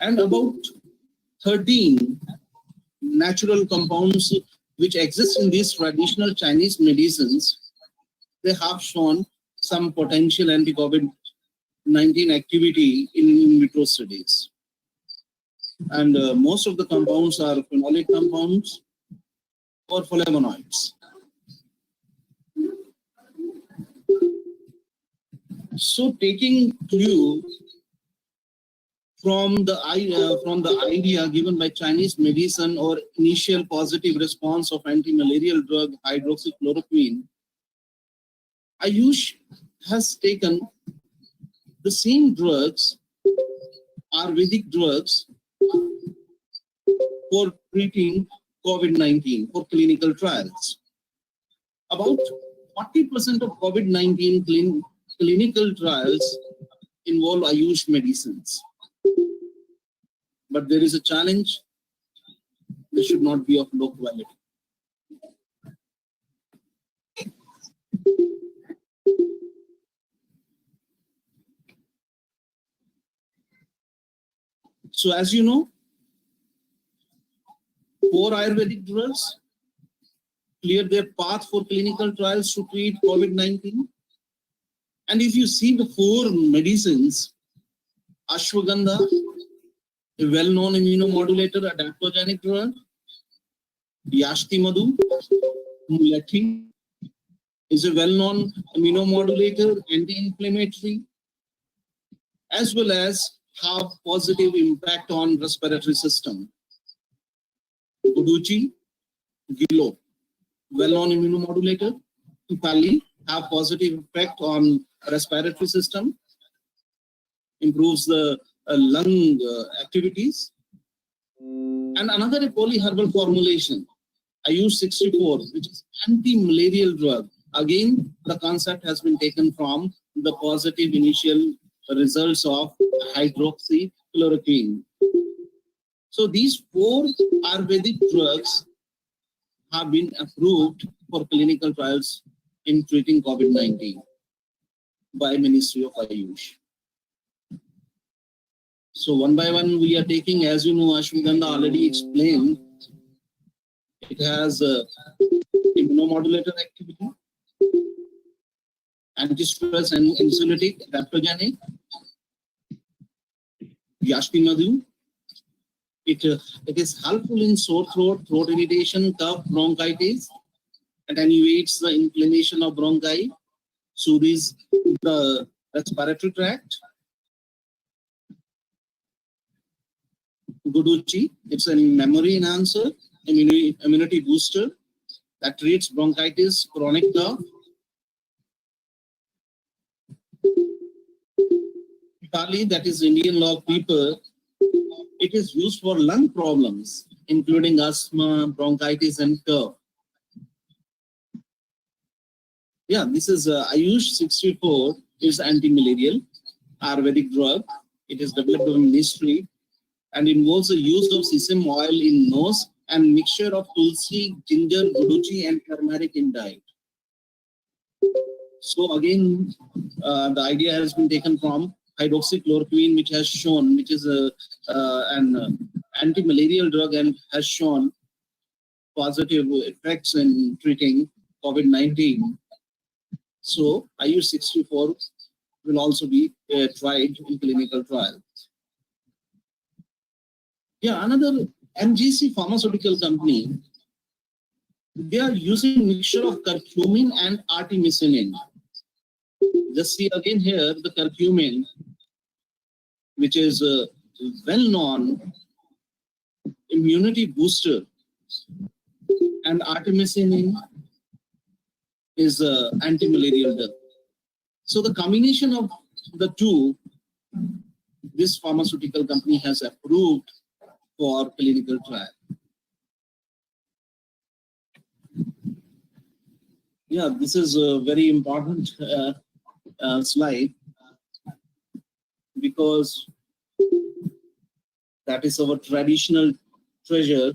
And about 13 natural compounds which exist in these traditional Chinese medicines, they have shown some potential anti-COVID-19 activity in vitro studies. And most of the compounds are phenolic compounds or flavonoids. So taking clue from the idea given by Chinese medicine or initial positive response of anti-malarial drug hydroxychloroquine, Ayush has taken the same drugs, Ayurvedic drugs, for treating COVID-19 for clinical trials. About 40% of COVID-19 clinical trials involve Ayush medicines. But there is a challenge. They should not be of low quality. So as you know, 4 Ayurvedic drugs cleared their path for clinical trials to treat COVID-19. And if you see the 4 medicines, Ashwagandha, a well-known immunomodulator, adaptogenic drug, Yashti Madhu, Mulethi, is a well-known immunomodulator, anti-inflammatory, as well as have positive impact on respiratory system. Guduchi, Gilo, well-known immunomodulator, Pali, have positive effect on respiratory system, improves the lung activities. And another a polyherbal formulation, Ayush 64, which is anti-malarial drug. Again, the concept has been taken from the positive initial results of hydroxychloroquine. So these 4 Ayurvedic drugs have been approved for clinical trials in treating COVID-19 by Ministry of Ayush. So one by one we are taking, as you know, Ashwagandha already explained, it has immunomodulator activity, anti-stress and anxiolytic, adaptogenic. Yashti Madhu, it is helpful in sore throat, throat irritation, cough, bronchitis, attenuates the inflammation of bronchi, soothes the respiratory tract. Guduchi, it's a memory enhancer, immunity booster that treats bronchitis, chronic cough. Kali, that is Indian log pepper, it is used for lung problems, including asthma, bronchitis, and cough. Yeah, this is Ayush 64, is anti-malarial Ayurvedic drug. It is developed by Ministry and involves the use of sesame oil in nose and mixture of tulsi, ginger, guduchi, and turmeric in diet. So again, the idea has been taken from hydroxychloroquine, which has shown, which is an anti-malarial drug and has shown positive effects in treating COVID-19. So Ayush 64 will also be tried in clinical trials. Yeah, another MGC pharmaceutical company, they are using mixture of curcumin and artemisinin. Just see again here the curcumin, which is a well-known immunity booster, and artemisinin is anti-malarial drug. So the combination of the two, this pharmaceutical company has approved for clinical trial. Yeah, this is a very important slide because that is our traditional treasure.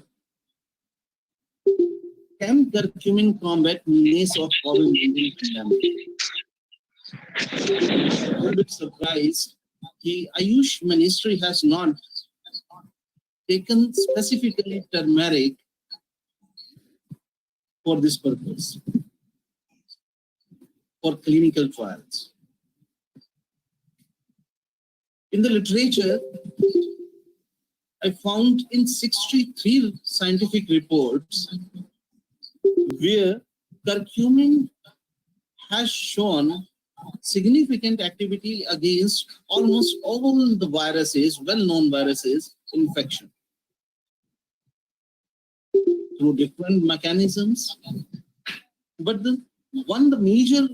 Can curcumin combat menace of COVID-19 pandemic? I'm a bit surprised. The Ayush Ministry has not taken specifically turmeric for this purpose, for clinical trials. In the literature, I found in 63 scientific reports where curcumin has shown significant activity against almost all the viruses, well-known viruses, infection through different mechanisms. But the major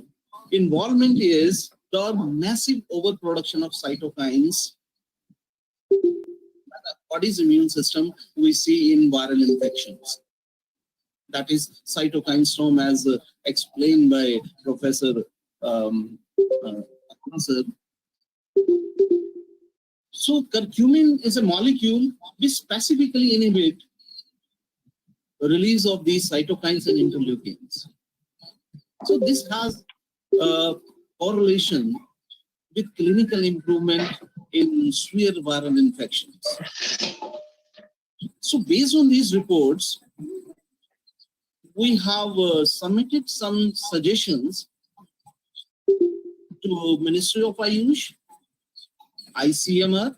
involvement is the massive overproduction of cytokines by the body's immune system we see in viral infections. That is cytokine storm, as explained by Professor Sir. So curcumin is a molecule which specifically inhibits the release of these cytokines and interleukins. So this has a correlation with clinical improvement in severe viral infections. So based on these reports, we have submitted some suggestions to Ministry of Ayush, ICMR,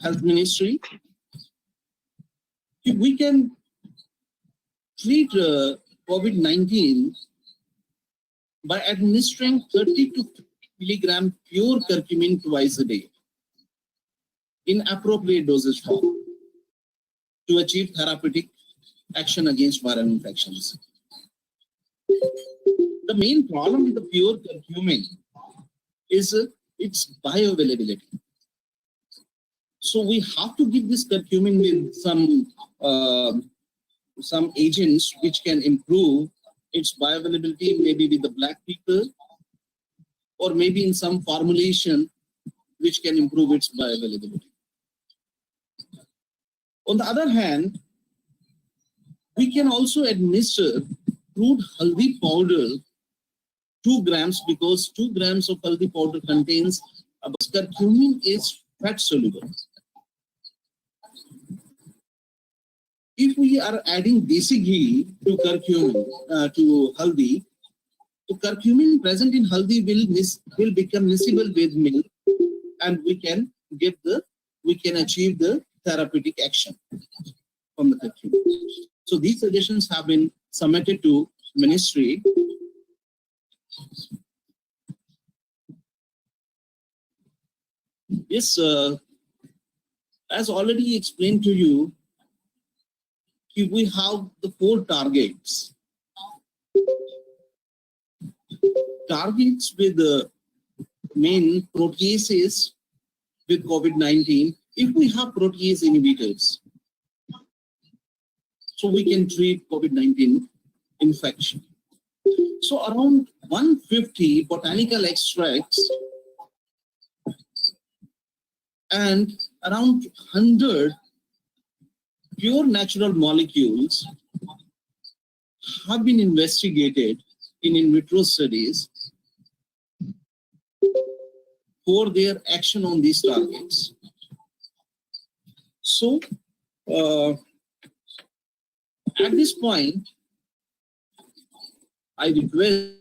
Health Ministry. If we can treat COVID-19 by administering 30 to 50 milligram pure curcumin twice a day in appropriate dosage form to achieve therapeutic action against viral infections. The main problem with the pure curcumin is its bioavailability. So we have to give this curcumin with some agents which can improve its bioavailability, maybe with the black pepper, or maybe in some formulation which can improve its bioavailability. On the other hand, we can also administer crude haldi powder 2 grams, because 2 grams of haldi powder contains curcumin is fat soluble. If we are adding desi ghee to curcumin, to haldi, the curcumin present in haldi will become miscible with milk, and we can achieve the therapeutic action from the curcumin. So these suggestions have been submitted to Ministry. Yes, as already explained to you, we have the 4 targets. Targets with the main proteases with COVID-19. If we have protease inhibitors, so we can treat COVID-19 infection. So around 150 botanical extracts and around 100 pure natural molecules have been investigated in vitro studies for their action on these targets. So at this point, I request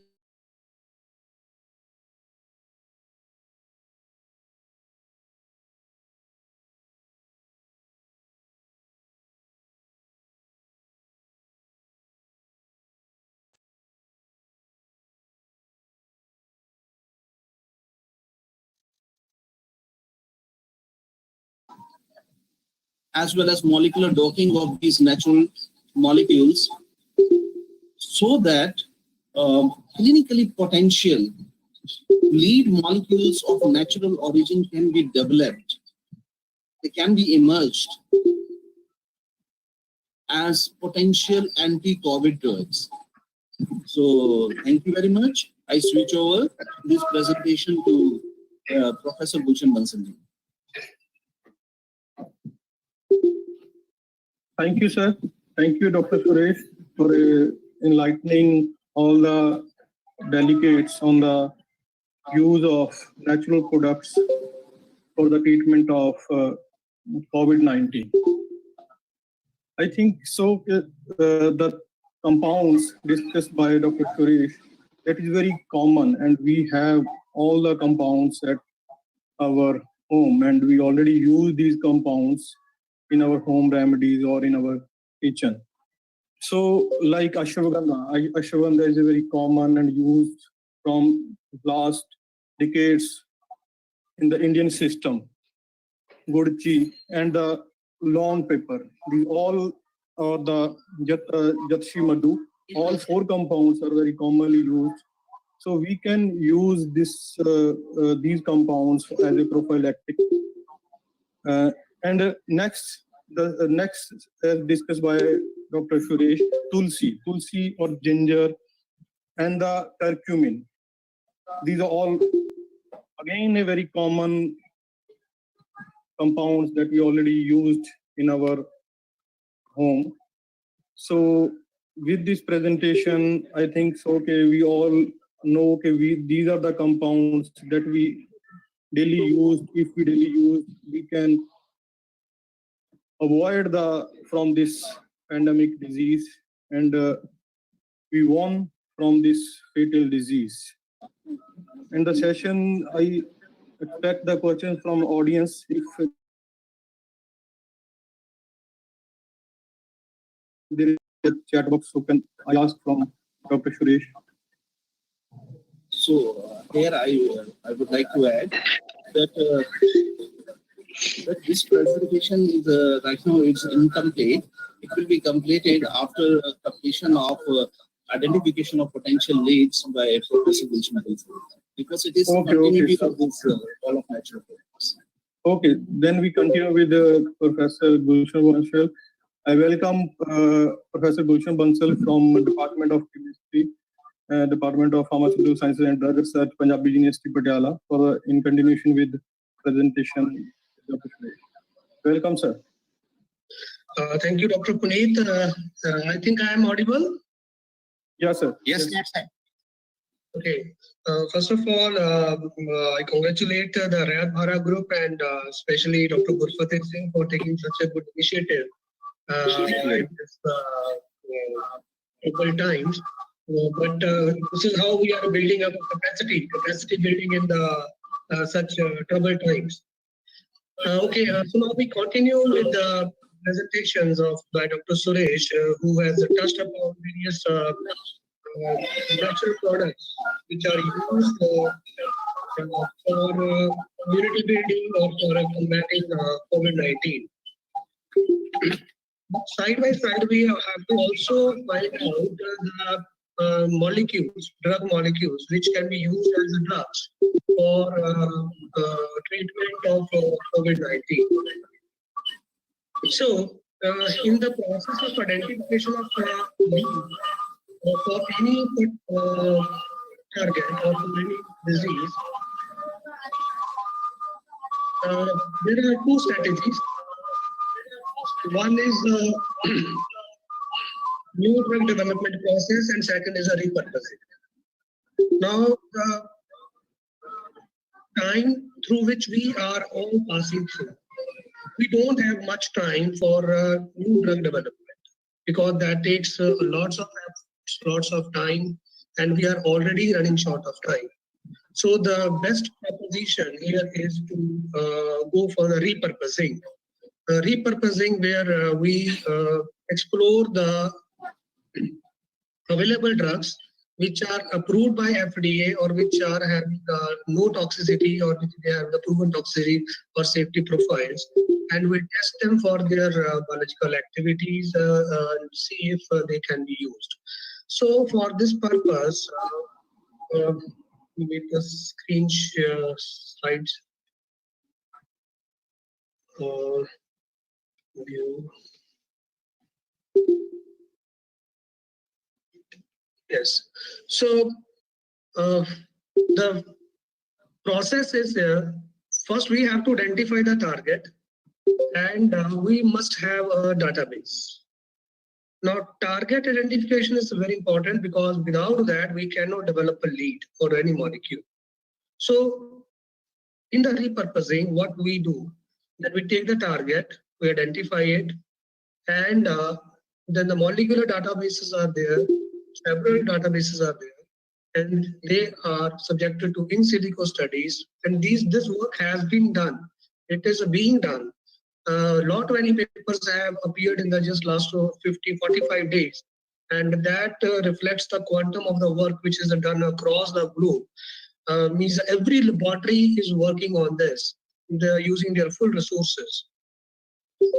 as well as molecular docking of these natural molecules, so that clinically potential lead molecules of natural origin can be developed. They can be emerged as potential anti-COVID drugs. So thank you very much. I switch over this presentation to Professor Bhushan Bansal. Thank you, sir. Thank you, Dr. Suresh, for enlightening all the delegates on the use of natural products for the treatment of COVID-19. I think so. The compounds discussed by Dr. Suresh, that is very common, and we have all the compounds at our home, and we already use these compounds in our home remedies or in our kitchen. So, like ashwagandha is a very common and used from last decades in the Indian system. Gudchi and the lawn pepper. These all are the Jatshi Madhu. All four compounds are very commonly used. So we can use these compounds as a prophylactic. And next, the next as discussed by Dr. Suresh, tulsi or ginger, and the curcumin. These are all again a very common compounds that we already used in our home. So with this presentation, I think so. Okay, we all know. Okay, these are the compounds that we daily use. If we daily use, we can avoid from this pandemic disease, and we won from this fatal disease. In the session, I expect the questions from audience. If there is a chat box, so can I ask from Dr. Suresh? So here I would like to add that that this presentation is right now it's incomplete. It will be completed after completion of identification of potential leads by Professor Gulshan, because it is continuity of this all of natural products. Okay, then we continue with Professor Gulshan Bansal. I welcome Professor Gulshan Bansal from Department of Chemistry, Department of Pharmaceutical Sciences and Drugs at Punjab University, Patiala, for in continuation with presentation. Welcome, sir. Thank you, Dr. Puneet. I think I am audible. Yes, sir. Yes, sir. Okay. First of all, I congratulate the Rayat-Bahra group and especially Dr. Gurfateh Singh for taking such a good initiative in this troubled times. But this is how we are building up capacity building in the such troubled times. Okay, so now we continue with the presentations by Dr. Suresh, who has touched upon various natural products which are used for community building or for combating COVID-19. Side by side, we have to also find out the molecules, drug molecules, which can be used as drugs for treatment of COVID-19. So, in the process of identification of for any target or for any disease, there are two strategies. One is new drug development process, and second is a repurposing. Now, the time through which we are all passing through, we don't have much time for new drug development because that takes lots of time, and we are already running short of time. So the best proposition here is to go for the repurposing. Repurposing where we explore the available drugs which are approved by FDA or which are having no toxicity or which they have the proven toxicity or safety profiles, and we test them for their biological activities and see if they can be used. So for this purpose, we make the screen share slides. View. Yes. So the process is first we have to identify the target, and we must have a database. Now, target identification is very important because without that we cannot develop a lead for any molecule. So in the repurposing, what we do, Then we take the target, we identify it, and then the molecular databases are there, several databases are there, and they are subjected to in silico studies. And this work has been done. It is being done. Lot many papers have appeared in the just last 45 days, and that reflects the quantum of the work which is done across the globe. Means every laboratory is working on this. They're using their full resources.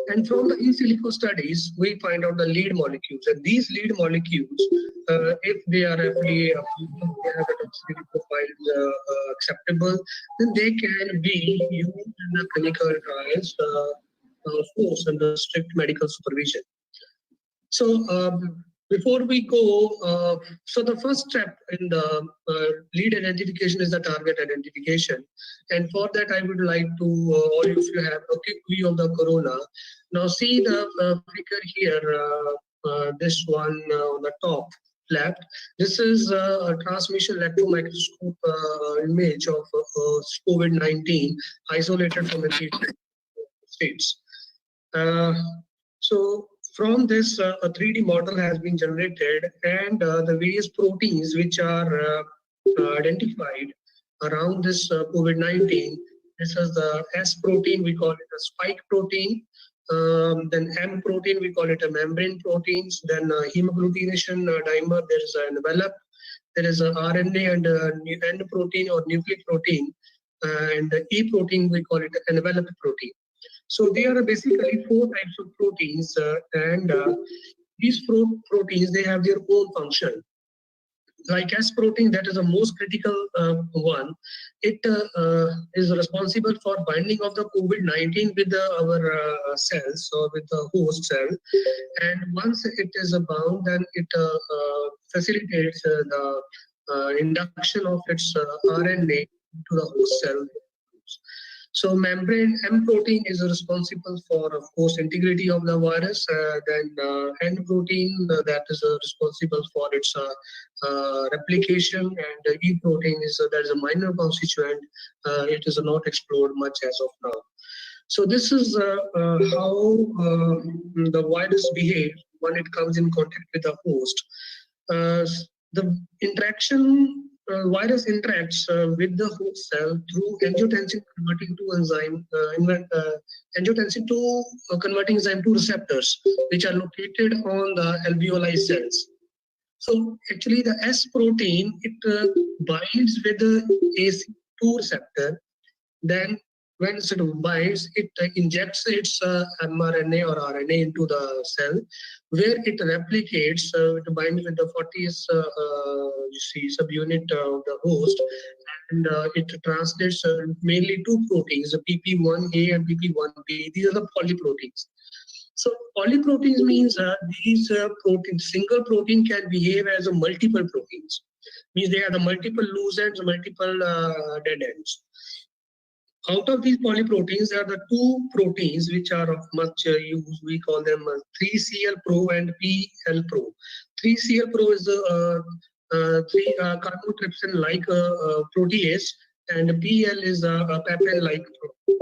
And from the in silico studies, we find out the lead molecules. And these lead molecules, if they are FDA approved, they have a toxicity profile acceptable, then they can be used in the clinical trials force under strict medical supervision. So before we go, so the first step in the lead identification is the target identification. And for that, I would like to, all of you have a quick view of the corona. Now see the figure here, this one on the top left. This is a transmission electron microscope image of COVID-19 isolated from the states. So from this, a 3D model has been generated, and the various proteins which are identified around this COVID-19. This is the S protein, we call it a spike protein. Then M protein, we call it a membrane proteins. Then hemagglutination dimer, there is an envelope. There is a RNA and N protein or nucleic protein. And the E protein, we call it envelope protein. So there are basically 4 types of proteins, and these proteins, they have their own function. Like S protein, that is the most critical one. It is responsible for binding of the COVID-19 with our cells or with the host cell. And once it is bound, then it facilitates the induction of its RNA to the host cell. So membrane M protein is responsible for, of course, integrity of the virus. Then N protein, that is responsible for its replication, and E protein is that is a minor constituent. It is not explored much as of now. So this is how the virus behaves when it comes in contact with the host. The interaction. Virus interacts with the host cell through angiotensin converting to enzyme, angiotensin 2 converting enzyme 2 receptors, which are located on the alveoli cells. So actually the S protein, it binds with the AC2 receptor. Then when it binds, it injects its mRNA or RNA into the cell, where it replicates, it binds with the 40th subunit of the host, and it translates mainly 2 proteins, the PP1A and PP1B. These are the polyproteins. So polyproteins means these proteins, single protein can behave as a multiple proteins. Means they have the multiple loose ends, multiple dead ends. Out of these polyproteins, there are the 2 proteins which are of much use. We call them 3CL-Pro and PL-Pro. 3CL-Pro is the 3 carbotrypsin-like protease, and PL is a papain-like protein.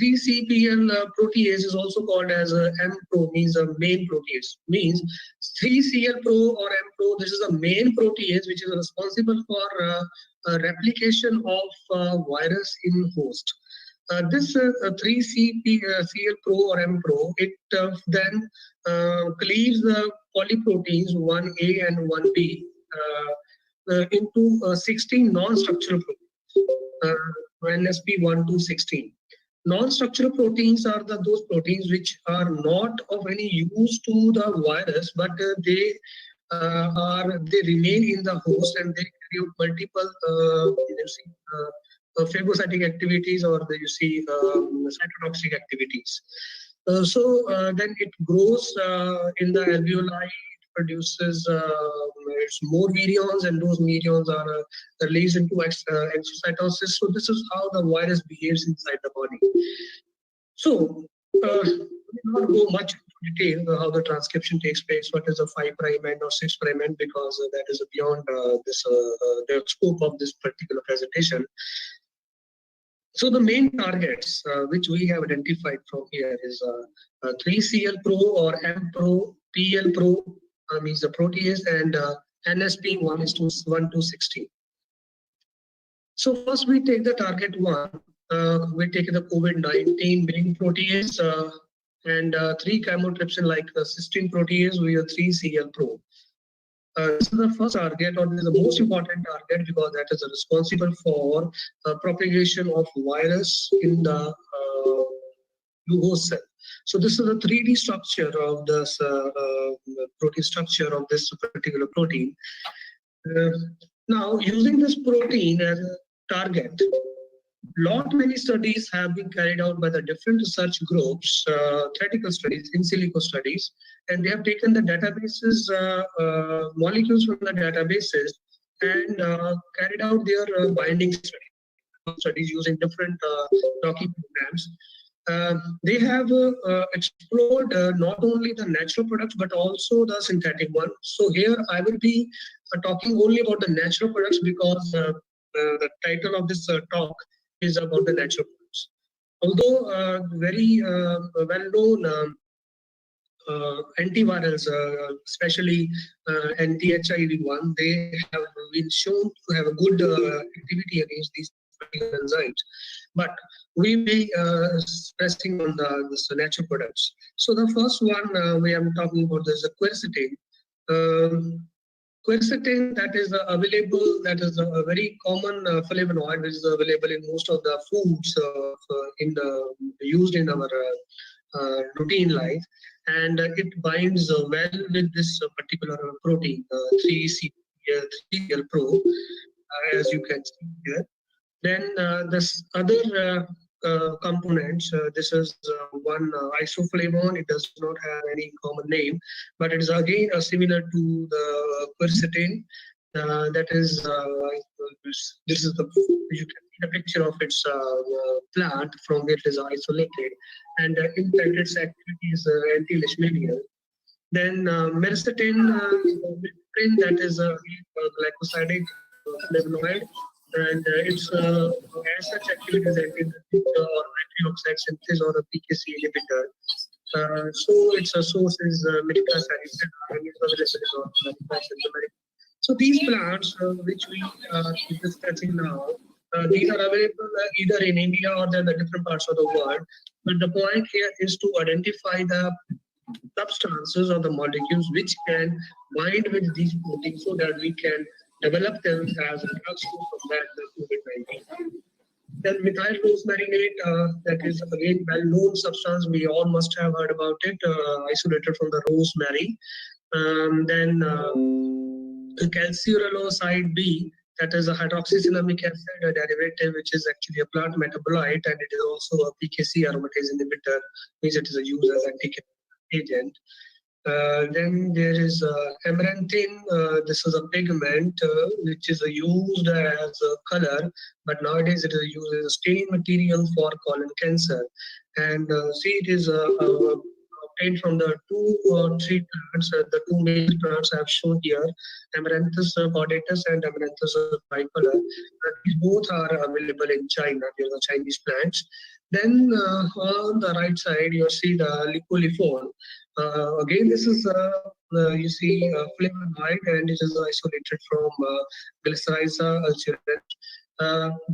3CPL protease is also called as M-Pro, means a main protease. Means 3CL-Pro or M-Pro, this is a main protease which is responsible for replication of virus in host. This 3CL-Pro or M-Pro, it then cleaves the polyproteins 1A and 1B into 16 non-structural proteins, NSP1 to 16. Non-structural proteins are those proteins which are not of any use to the virus, but they remain in the host, and they carry out multiple phagocytic activities, or cytotoxic activities. So then it grows in the alveoli. Produces it's more virions, and those virions are released into exocytosis. So this is how the virus behaves inside the body. So we will not go much into detail how the transcription takes place, what is a 5' end or 6' end, because that is beyond the scope of this particular presentation. So the main targets which we have identified from here is 3CL Pro or M Pro, PL Pro means the protease, and NSP 1:1:16. So first we take the target 1. We take the COVID-19 main protease and 3 chymotrypsin like cysteine protease with a 3CL Pro. This is the first target, or this is the most important target, because that is responsible for propagation of virus in the host cell. So this is the 3D structure of this protein structure of this particular protein. Now, using this protein as a target, many studies have been carried out by the different research groups, theoretical studies, in silico studies, and they have taken the databases, molecules from the databases, and carried out their binding studies using different docking programs. They have explored not only the natural products but also the synthetic one. So here I will be talking only about the natural products, because the title of this talk is about the natural products. Although very well-known antivirals, especially anti-HIV1, they have been shown to have a good activity against these particular enzymes. But we will be stressing on the natural products. So the first one we are talking about is the quercetin. Quercetin, that is available, that is a very common flavonoid, which is available in most of the foods used in our routine life, and it binds well with this particular protein, 3CL Pro, as you can see here. Then this other components, this is one isoflavone. It does not have any common name, but it is again similar to the quercetin. That is, this is you can see the picture of its plant from where it is isolated, and in fact its activity is anti-leishmanial. Then myrcetin, that is a glycosidic flavonoid, and it's as such activity is or antioxidant synthesis or a PKC inhibitor. So its source is So these plants which we are discussing now, these are available either in India or in the different parts of the world. But the point here is to identify the substances or the molecules which can bind with these proteins so that we can develop them as a drug to combat the COVID-19. Then methyl rosemarinate, that is again well-known substance. We all must have heard about it, isolated from the rosemary. Then calciuroloside B, that is a hydroxycinnamic acid, a derivative which is actually a plant metabolite, and it is also a PKC aromatase inhibitor, means it is used as anti-cancer agent. Then there is amaranthine. This is a pigment which is used as a color, but nowadays it is used as a staining material for colon cancer. And see, it is obtained from the 2 or 3 plants. The 2 main plants I have shown here, Amaranthus caudatus and Amaranthus bicolor. These both are available in China. They are the Chinese plants. Then on the right side, you see the lipolifol. Again, this is you see flavonoid, and it is isolated from Glycyrrhiza ulcerans.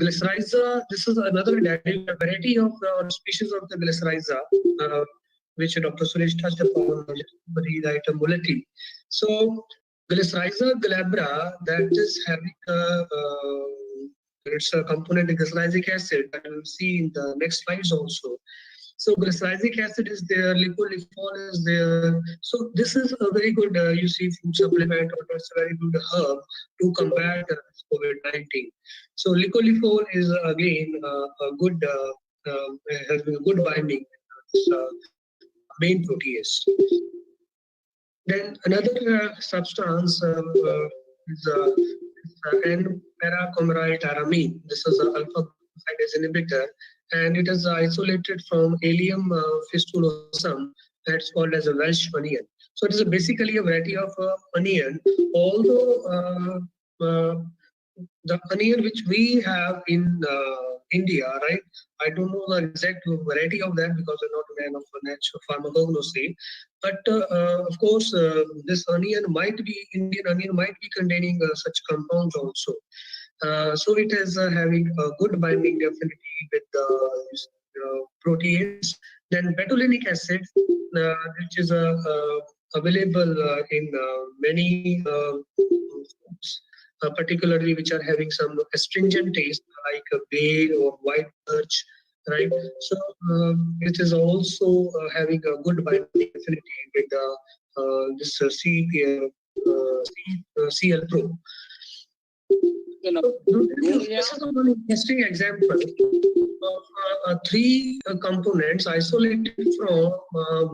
Glycyrrhiza, this is another variety of species of the Glycyrrhiza, which Dr. Suresh touched upon, the item molecule. So Glycyrrhiza glabra, that is having it's a component of glyceric acid that we'll see in the next slides also. So glyceric acid is there, lipolifol is there. So this is a very good, you see, food supplement, or it's a very good herb to combat COVID-19. So lipolifol is again a good, has a good binding main protease. Then another substance is N-paracoumaryltyramine. This is an alpha-glucosidase inhibitor, and it is isolated from Allium fistulosum. That's called as a Welsh onion. So it is basically a variety of onion. Although the onion which we have in India, right? I don't know the exact variety of that because I'm not a man of natural pharmacognosy. But of course, this onion might be, Indian onion might be containing such compounds also. So it is having a good binding affinity with the protease. Then betulinic acid, which is available in many foods, particularly which are having some astringent taste like bay or white birch, right? So it is also having a good binding affinity with this CL Pro. This is a one interesting example of three components isolated from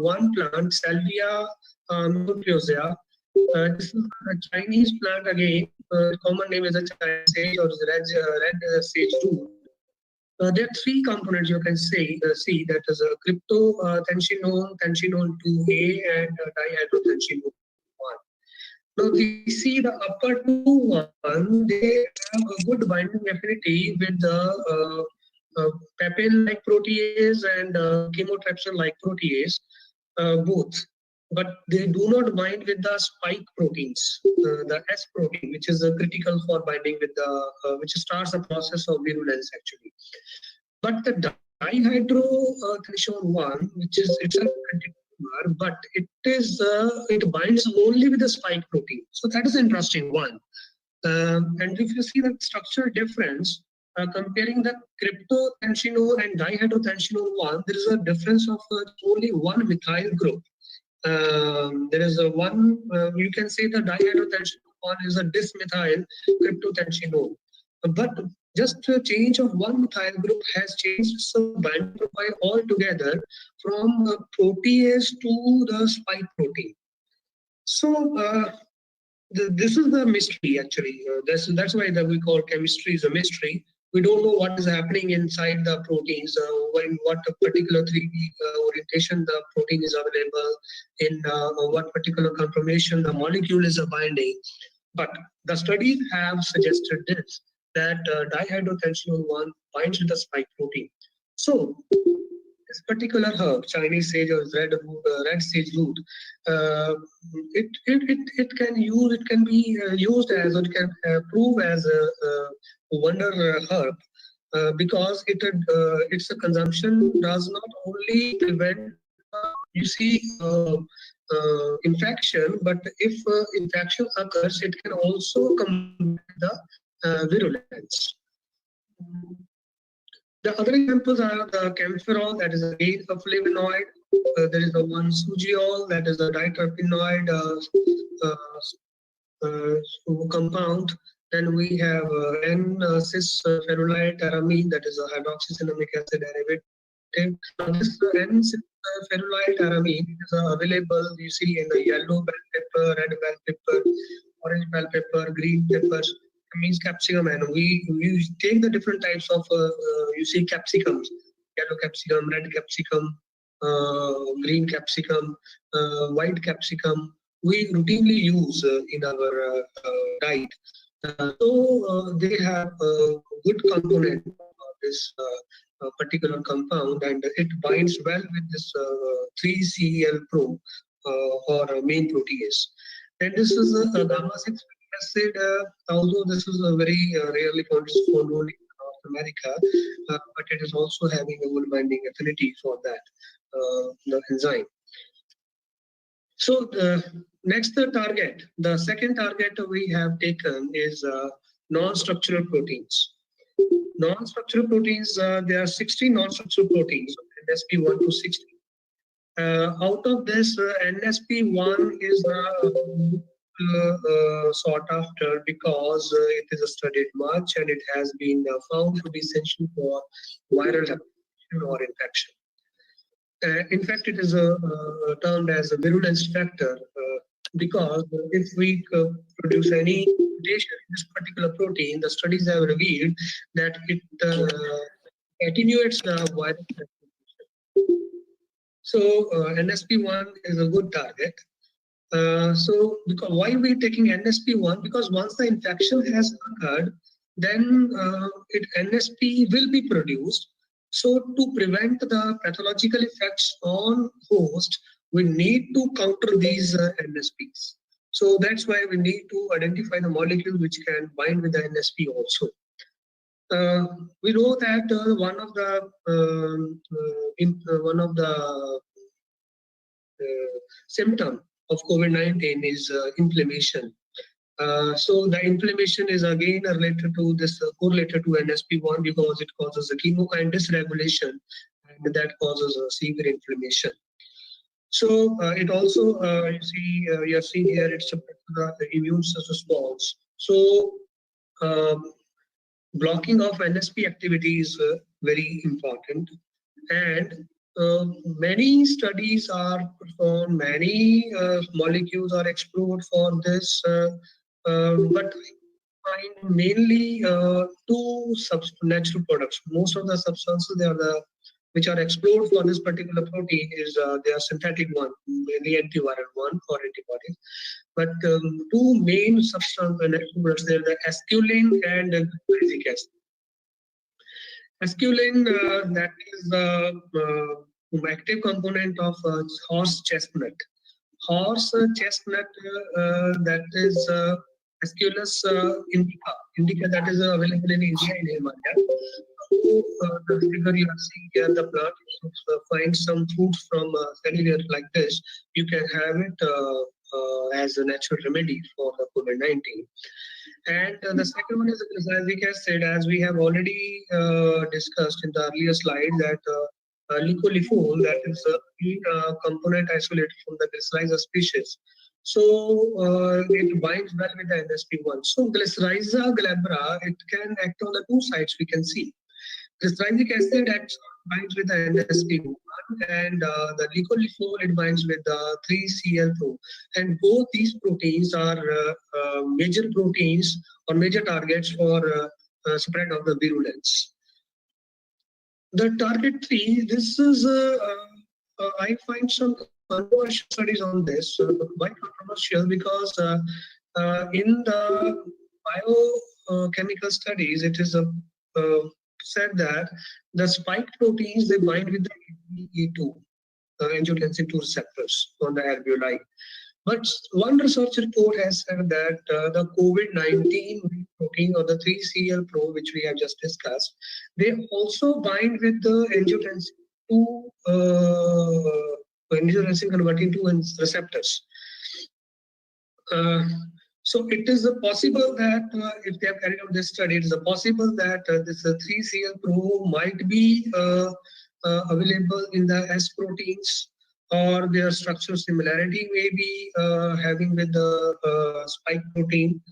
one plant, Salvia nucleosea. This is a Chinese plant again. Common name is a Chinese sage or red sage root. There are three components you can see that is a cryptothencinone, thenchinone 2A, and dihydrothenchinone 1. Now we see the upper two one, they have a good binding affinity with the papain-like protease and chemotrypsin-like protease, both. But they do not bind with the spike proteins, the S protein, which is critical for binding with the, which starts the process of virulence actually. But the dihydrothenchinone 1, which is itself but it binds only with the spike protein. So that is an interesting one. And if you see the structural difference, comparing the cryptothencinone and dihydrothenchinone 1, there is a difference of only one methyl group. There is a one, you can say the dihydrothenchinone 1 is a dismethyl cryptothencinone. But just a change of one methyl group has changed some binding profile altogether from protease to the spike protein. So this is the mystery actually. That's why we call chemistry is a mystery. We don't know what is happening inside the proteins, in what particular 3D orientation the protein is available, in what particular conformation the molecule is binding. But the studies have suggested this, that dihydrothenchinone 1 binds with the spike protein. So this particular herb, Chinese sage or red sage root, it can be used as, or it can prove as a wonder herb because its consumption does not only prevent infection, but if infection occurs, it can also combat the virulence. The other examples are the camphorol, that is again a flavonoid. There is the one sugiol, that is a diterpenoid compound. Then we have N-cis-ferulite aramine, that is a hydroxycinnamic acid derivative. Now this N-cis-ferulite aramine is available, you see, in the yellow bell pepper, red bell pepper, orange bell pepper, green peppers. Means capsicum, and we take the different types of capsicums, yellow capsicum, red capsicum, green capsicum, white capsicum. We routinely use in our diet. So they have a good component of this particular compound, and it binds well with this 3CL Pro or main protease. Then this is a gamma-6 acid, although this is a very rarely found only in North America, but it is also having a good binding affinity for that the enzyme. So the next target, the second target we have taken is non-structural proteins. Non-structural proteins, there are 16 non-structural proteins, NSP1 to 60. Out of this, NSP1 is sought after because it is studied much and it has been found to be essential for viral application or infection. In fact, it is termed as a virulence factor because if we produce any mutation in this particular protein, the studies have revealed that it attenuates the viral transmission. So NSP1 is a good target. So because why are we taking NSP1? Because once the infection has occurred, then NSP will be produced. So to prevent the pathological effects on host, we need to counter these NSPs. So that's why we need to identify the molecule which can bind with the NSP also. We know that one of the symptom of COVID-19 is inflammation. So the inflammation is again related to this correlated to NSP1 because it causes a chemokine dysregulation, and that causes a severe inflammation. So it also you are seeing here it's the immune response. So blocking of NSP activity is very important, and many studies are performed, many molecules are explored for this, but I find mainly two natural products. Most of the substances which are explored for this particular protein is they are synthetic one, mainly antiviral one or antibodies. But two main substances natural products, they are the esculin and glycolic acid. Esculin, that is the active component of horse chestnut. Horse chestnut, that is Esculus indica. Indica that is available in India and Himalaya. So, the figure you are seeing here, the plant, find some fruits from cellular like this, you can have it as a natural remedy for the COVID-19. And the second one is the glycolic acid, as we have already discussed in the earlier slide, that leucolifol, that is a component isolated from the glycyrrhiza species. So it binds well with the NSP1. So glycyrrhiza glabra, it can act on the two sides we can see. Glycolic acid binds with the NSP1, and the leucolifol, it binds with the 3CL2. And both these proteins are major proteins or major targets for spread of the virulence. The target 3, this is, I find some controversial studies on this. Why controversial? Because in the biochemical studies, it is said that the spike proteins, they bind with the E2, angiotensin 2 receptors on the alveoli. But one research report has said that the COVID-19 protein or the 3CL Pro, which we have just discussed, they also bind with the angiotensin 2, angiotensin converting 2 receptors. So it is possible that if they have carried out this study, it is possible that this 3CL Pro might be available in the S proteins, or their structural similarity may be having with the spike protein.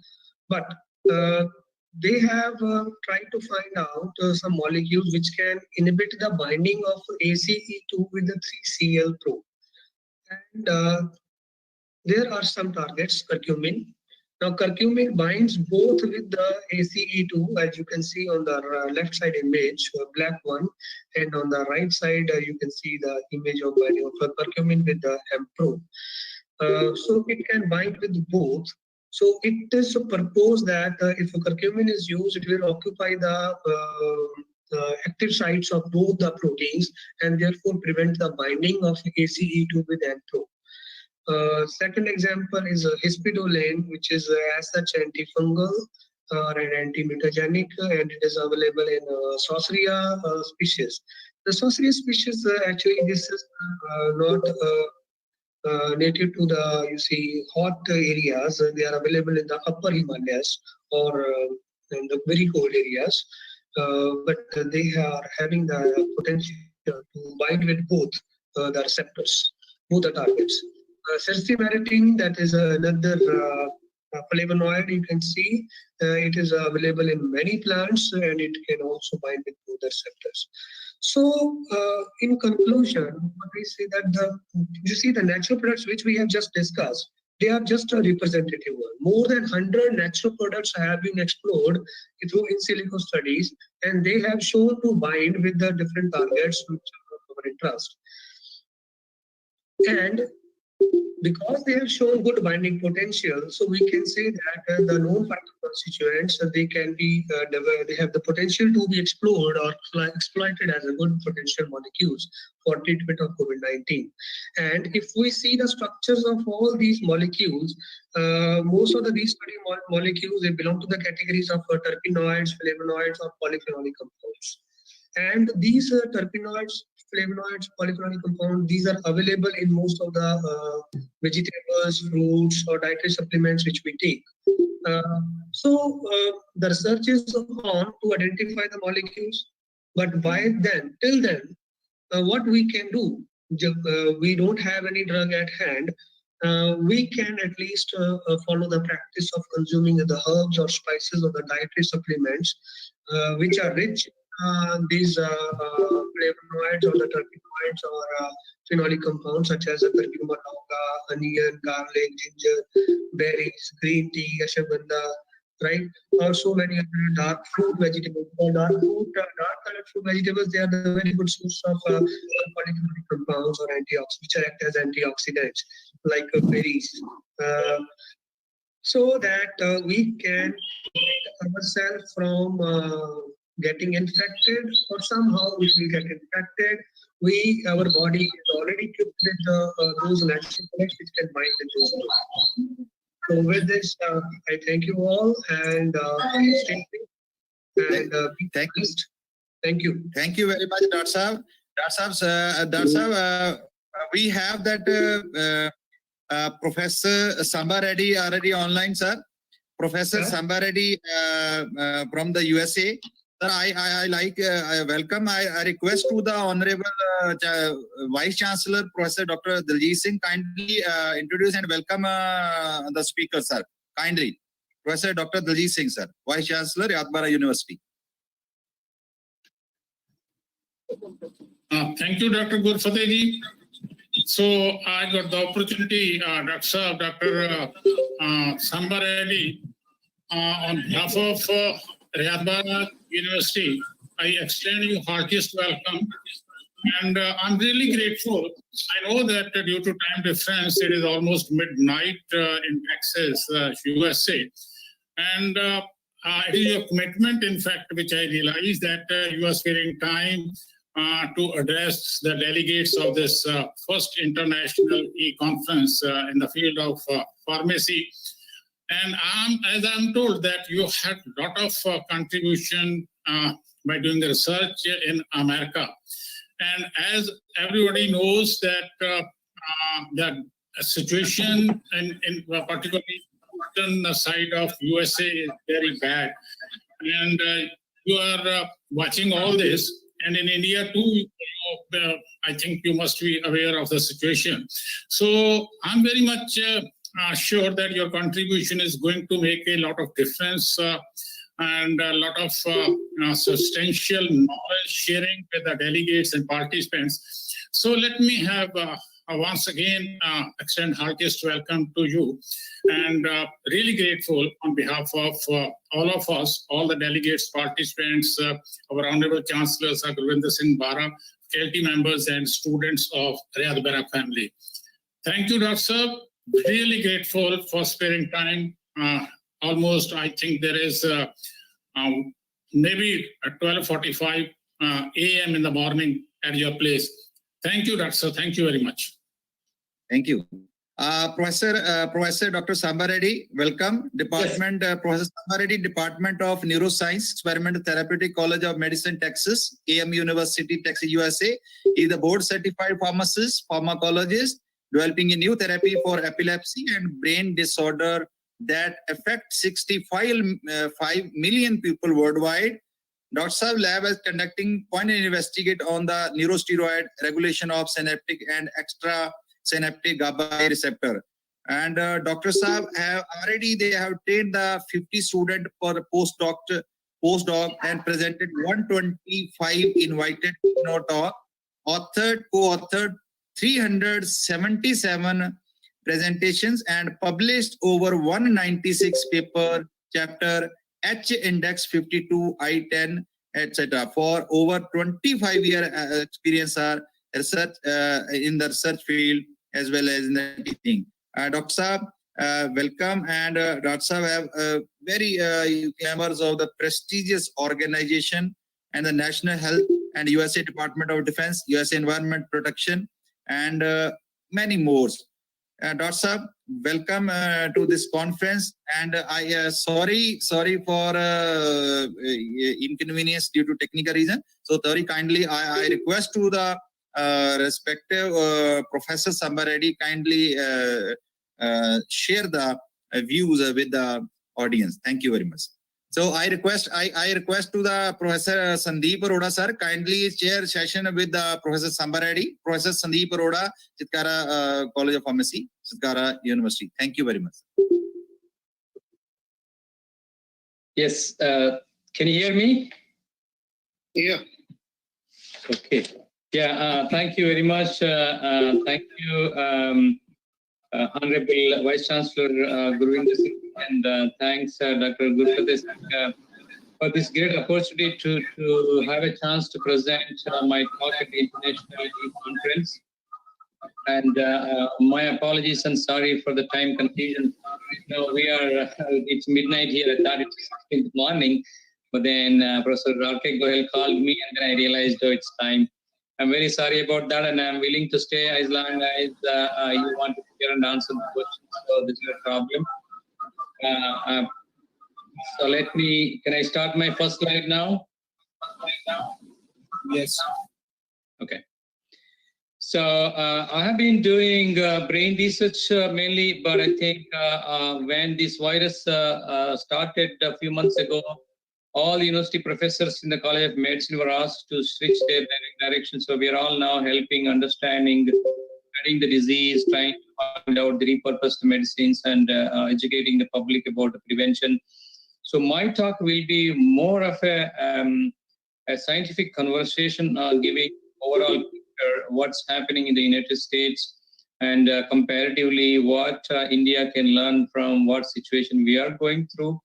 But they have tried to find out some molecules which can inhibit the binding of ACE2 with the 3CL Pro. And there are some targets, curcumin. Now, curcumin binds both with the ACE2, as you can see on the left side image, black one, and on the right side, you can see the image of binding of curcumin with the M-Pro. So it can bind with both. So it is proposed that if a curcumin is used, it will occupy the active sites of both the proteins and therefore prevent the binding of ACE2 with M-Pro. Second example is hispidolane, which is as such antifungal or an anti-mutagenic, and it is available in Sauceria species. The Sauceria species, actually, this is not native to the hot areas. They are available in the upper Himalayas or in the very cold areas, but they are having the potential to bind with both the receptors, both the targets. Cercimeritin, that is another flavonoid, you can see it is available in many plants, and it can also bind with both the receptors. So in conclusion, what we say that you see the natural products which we have just discussed, they are just a representative one. More than 100 natural products have been explored through in silico studies, and they have shown to bind with the different targets which are of our interest. And Because they have shown good binding potential, so we can say that the known phytoconstituents, they can be they have the potential to be explored or exploited as a good potential molecules for treatment of COVID-19. And if we see the structures of all these molecules, most of these molecules, they belong to the categories of terpenoids, flavonoids, or polyphenolic compounds. And these terpenoids, flavonoids, polyphenolic compounds, these are available in most of the vegetables, fruits, or dietary supplements which we take. So the research is on to identify the molecules, but by then, till then, what we can do, we don't have any drug at hand. We can at least follow the practice of consuming the herbs or spices or the dietary supplements which are rich these flavonoids or the terpenoids or phenolic compounds such as curcuma, lauga, onion, garlic, ginger, berries, green tea, ashwagandha, right? Or so many other dark fruit vegetables. Dark colored fruit vegetables, they are the very good source of polyphenolic compounds or antioxidants, which act as antioxidants like berries. So that we can protect ourselves from getting infected, or somehow if we get infected, our body is already equipped with those natural products which can bind with those drugs. So with this, I thank you all and stay safe and be blessed. Thank you. Thank you very much, Dr. Saab. We have that Professor Samba Reddy already online, sir. Professor Samba Reddy from the USA. Sir, I like welcome. I request to the Honorable Vice Chancellor, Professor Dr. Daljit Singh, kindly introduce and welcome the speaker, sir. Kindly. Professor Dr. Daljit Singh, sir, Vice Chancellor, Rayat-Bahra University. Thank you, Dr. Gurfateh ji. So I got the opportunity, Dr. Samba Reddy, on behalf of Rayat-Bahra University, I extend you heartiest welcome. And I'm really grateful. I know that due to time difference, it is almost midnight in Texas, USA. And it is your commitment, in fact, which I realize that you are sparing time to address the delegates of this first international e-conference in the field of pharmacy. And as I'm told that you had a lot of contribution by doing the research in America. And as everybody knows that the situation in particularly the side of USA is very bad. And you are watching all this. And in India too, I think you must be aware of the situation. So I'm very much sure that your contribution is going to make a lot of difference and a lot of substantial knowledge sharing with the delegates and participants. So let me have once again extend heartiest welcome to you, and really grateful on behalf of all of us, all the delegates, participants, our Honorable Chancellor, Gurfateh Singh Bahra, faculty members and students of Rayat-Bahra family. Thank you, Dr. Saab. Really grateful for sparing time. Almost, I think there is maybe at 12:45 a.m. in the morning at your place. Thank you, Dr. Saab. Thank you very much. Thank you. Professor Dr. Samba Reddy, welcome. Department, Professor Samba Reddy, Department of Neuroscience, Experimental Therapeutic College of Medicine, Texas, AM University, Texas, USA. He is a board-certified pharmacist, pharmacologist, developing a new therapy for epilepsy and brain disorder that affect 65 million people worldwide. Dr. Saab lab is conducting point and investigate on the neurosteroid regulation of synaptic and extra-synaptic GABA receptor. And Dr. Saab have trained the 50 students for postdoc and presented 125 invited keynote talk, co-authored 377 presentations and published over 196 paper, chapter, H index 52, I-10, etc. For over 25-year experience research in the research field as well as in the teaching. Dr. Saab, welcome, and Dr. Saab have very members of the prestigious organization and the National Health and USA Department of Defense, USA Environment Protection, and many more. Dr. Saab, welcome to this conference, and I sorry for inconvenience due to technical reason. So very kindly, I request to the respective Professor Sambareddy kindly share the views with the audience. Thank you very much. So I request to the Professor Sandeep Arora sir kindly chair session with the Professor Sambareddy, Professor Sandeep Arora, Chitkara College of Pharmacy, Chitkara University. Thank you very much. Yes, can you hear me? Yeah. Okay. Yeah, thank you very much. Thank you, Honorable Vice Chancellor Gurfateh Singh, and thanks Dr. Gurfateh Singh for this great opportunity to have a chance to present my talk at the International E-Conference. And my apologies and sorry for the time confusion. We are, it's midnight here. I thought it was 6 in the morning, but then Professor Rakesh Gohel called me, and then I realized, oh, it's time. I'm very sorry about that, and I'm willing to stay as long as you want to hear and answer the questions. So this is a problem. So let me, can I start my first slide now? Yes. Okay. So I have been doing brain research mainly, but I think when this virus started a few months ago, all university professors in the College of Medicine were asked to switch their direction. So we are all now helping, understanding, studying the disease, trying to find out the repurposed medicines, and educating the public about the prevention. So my talk will be more of a scientific conversation, giving overall picture what's happening in the United States, and comparatively what India can learn from what situation we are going through.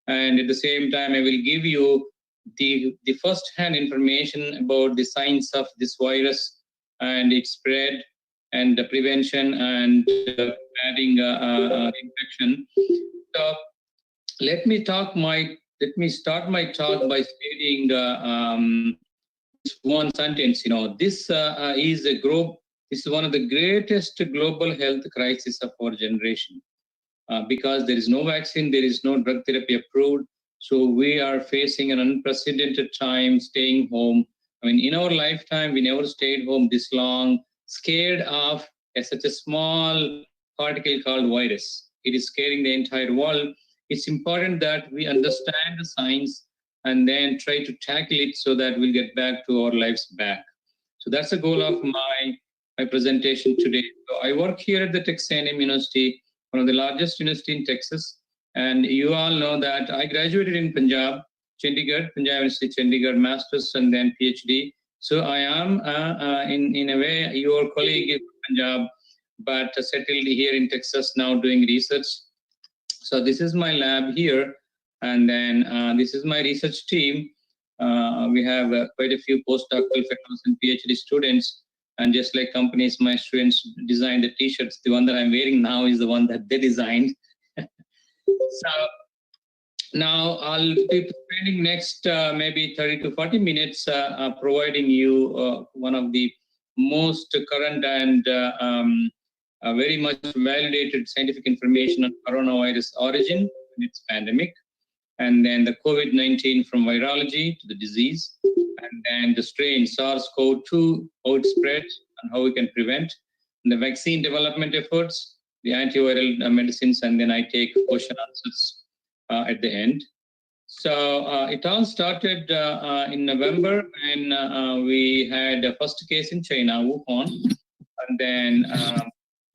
And at the same time, I will give you the first-hand information about the science of this virus and its spread and the prevention and preventing infection. So let me start my talk by stating one sentence. This is one of the greatest global health crises of our generation. Because there is no vaccine, there is no drug therapy approved. So we are facing an unprecedented time staying home. I mean, in our lifetime, we never stayed home this long, scared of such a small particle called virus. It is scaring the entire world. It's important that we understand the science and then try to tackle it so that we'll get back to our lives back. So that's the goal of my presentation today. So I work here at the Texas A&M University, one of the largest university in Texas. And you all know that I graduated in Punjab, Chandigarh, Punjab University, Chandigarh, master's and then PhD. So I am, in a way, your colleague in Punjab, but settled here in Texas now doing research. So this is my lab here. And then this is my research team. We have quite a few postdoctoral fellows and PhD students. And just like companies, my students designed the T-shirts. The one that I'm wearing now is the one that they designed. So now I'll be spending next maybe 30 to 40 minutes providing you one of the most current and very much validated scientific information on coronavirus origin and its pandemic, and then the COVID-19 from virology to the disease, and then the strain SARS-CoV-2, how it spreads and how we can prevent, and the vaccine development efforts, the antiviral medicines, and then I take question answers at the end. So it all started in November when we had a first case in China, Wuhan, and then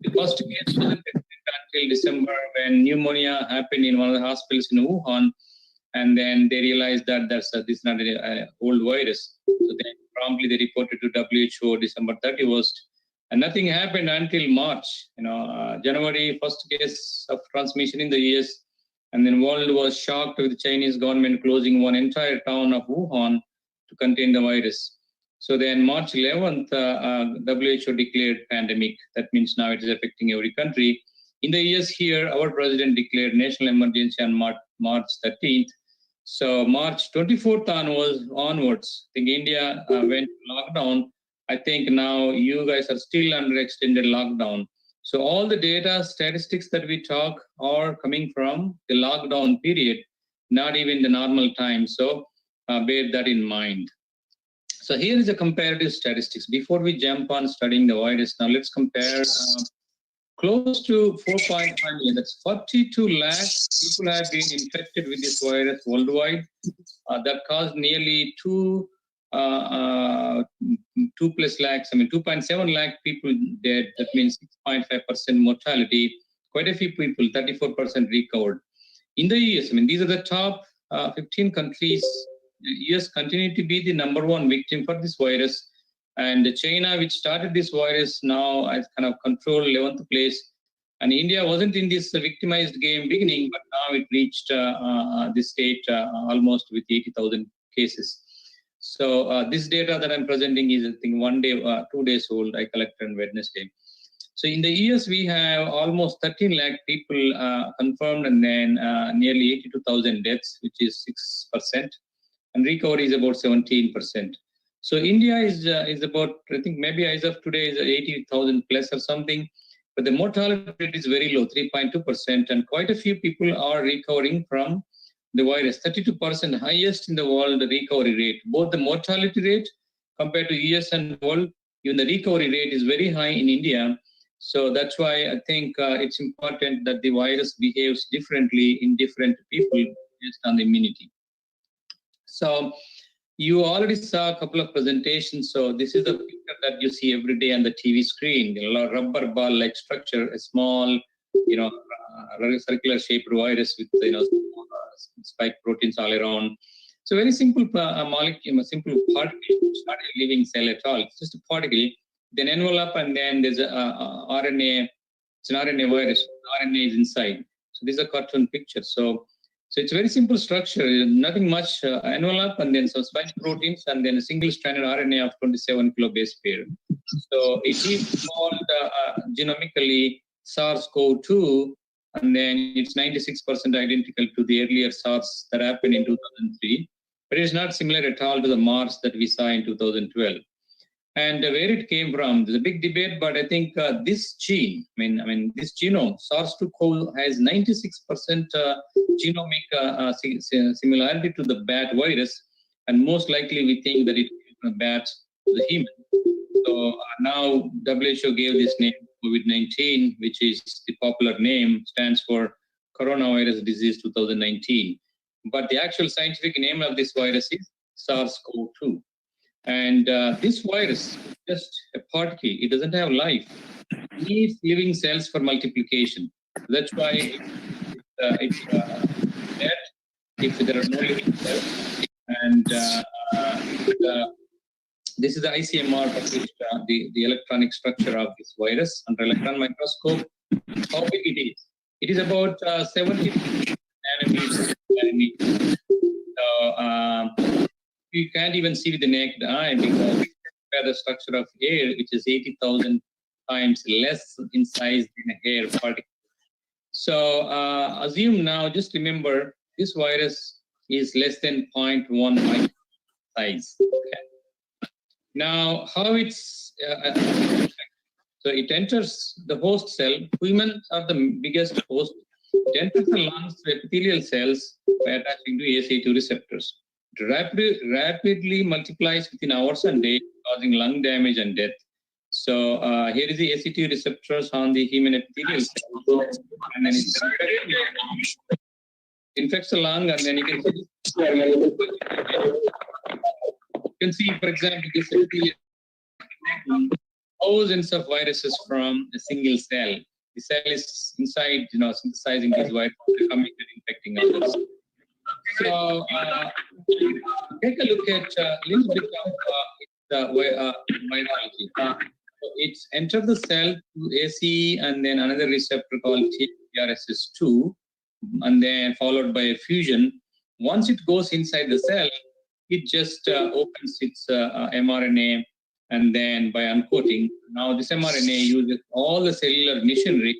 the first case was until December when pneumonia happened in one of the hospitals in Wuhan. And then they realized that this is not an old virus. So then promptly they reported to WHO December 31st. And nothing happened until March. January, first case of transmission in the US. And then world was shocked with the Chinese government closing one entire town of Wuhan to contain the virus. So then March 11th, WHO declared pandemic. That means now it is affecting every country. In the US here, our president declared national emergency on March 13th. So March 24th onwards, I think India went lockdown. I think now you guys are still under extended lockdown. So all the data, statistics that we talk are coming from the lockdown period, not even the normal time. So bear that in mind. So here is a comparative statistics. Before we jump on studying the virus, now let's compare close to 4.5 million. That's 42 lakhs people have been infected with this virus worldwide. That caused nearly 2+ lakhs, 2.7 lakh people dead. That means 6.5% mortality. Quite a few people, 34% recovered. In the US, these are the top 15 countries. US continue to be the #1 victim for this virus. And China, which started this virus, now has kind of controlled 11th place. And India wasn't in this victimized game beginning, but now it reached this state almost with 80,000 cases. So this data that I'm presenting is, I think, 2 days old. I collected on Wednesday. So in the US, we have almost 13 lakh people confirmed, and then nearly 82,000 deaths, which is 6%. And recovery is about 17%. So India is about, I think maybe as of today is 80,000 plus or something, but the mortality rate is very low, 3.2%, and quite a few people are recovering from the virus. 32% highest in the world, the recovery rate. Both the mortality rate compared to US and world, even the recovery rate is very high in India. So that's why I think it's important that the virus behaves differently in different people based on the immunity. So you already saw a couple of presentations. So this is a picture that you see every day on the TV screen. A rubber ball-like structure, a small, circular shaped virus with spike proteins all around. So very simple molecule, a simple particle. It's not a living cell at all. It's just a particle. Then envelope, and then there's a RNA. It's an RNA virus. RNA is inside. So this is a cartoon picture. So it's a very simple structure, nothing much, envelope, and then some spike proteins, and then a single-stranded RNA of 27 kilobase pair. So it is called genomically SARS-CoV-2, and then it's 96% identical to the earlier SARS that happened in 2003, but it's not similar at all to the MERS that we saw in 2012. And where it came from, there's a big debate, but I think this gene, this genome, SARS-CoV has 96% genomic similarity to the bat virus, and most likely we think that it came from bats to the human. So now WHO gave this name COVID-19, which is the popular name, stands for Coronavirus Disease 2019. But the actual scientific name of this virus is SARS-CoV-2. And this virus is just a particle. It doesn't have life. It needs living cells for multiplication. That's why it's dead if there are no living cells. And this is the ICMR of which the electronic structure of this virus under electron microscope. How big it is? It is about 70 nanometers. So you can't even see with the naked eye because the structure of hair, which is 80,000 times less in size than a hair particle. So assume now, just remember, this virus is less than 0.1 micron size. Okay. Now, how it's so it enters the host cell. Women are the biggest host. It enters the lungs through epithelial cells by attaching to ACE2 receptors. It rapidly multiplies within hours and days, causing lung damage and death. So here is the ACE2 receptors on the human epithelial cells, and then it infects the lung, and then you can see, for example, this epithelial thousands of viruses from a single cell. The cell is inside, synthesizing these viruses, coming and infecting others. So take a look at a little bit of virology. So it's entered the cell to ACE and then another receptor called TRSS2, and then followed by a fusion. Once it goes inside the cell, it just opens its mRNA, and then by uncoating, now this mRNA uses all the cellular machinery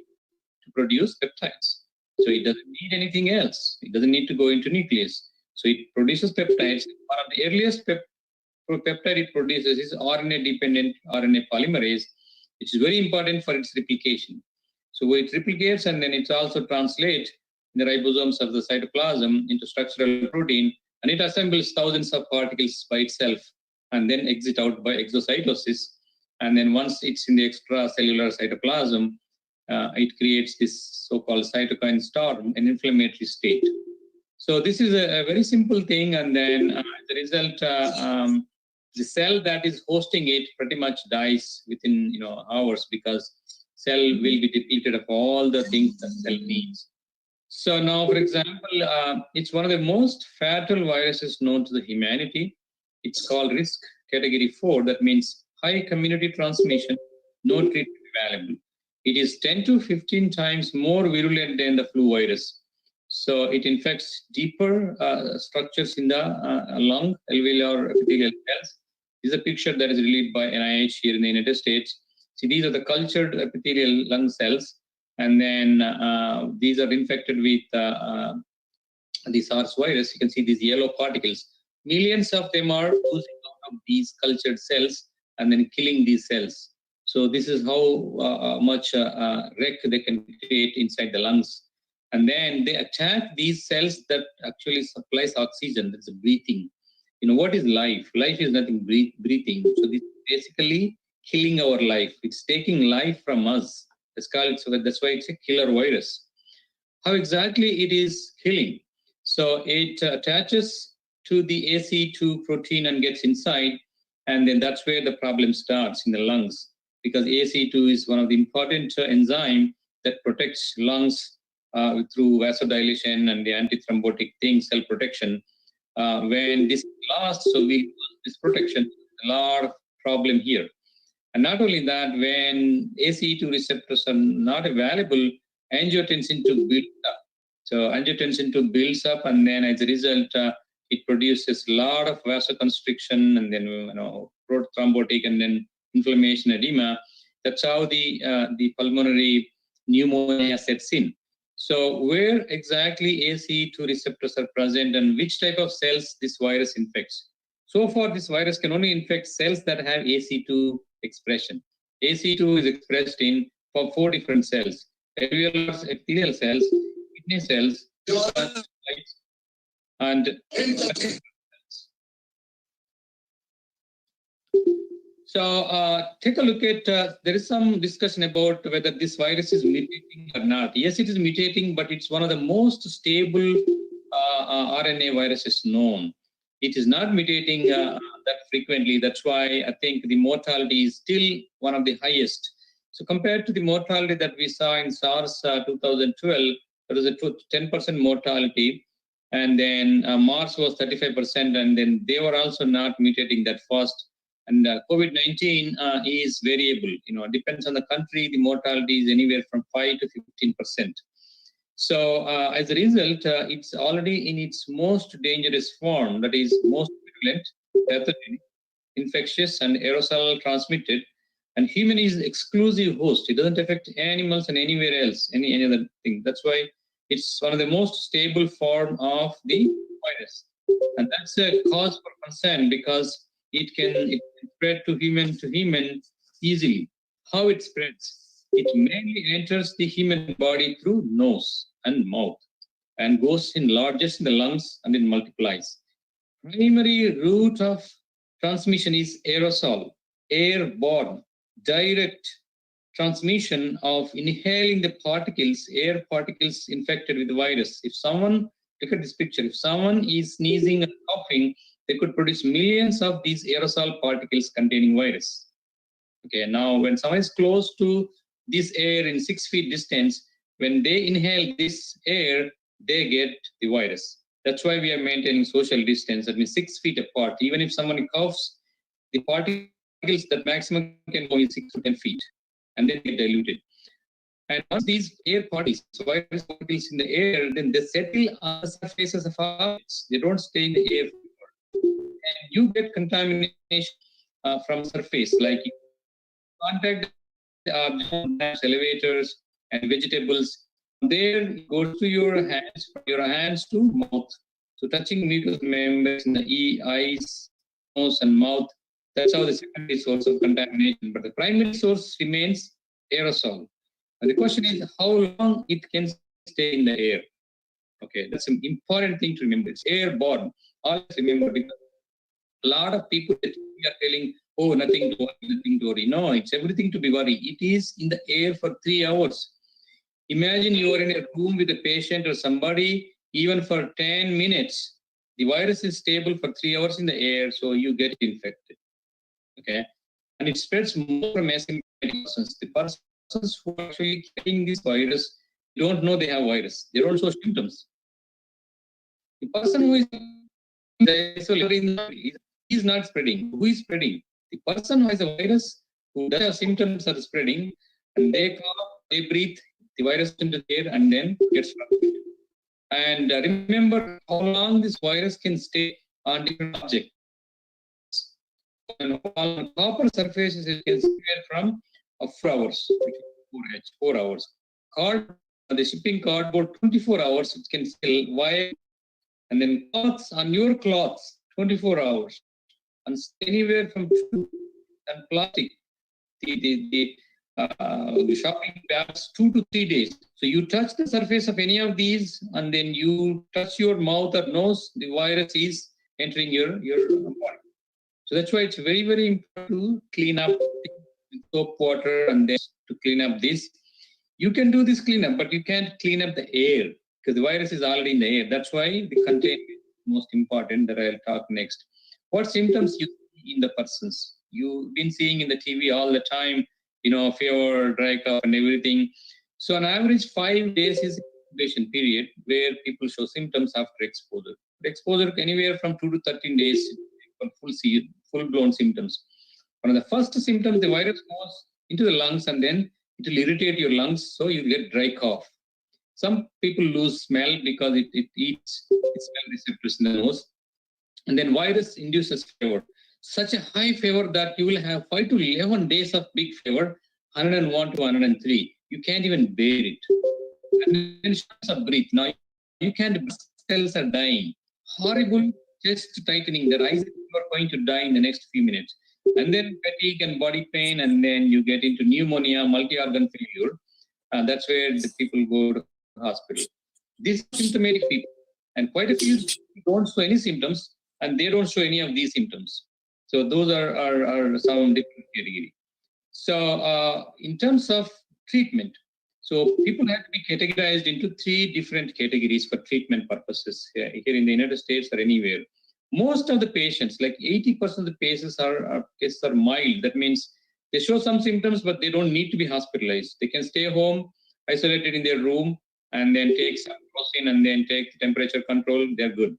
to produce peptides. So it doesn't need anything else. It doesn't need to go into nucleus. So it produces peptides. One of the earliest peptide it produces is RNA-dependent RNA polymerase, which is very important for its replication. So it replicates, and then it also translates the ribosomes of the cytoplasm into structural protein, and it assembles thousands of particles by itself and then exit out by exocytosis. And then once it's in the extracellular cytoplasm, it creates this so-called cytokine storm, an inflammatory state. So this is a very simple thing, and then as a result, the cell that is hosting it pretty much dies within hours, because cell will be depleted of all the things that cell needs. So now, for example, it's one of the most fatal viruses known to the humanity. It's called risk category 4. That means high community transmission, no treatment available. It is 10 to 15 times more virulent than the flu virus. So it infects deeper structures in the lung, alveolar epithelial cells. This is a picture that is released by NIH here in the United States. See, these are the cultured epithelial lung cells, and then these are infected with the SARS virus. You can see these yellow particles. Millions of them are oozing out of these cultured cells and then killing these cells. So this is how much wreck they can create inside the lungs. And then they attack these cells that actually supplies oxygen, that's breathing. What is life? Life is nothing breathing. So this is basically killing our life. It's taking life from us. That's why it's a killer virus. How exactly it is killing? So it attaches to the ACE2 protein and gets inside, and then that's where the problem starts in the lungs, because ACE2 is one of the important enzyme that protects lungs through vasodilation and the antithrombotic thing, cell protection. When this is lost, so we lose this protection, a lot of problem here. And not only that, when ACE2 receptors are not available, angiotensin II builds up. So angiotensin II builds up, and then as a result, it produces a lot of vasoconstriction, and then prothrombotic, and then inflammation, edema. That's how the pulmonary pneumonia sets in. So where exactly ACE2 receptors are present, and which type of cells this virus infects? So far, this virus can only infect cells that have ACE2 expression. ACE2 is expressed in 4 different cells: alveolar epithelial cells, kidney cells, and so take a look at, there is some discussion about whether this virus is mutating or not. Yes, it is mutating, but it's one of the most stable RNA viruses known. It is not mutating that frequently. That's why I think the mortality is still one of the highest. So compared to the mortality that we saw in SARS 2012, there was a 10% mortality. And then MARS was 35%, and then they were also not mutating that fast. And COVID-19 is variable. It depends on the country. The mortality is anywhere from 5 to 15%. So as a result, it's already in its most dangerous form, that is most virulent, pathogenic, infectious, and aerosol transmitted. And human is exclusive host. It doesn't affect animals and anywhere else, any other thing. That's why it's one of the most stable form of the virus. And that's a cause for concern, because it can spread to human easily. How it spreads? It mainly enters the human body through nose and mouth, and goes in largest in the lungs and then multiplies. Primary route of transmission is aerosol, airborne, direct transmission of inhaling the particles, air particles infected with the virus. If someone, look at this picture, if someone is sneezing and coughing, they could produce millions of these aerosol particles containing virus. Okay, now when someone is close to this air in 6 feet distance, when they inhale this air, they get the virus. That's why we are maintaining social distance, that means 6 feet apart. Even if someone coughs, the particles that maximum can go in 6 to 10 feet, and then get diluted. And once these air particles, virus particles in the air, then they settle on the surfaces of objects. They don't stay in the air. and you get contamination from surface, like you contact elevators and vegetables. There it goes to your hands, from your hands to mouth. So touching mucous members in the eyes, nose, and mouth. That's how the secondary source of contamination. But the primary source remains aerosol. And the question is how long it can stay in the air. Okay, that's an important thing to remember. It's airborne. Always remember, because a lot of people are telling, oh, nothing to worry, nothing to worry. No, it's everything to be worried. It is in the air for 3 hours. Imagine you are in a room with a patient or somebody, even for 10 minutes. The virus is stable for 3 hours in the air, so you get infected. Okay, and it spreads more from asymptomatic persons. The persons who are actually getting this virus don't know they have virus. They don't show symptoms. The person who is isolated is not spreading. Who is spreading? The person who has a virus, who does have symptoms are spreading, and they cough, they breathe the virus into the air and then gets transmitted. And remember how long this virus can stay on different objects. And on copper surfaces, it can stay from 4 hours, 4 hours. The shipping cardboard, 24 hours, it can still wire. And then cloths, on your cloths, 24 hours. And anywhere from food and plastic, the shopping bags, 2 to 3 days. So you touch the surface of any of these, and then you touch your mouth or nose, the virus is entering your body. So that's why it's very, very important to clean up with soap, water, and then to clean up this. You can do this cleanup, but you can't clean up the air because the virus is already in the air. That's why the containment is most important, that I'll talk next. What symptoms you see in the persons? You've been seeing in the TV all the time, fever, dry cough, and everything. So on average, 5 days is incubation period where people show symptoms after exposure. Exposure anywhere from 2 to 13 days for full-blown symptoms. One of the first symptoms, the virus goes into the lungs and then it will irritate your lungs, so you get dry cough. Some people lose smell because it eats smell receptors in the nose. And then virus induces fever. Such a high fever that you will have 5 to 11 days of big fever, 101 to 103. You can't even bear it. And then shortness of breath. Now you can't, cells are dying. Horrible chest tightening. The eyes are going to die in the next few minutes. And then fatigue and body pain, and then you get into pneumonia, multi-organ failure. That's where the people go to the hospital. These symptomatic people, and quite a few don't show any symptoms, and they don't show any of these symptoms. So those are some different category. So in terms of treatment, so people have to be categorized into 3 different categories for treatment purposes here in the United States or anywhere. Most of the patients, like 80% of the cases are mild. That means they show some symptoms, but they don't need to be hospitalized. They can stay home, isolated in their room, and then take some Prosin and then take the temperature control. They're good.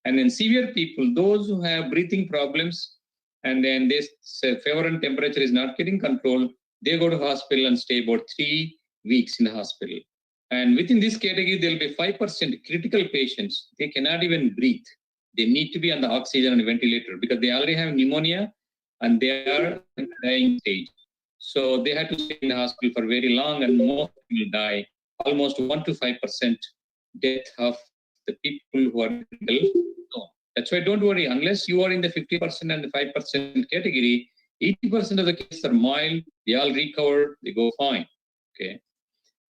And then severe people, those who have breathing problems, and then this fever and temperature is not getting controlled, they go to hospital and stay about 3 weeks in the hospital. And within this category, there will be 5% critical patients. They cannot even breathe. They need to be on the oxygen and ventilator because they already have pneumonia and they are in the dying stage. So they have to stay in the hospital for very long, and most will die. Almost 1 to 5% death of the people who are critical. No. That's why don't worry, unless you are in the 50% and the 5% category, 80% of the cases are mild, they all recover, they go fine. Okay.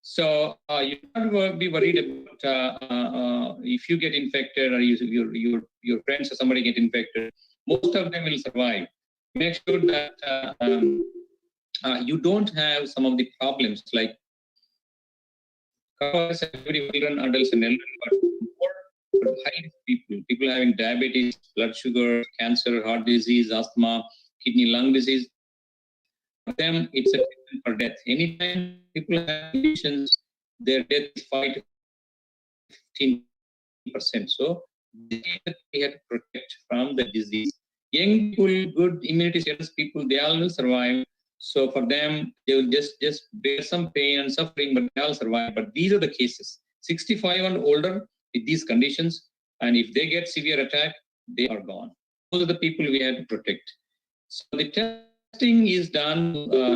So you don't be worried about if you get infected or your friends or somebody get infected. Most of them will survive. Make sure that you don't have some of the problems like children, adults, and elderly, but more high people having diabetes, blood sugar, cancer, heart disease, asthma, kidney, lung disease. For them, it's a treatment for death. Anytime people have conditions, their death is 5 to 15%. So we have to protect from the disease. Young people, good immunity status people, they all will survive. So for them, they will just bear some pain and suffering, but they all survive. But these are the cases. 65 and older with these conditions, and if they get severe attack, they are gone. those are the people we have to protect. So the testing is done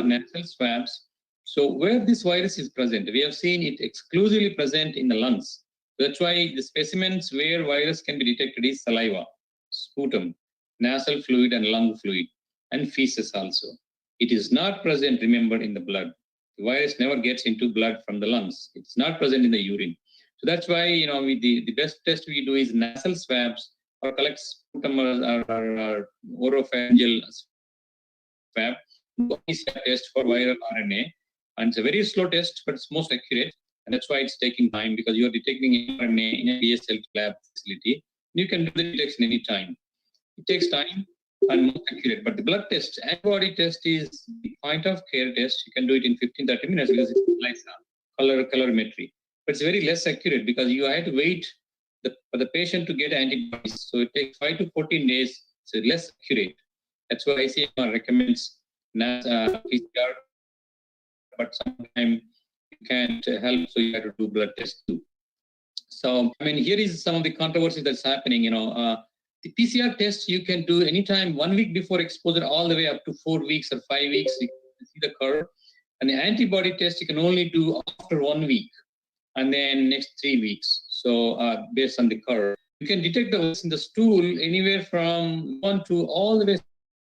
nasal swabs. So where this virus is present, we have seen it exclusively present in the lungs. That's why the specimens where virus can be detected is saliva, sputum, nasal fluid and lung fluid, and feces also. It is not present, remember, in the blood. The virus never gets into blood from the lungs. It's not present in the urine. So that's why, the best test we do is nasal swabs or collect sputum or oropharyngeal swab, test for viral RNA. And it's a very slow test, but it's most accurate. And that's why it's taking time, because you're detecting RNA in a BSL lab facility. You can do the detection anytime. It takes time and more accurate. But the blood test, antibody test is the point of care test. You can do it in 15-30 minutes because it's like colorimetry. But it's very less accurate because you have to wait for the patient to get antibodies. So it takes 5 to 14 days. So less accurate. That's why ICMR recommends PCR, but sometimes you can't help, so you have to do blood tests too. So, here is some of the controversy that's happening. The PCR test you can do anytime 1 week before exposure, all the way up to 4 weeks or 5 weeks. You can see the curve. And the antibody test you can only do after 1 week, and then next 3 weeks. So, based on the curve, you can detect the virus in the stool anywhere from 1 to all the way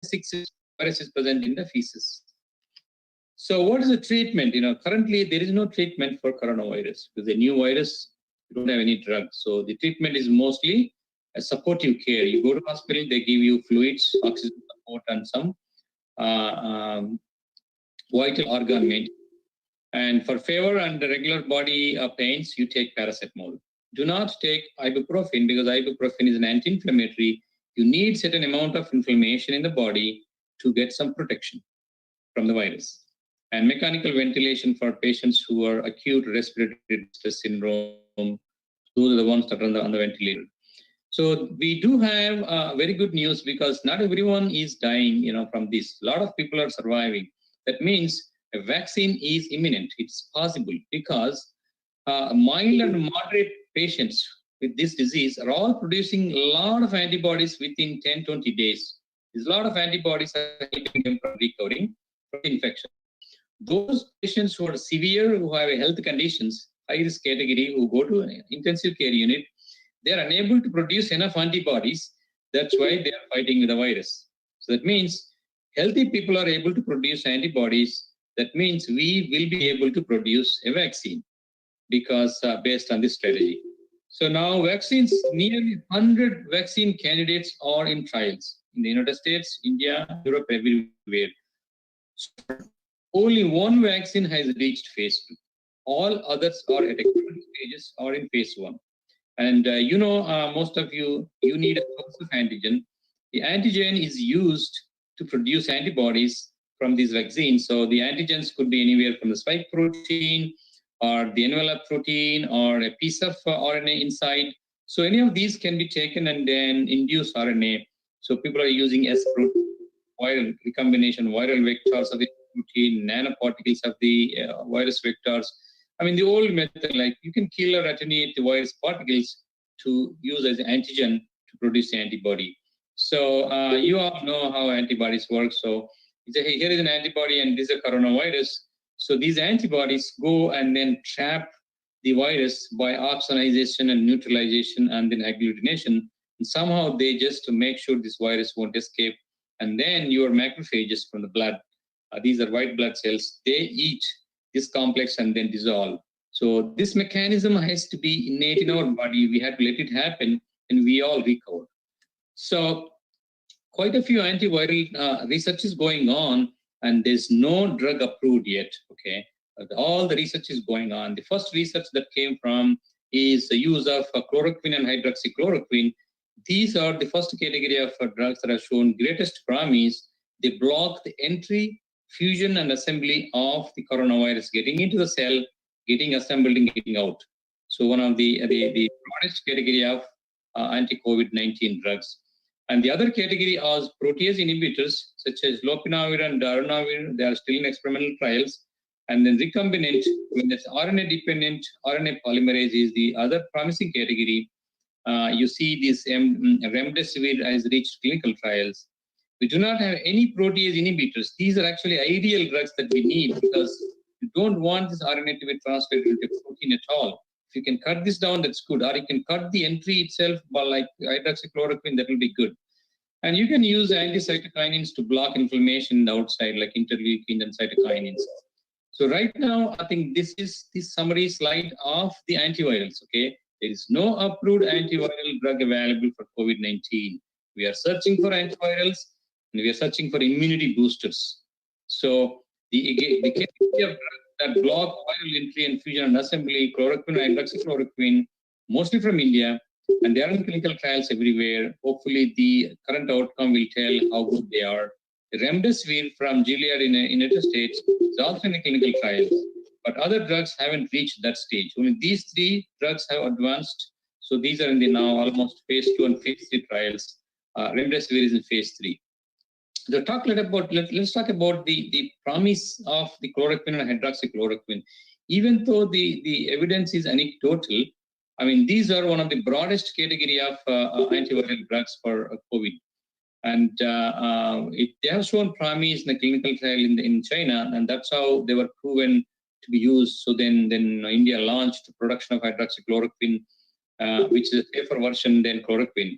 6 virus is present in the feces. So what is the treatment? Currently there is no treatment for coronavirus because the new virus, you don't have any drug. So the treatment is mostly a supportive care. You go to hospital, they give you fluids, oxygen support, and some vital organ maintenance. And for fever and the regular body pains, you take paracetamol. Do not take ibuprofen because ibuprofen is an anti-inflammatory. You need certain amount of inflammation in the body to get some protection from the virus. And mechanical ventilation for patients who are acute respiratory distress syndrome, those are the ones that are on the ventilator. So we do have very good news because not everyone is dying, from this. A lot of people are surviving. That means a vaccine is imminent. It's possible because mild and moderate patients with this disease are all producing a lot of antibodies within 10-20 days. There's a lot of antibodies are helping them from recovering from infection. Those patients who are severe, who have health conditions, high-risk category, who go to an intensive care unit, they are unable to produce enough antibodies. That's why they are fighting with the virus. So that means healthy people are able to produce antibodies. That means we will be able to produce a vaccine because based on this strategy. So now vaccines, nearly 100 vaccine candidates are in trials in the United States, India, Europe, everywhere. So only one vaccine has reached phase 2. All others are at different stages or in phase 1. And most of you need a source of antigen. The antigen is used to produce antibodies from these vaccines. So the antigens could be anywhere from the spike protein or the envelope protein or a piece of RNA inside. So any of these can be taken and then induce RNA. So people are using S-protein, viral recombination, viral vectors of the protein, nanoparticles of the virus vectors. The old method, like you can kill or attenuate the virus particles to use as antigen to produce the antibody. So you all know how antibodies work. So here is an antibody and this is a coronavirus. So these antibodies go and then trap the virus by opsonization and neutralization and then agglutination. And somehow they just make sure this virus won't escape. And then your macrophages from the blood, these are white blood cells, they eat this complex and then dissolve. So this mechanism has to be innate in our body. We have to let it happen and we all recover. So quite a few antiviral research is going on and there's no drug approved yet, okay? All the research is going on. The first research that came from is the use of chloroquine and hydroxychloroquine. These are the first category of drugs that have shown greatest promise. They block the entry, fusion, and assembly of the coronavirus getting into the cell, getting assembled and getting out. So one of the broadest category of anti-COVID-19 drugs. And the other category are protease inhibitors, such as lopinavir and darunavir. They are still in experimental trials. And then recombinant, when it's RNA-dependent, RNA polymerase is the other promising category. you see this remdesivir has reached clinical trials. We do not have any protease inhibitors. These are actually ideal drugs that we need because you don't want this RNA to be translated into protein at all. If you can cut this down, that's good. Or you can cut the entry itself by like hydroxychloroquine, that will be good. And you can use anti-cytokinins to block inflammation in the outside, like interleukin and cytokinins. So right now, I think this is the summary slide of the antivirals, okay? There is no approved antiviral drug available for COVID-19. We are searching for antivirals and we are searching for immunity boosters. So the category of drugs that block viral entry and fusion and assembly, chloroquine and hydroxychloroquine, mostly from India, and they are in clinical trials everywhere. Hopefully the current outcome will tell how good they are. The remdesivir from Gilead in the United States is also in a clinical trial, but other drugs haven't reached that stage. Only these three drugs have advanced. So these are in the now almost phase 2 and phase 3 trials. Remdesivir is in phase 3. So let's talk about the promise of the chloroquine and hydroxychloroquine. Even though the evidence is anecdotal, I mean, these are one of the broadest category of antiviral drugs for COVID. And they have shown promise in the clinical trial in China, and that's how they were proven to be used. So then India launched production of hydroxychloroquine, which is a safer version than chloroquine.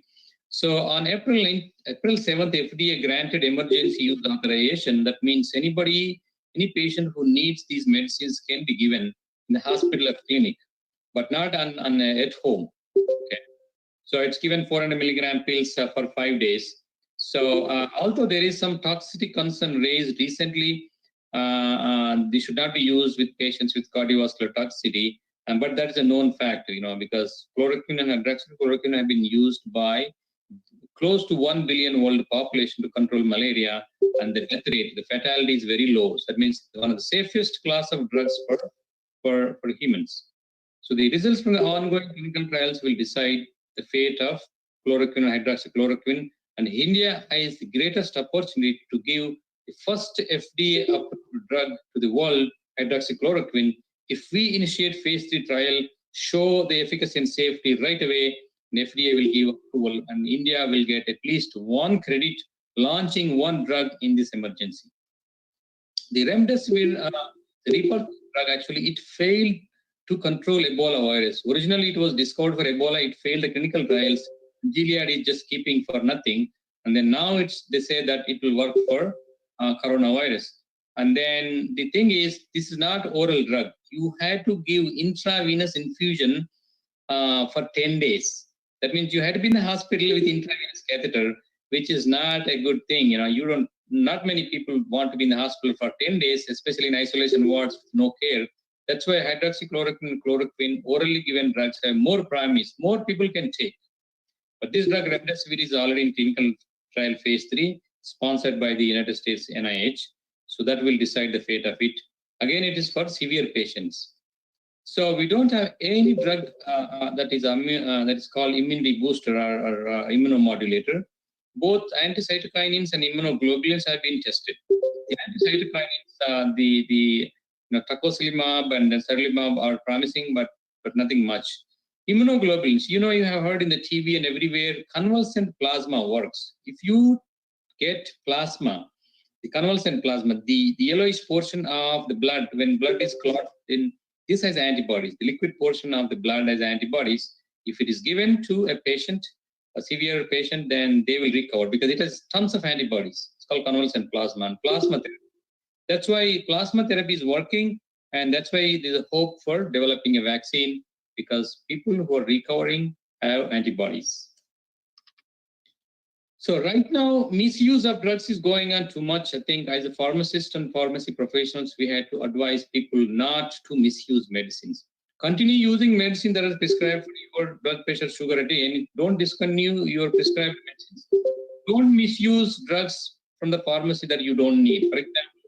So on April 7th, FDA granted emergency use authorization. That means any patient who needs these medicines can be given in the hospital or clinic, but not at home. Okay. So it's given 400 milligram pills for 5 days. So although there is some toxicity concern raised recently, they should not be used with patients with cardiovascular toxicity. But that is a known fact, because chloroquine and hydroxychloroquine have been used by close to 1 billion world population to control malaria, and the death rate, the fatality is very low. So that means one of the safest class of drugs for humans. So the results from the ongoing clinical trials will decide the fate of chloroquine and hydroxychloroquine. And India has the greatest opportunity to give the first FDA-approved drug to the world, hydroxychloroquine. If we initiate phase 3 trial, show the efficacy and safety right away, and FDA will give approval, and India will get at least one credit launching one drug in this emergency. The remdesivir, the report drug, actually, it failed to control Ebola virus. Originally, it was discovered for Ebola. It failed the clinical trials. Gilead is just keeping for nothing. And then now they say that it will work for coronavirus. And then the thing is, this is not oral drug. You had to give intravenous infusion for 10 days. That means you had to be in the hospital with intravenous catheter, which is not a good thing. Not many people want to be in the hospital for 10 days, especially in isolation wards with no care. That's why hydroxychloroquine and chloroquine, orally given drugs, have more promise. More people can take. But this drug, remdesivir, is already in clinical trial phase 3, sponsored by the United States NIH. So that will decide the fate of it. Again, it is for severe patients. So we don't have any drug that is called immunity booster or immunomodulator. Both anti-cytokinins and immunoglobulins have been tested. The anti-cytokinins, the tocilizumab and sarilumab are promising, but nothing much. Immunoglobulins, you have heard in the TV and everywhere, convalescent plasma works. If you get plasma, the convalescent plasma, the yellowish portion of the blood, when blood is clotted, this has antibodies. The liquid portion of the blood has antibodies. If it is given to a patient, a severe patient, then they will recover because it has tons of antibodies. It's called convalescent plasma and plasma therapy. That's why plasma therapy is working, and that's why there's a hope for developing a vaccine, because people who are recovering have antibodies. So right now, misuse of drugs is going on too much. I think as a pharmacist and pharmacy professionals, we had to advise people not to misuse medicines. Continue using medicine that is prescribed for your blood pressure, sugar, and don't discontinue your prescribed medicines. Don't misuse drugs from the pharmacy that you don't need. For example,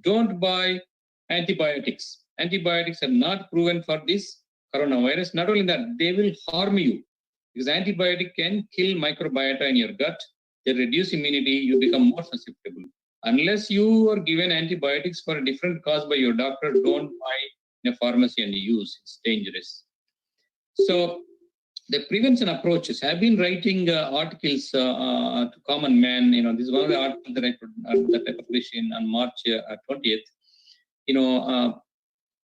don't buy antibiotics. Antibiotics are not proven for this coronavirus. Not only that, they will harm you because antibiotic can kill microbiota in your gut. They reduce immunity, you become more susceptible. Unless you are given antibiotics for a different cause by your doctor, don't buy in a pharmacy and use. It's dangerous. So the prevention approaches. I've been writing articles to common man. This is one of the articles that I published on March 20th.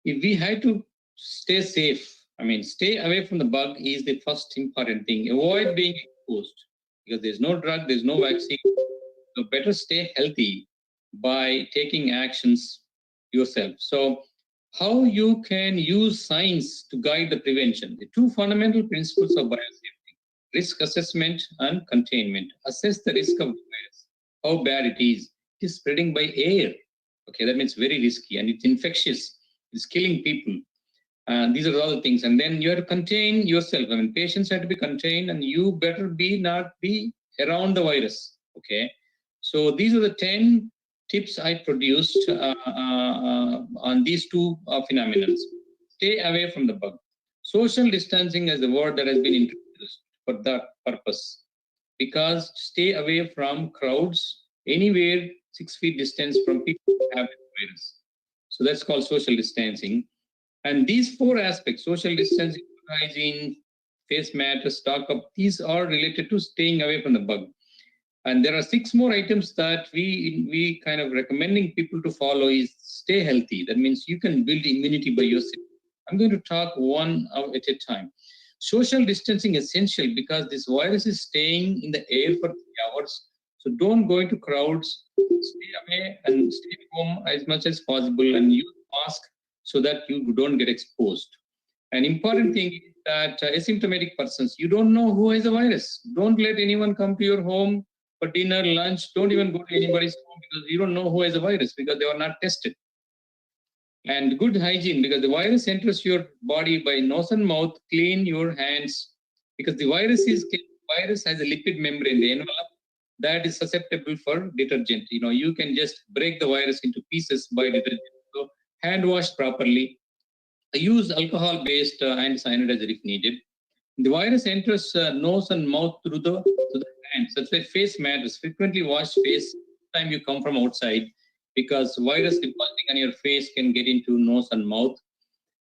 If we had to stay safe, stay away from the bug is the first important thing. Avoid being exposed because there's no drug, there's no vaccine. So better stay healthy by taking actions yourself. So how you can use science to guide the prevention. The two fundamental principles of biosafety: risk assessment and containment. Assess the risk of the virus, how bad it is. It is spreading by air. Okay, that means very risky and it's infectious. It's killing people. These are all the things. And then you have to contain yourself. Patients have to be contained and you better not be around the virus. Okay, so these are the 10 tips I produced on these two phenomena. Stay away from the bug. Social distancing is the word that has been introduced for that purpose, because stay away from crowds, anywhere 6 feet distance from people who have the virus. So that's called social distancing. And these 4 aspects, social distancing, hygiene, face mask, stock up, these are related to staying away from the bug. And there are 6 more items that we kind of recommending people to follow is stay healthy. That means you can build immunity by yourself. I'm going to talk one at a time. Social distancing is essential because this virus is staying in the air for 3 hours. So don't go into crowds, stay away and stay home as much as possible and use mask so that you don't get exposed. An important thing is that asymptomatic persons, you don't know who has the virus. Don't let anyone come to your home for dinner, lunch. Don't even go to anybody's home because you don't know who has the virus because they were not tested. And good hygiene, because the virus enters your body by nose and mouth. Clean your hands because the virus has a lipid membrane, the envelope that is susceptible for detergent. You can just break the virus into pieces by detergent. So hand wash properly. Use alcohol-based anti-sanitizer if needed. The virus enters nose and mouth through the hands. That's why face matters. Frequently wash face time you come from outside, because virus depositing on your face can get into nose and mouth.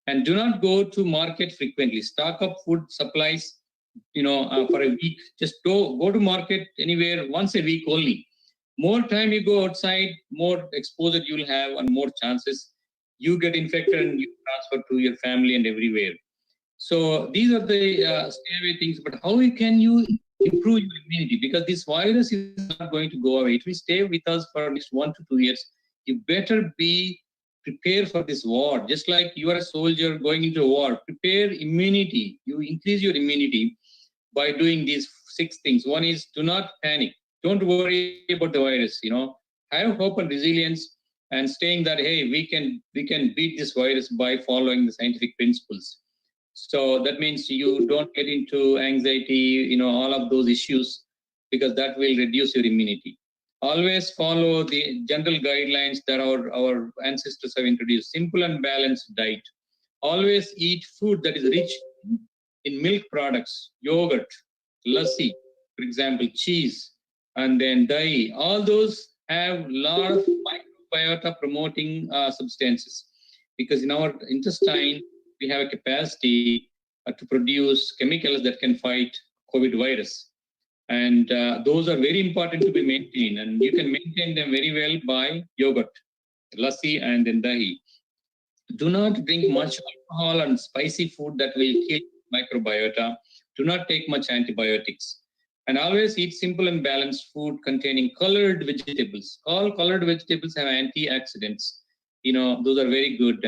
And do not go to market frequently. Stock up food supplies, for a week. Just go to market anywhere once a week only. More time you go outside, more exposure you will have and more chances you get infected and you transfer to your family and everywhere. So these are the stay away things. But how can you improve your immunity? Because this virus is not going to go away. It will stay with us for at least 1 to 2 years. You better be prepared for this war. Just like you are a soldier going into a war, prepare immunity. You increase your immunity by doing these 6 things. One is do not panic. Don't worry about the virus. Have hope and resilience and saying that, hey, we can beat this virus by following the scientific principles. So that means you don't get into anxiety, all of those issues, because that will reduce your immunity. Always follow the general guidelines that our ancestors have introduced. Simple and balanced diet. Always eat food that is rich in milk products, yogurt, lassi, for example, cheese, and then dahi. All those have a lot of microbiota promoting substances, because in our intestine, we have a capacity to produce chemicals that can fight COVID virus. And those are very important to be maintained. And you can maintain them very well by yogurt, lassi, and then dahi. Do not drink much alcohol and spicy food that will kill microbiota. Do not take much antibiotics. And always eat simple and balanced food containing colored vegetables. All colored vegetables have antioxidants. Those are very good.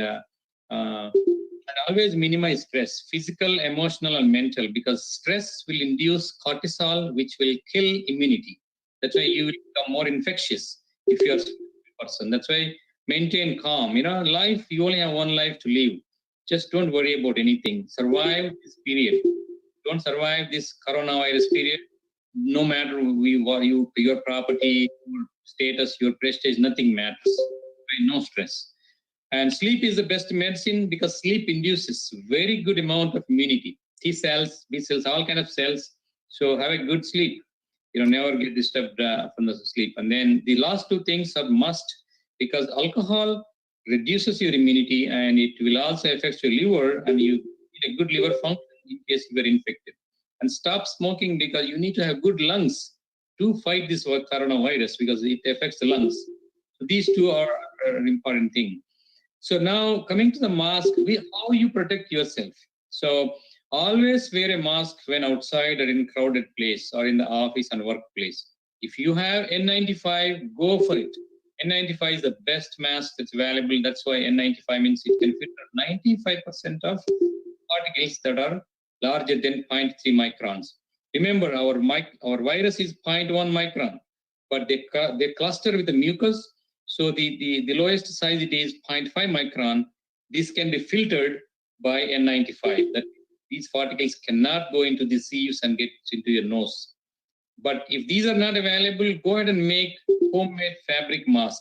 And always minimize stress, physical, emotional, and mental, because stress will induce cortisol, which will kill immunity. That's why you will become more infectious if you are a person. That's why maintain calm. Life, you only have one life to live. Just don't worry about anything. Survive this period. Don't survive this coronavirus period. No matter your property, your status, your prestige, nothing matters. No stress. And sleep is the best medicine, because sleep induces very good amount of immunity. T cells, B cells, all kind of cells. So have a good sleep. Never get disturbed from the sleep. And then the last 2 things are must, because alcohol reduces your immunity and it will also affect your liver, and you need a good liver function in case you are infected. and stop smoking, because you need to have good lungs to fight this coronavirus, because it affects the lungs. So these two are an important thing. So now coming to the mask, how you protect yourself. So always wear a mask when outside or in crowded place or in the office and workplace. If you have N95, go for it. N95 is the best mask that's available. That's why N95 means it can filter 95% of particles that are larger than 0.3 microns. Remember, our virus is 0.1 micron, but they cluster with the mucus. So the lowest size it is 0.5 micron. This can be filtered by N95. That these particles cannot go into the sieves and get into your nose. But if these are not available, go ahead and make homemade fabric mask.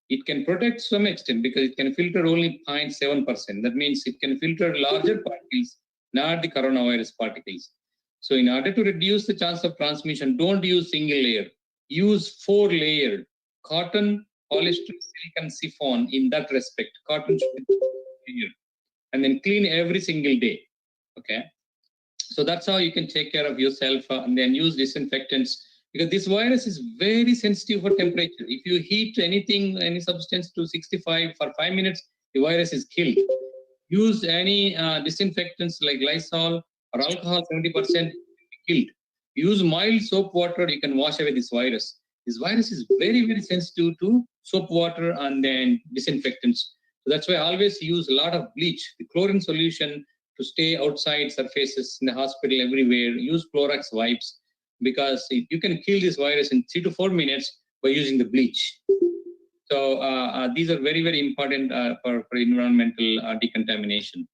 It can protect to some extent because it can filter only 0.7%. That means it can filter larger particles, not the coronavirus particles. So in order to reduce the chance of transmission, don't use single layer. Use 4-layered cotton, polyester, silk, and chiffon. In that respect, cotton should be layered, and then clean every single day. Okay. So that's how you can take care of yourself, and then use disinfectants, because this virus is very sensitive for temperature. If you heat anything, any substance to 65 for 5 minutes, the virus is killed. Use any disinfectants like Lysol or alcohol, 70% killed. Use mild soap water, you can wash away this virus. This virus is very, very sensitive to soap water and then disinfectants. So that's why I always use a lot of bleach, the chlorine solution, to stay outside surfaces in the hospital, everywhere. Use Clorox wipes, because you can kill this virus in 3 to 4 minutes by using the bleach. So these are very, very important for environmental decontamination.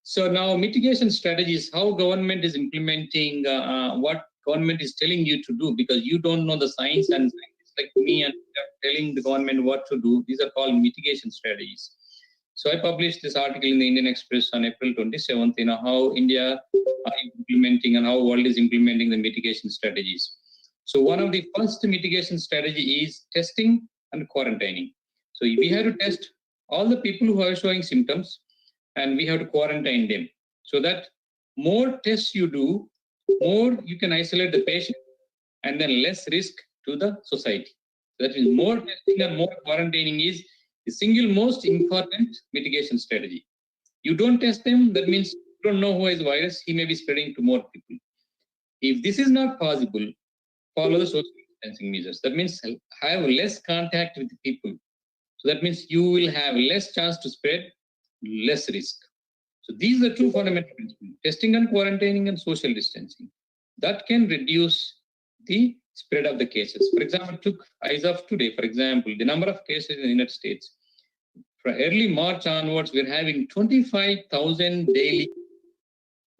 So now mitigation strategies, how government is implementing what government is telling you to do, because you don't know the science, and scientists like me and telling the government what to do. These are called mitigation strategies. So I published this article in the Indian Express on April 27th, how India is implementing and how world is implementing the mitigation strategies. So one of the first mitigation strategy is testing and quarantining. So we have to test all the people who are showing symptoms, and we have to quarantine them. So that more tests you do, more you can isolate the patient, and then less risk to the society. So that is, more testing and more quarantining is the single most important mitigation strategy. You don't test them, that means you don't know who has virus, he may be spreading to more people. If this is not possible, follow the social distancing measures. That means have less contact with people. So that means you will have less chance to spread, less risk. So these are two fundamental principles: testing and quarantining and social distancing. That can reduce the spread of the cases. For example, took as of today, for example, the number of cases in the United States. From early March onwards, we're having 25,000 daily.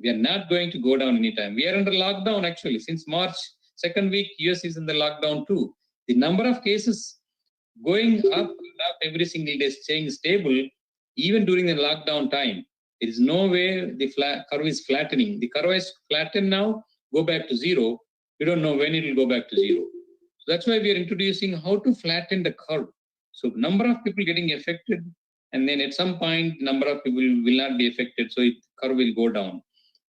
We are not going to go down anytime. We are under lockdown actually. Since March, second week, US is in the lockdown too. The number of cases going up every single day, staying stable, even during the lockdown time. There is no way the curve is flattening. The curve is flattened now, go back to zero. We don't know when it will go back to zero. So that's why we are introducing how to flatten the curve. So number of people getting affected, and then at some point, number of people will not be affected, so the curve will go down.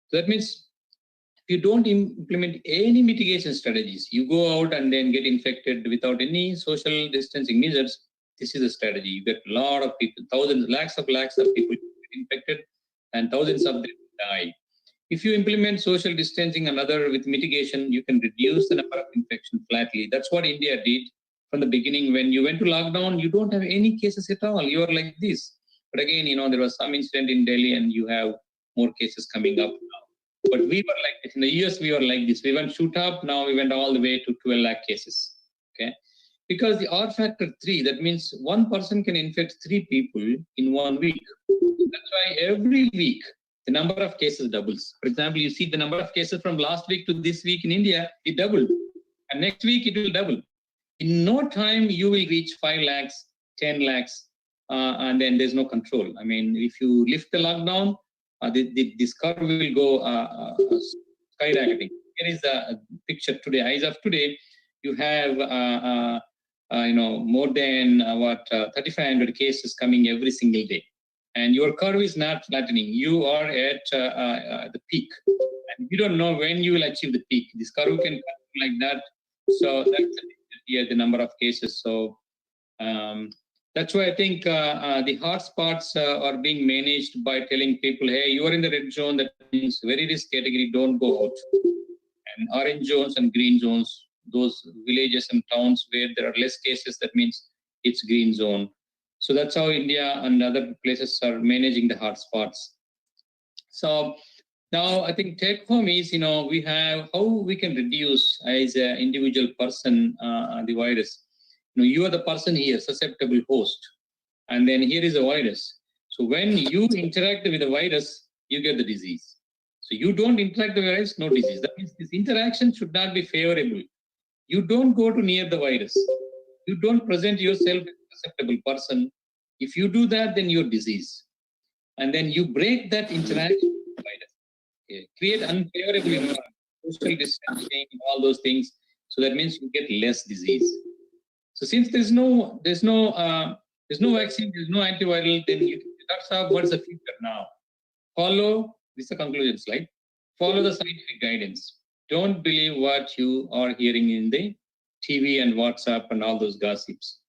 So that means if you don't implement any mitigation strategies, you go out and then get infected without any social distancing measures. This is a strategy. You get a lot of people, thousands, lakhs of people get infected, and thousands of them die. If you implement social distancing and other with mitigation, you can reduce the number of infection flatly. That's what India did from the beginning. When you went to lockdown, you don't have any cases at all. You are like this. But again, there was some incident in Delhi, and you have more cases coming up now. But we were like this. In the US, we were like this. We went shoot up. Now we went all the way to 12 lakh cases. Okay, because the R factor 3, that means one person can infect 3 people in 1 week. That's why every week the number of cases doubles. For example, you see the number of cases from last week to this week in India, it doubled. And next week it will double. In no time, you will reach 5 lakhs, 10 lakhs, and then there's no control. I mean, if you lift the lockdown, this curve will go skyrocketing. Here is the picture today. As of today, you have more than 3,500 cases coming every single day. and your curve is not flattening. You are at the peak, and you don't know when you will achieve the peak. This curve can come like that. So that's here the number of cases. So that's why I think the hotspots are being managed by telling people, hey, you are in the red zone. That means very risk category. Don't go out. And orange zones and green zones, those villages and towns where there are less cases, that means it's green zone. So that's how India and other places are managing the hotspots. So now I think take home is, we have how we can reduce as an individual person the virus. You are the person here, susceptible host, and then here is a virus. So when you interact with the virus, you get the disease. So you don't interact with the virus, no disease. That means this interaction should not be favorable. You don't go to near the virus. You don't present yourself as a susceptible person. If you do that, then you're disease. And then you break that interaction with the virus. Okay. Create unfavorable environment, social distancing, all those things. So that means you get less disease. So since there's no vaccine, there's no antiviral, then that's how what's the future now. Follow, this is the conclusion slide. Follow the scientific guidance. Don't believe what you are hearing in the TV and WhatsApp and all those gossips.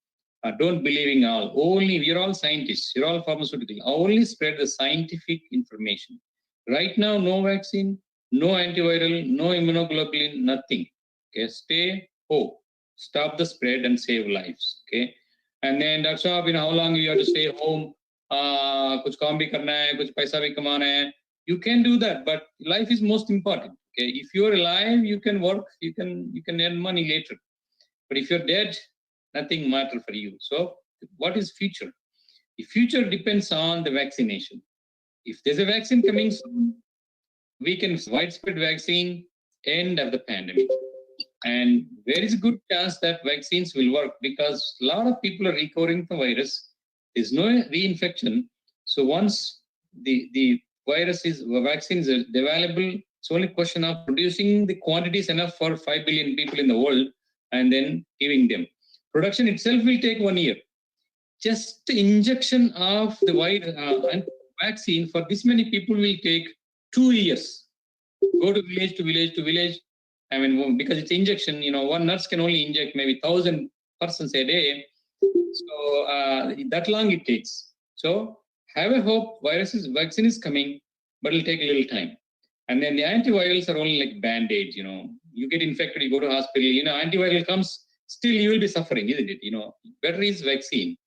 Don't believe in all. Only, we're all scientists, you're all pharmaceutical. Only spread the scientific information. Right now, no vaccine, no antiviral, no immunoglobulin, nothing. Okay, stay home. Stop the spread and save lives. Okay, and then that's how how long you have to stay home. Kuch kaam bhi karna hai, kuch paisa bhi kamana hai. You can do that, but life is most important. Okay, if you're alive, you can work, you can earn money later. But if you're dead, nothing matters for you. So, what is future? The future depends on the vaccination. If there's a vaccine coming soon, we can widespread vaccine, end of the pandemic. And there is a good chance that vaccines will work because a lot of people are recovering from virus. There's no reinfection. So once the vaccine is available, it's only a question of producing the quantities enough for 5 billion people in the world and then giving them. Production itself will take 1 year. Just the injection of the and vaccine for this many people will take 2 years. Go to village to village to village. I mean, because it's injection, one nurse can only inject maybe 1,000 persons a day. So that long it takes. So have a hope, vaccine is coming, but it'll take a little time. And then the antivirals are only like band-aids, You get infected, you go to hospital, antiviral comes, still you will be suffering, isn't it? Better is vaccine.